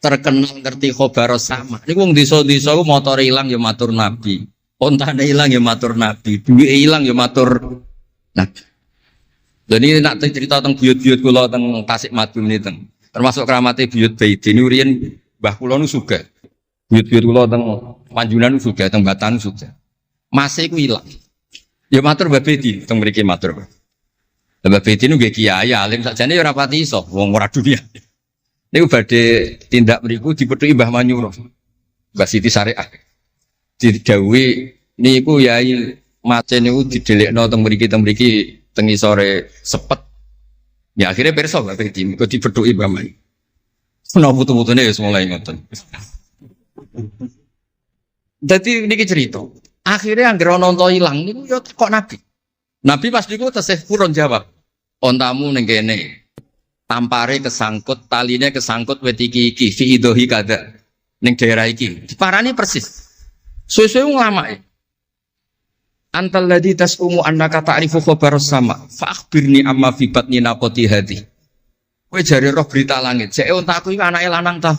Terkenal ngerti khobar sama. Niku wong desa-desa ku motor ilang ya matur Nabi. Ontane ilang ya matur Nabi. Duwe ilang ya matur Nabi. Jadi nak cerita tentang buyut-buyut kula teng Tasikmalaya niki termasuk keramate buyut Baiti niku riyen mbah kula nu sugih. Buyut-buyut kula teng Panjunan sugih, teng Batan sugih. Mase iku ilang. Ya matur Mbah Baiti teng mriki matur. Mbah Baiti nu nggih kiai alim sakjane ya ora pati iso wong ora dunia. Niku badhe tindak mriku dipethuki Mbah Manyuro. Mbah Siti Syariah. Didhawuhi niku yai mace niku didelekno teng mriki teng isore sepet. Ya akhirnya pirsa Mbah Baiti niku dipethuki Mbah Manyuro. Ana putu-putune wis mulai ngoten. Dadi niki cerita. Akhirnya anggere ana unta ilang niku ya kok Nabi. Nabi pas niku tesih purun jawab. Ontamu ning kene. Tampare kesangkut, taline kesangkut wit iki fi idhi kada. Ning daerah iki. Diparani persis. Suwe-suwe nglamake. Antal ladzi tasumu annaka ta'rifu khabar sama. Fa akhbirni amma fi batni naqati hadi. Kowe jare roh berita langit. Jeke ontaku iki anake lanang ta.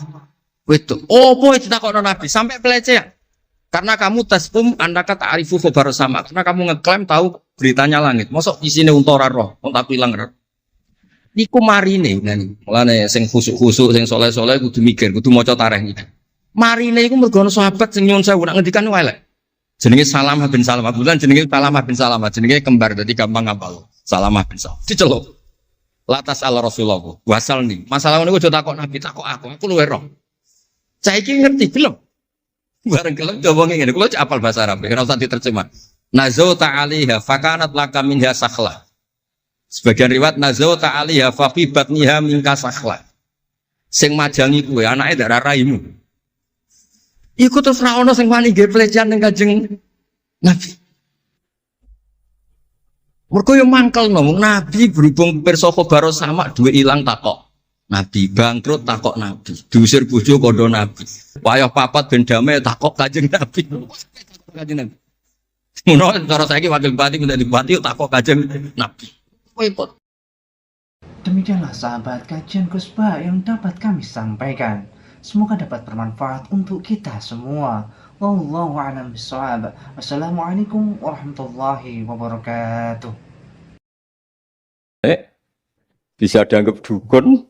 Wedok. Opo ditakokno Nabi sampai pelecehan. Karena kamu tasum andaka ta'rifu khabar sama. Karena kamu ngeklaim tahu beritanya langit. Mosok isine unta ora roh, unta pilang roh. Niku marine ngene. Mulane sing khusuk-khusuk sing saleh-saleh kudu mikir, kudu maca tarikh iki. Marine iku mergo ana sahabat sing nyuwun sewu nak ngendikan elek. Jenenge Salamah bin Salamah. Bulan jenenge Salamah bin Salamah. Jenenge kembar dadi gampang ngapal. Salamah bin Salamah. Diceluk. Latas ala Rasulullah. Wasal nih. Masalah niku aja takok Nabi, takok aku. Aku luwe roh. Saiki ngerti belum? Bareng kelem coba ngene, kula apal bahasa Arab, ora usah diterjemah. Nazauta 'alaiha fakanat laka minha sakhla. Sebagian riwayat nazauta 'alaiha fa fi batniha minka sakhla. Sing majangi kuwe anake ndak raimu. Iku terus ra ono sing wani nggih pelecehan ning Kanjeng Nabi. Mergo yo mangkelno Nabi berhubung pirsa khabar sama duwe ilang takok. Nabi bangkrut takok Nabi, diusir bojo kondo Nabi. Wayah papat ben damai takok Kanjeng Nabi. Kanjeng Nabi. Ngono cara saiki wakil bupati minta bupati takok Kanjeng Nabi. Repot. Demikianlah sahabat kajian Kusba yang dapat kami sampaikan. Semoga dapat bermanfaat untuk kita semua. Wallahu a'lam bishawab. Wassalamualaikum warahmatullahi wabarakatuh. Bisa dianggap dukun.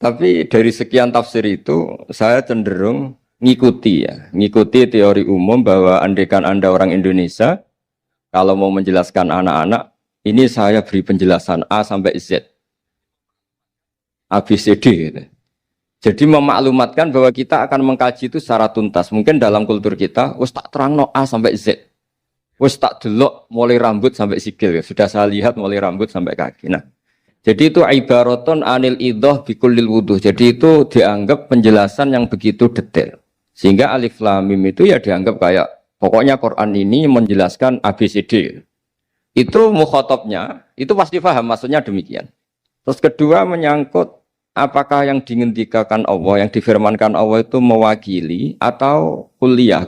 Tapi dari sekian tafsir itu, saya cenderung ngikuti teori umum bahwa andaikan Anda orang Indonesia, kalau mau menjelaskan anak-anak, ini saya beri penjelasan A sampai Z. ABCD gitu. Jadi memaklumatkan bahwa kita akan mengkaji itu secara tuntas. Mungkin dalam kultur kita, wis tak terangno A sampai Z. Wis tak delok mulai rambut sampai sikil. Sudah saya lihat mulai rambut sampai kaki. Nah, jadi itu ibaratun anil idhah bikullil wuduh. Jadi itu dianggap penjelasan yang begitu detail. Sehingga alif lam mim itu ya dianggap kayak pokoknya Quran ini menjelaskan ABCD. Itu mukhatabnya, itu pasti paham maksudnya demikian. Terus kedua menyangkut apakah yang dingendikakan Allah, yang difirmankan Allah itu mewakili atau kuliah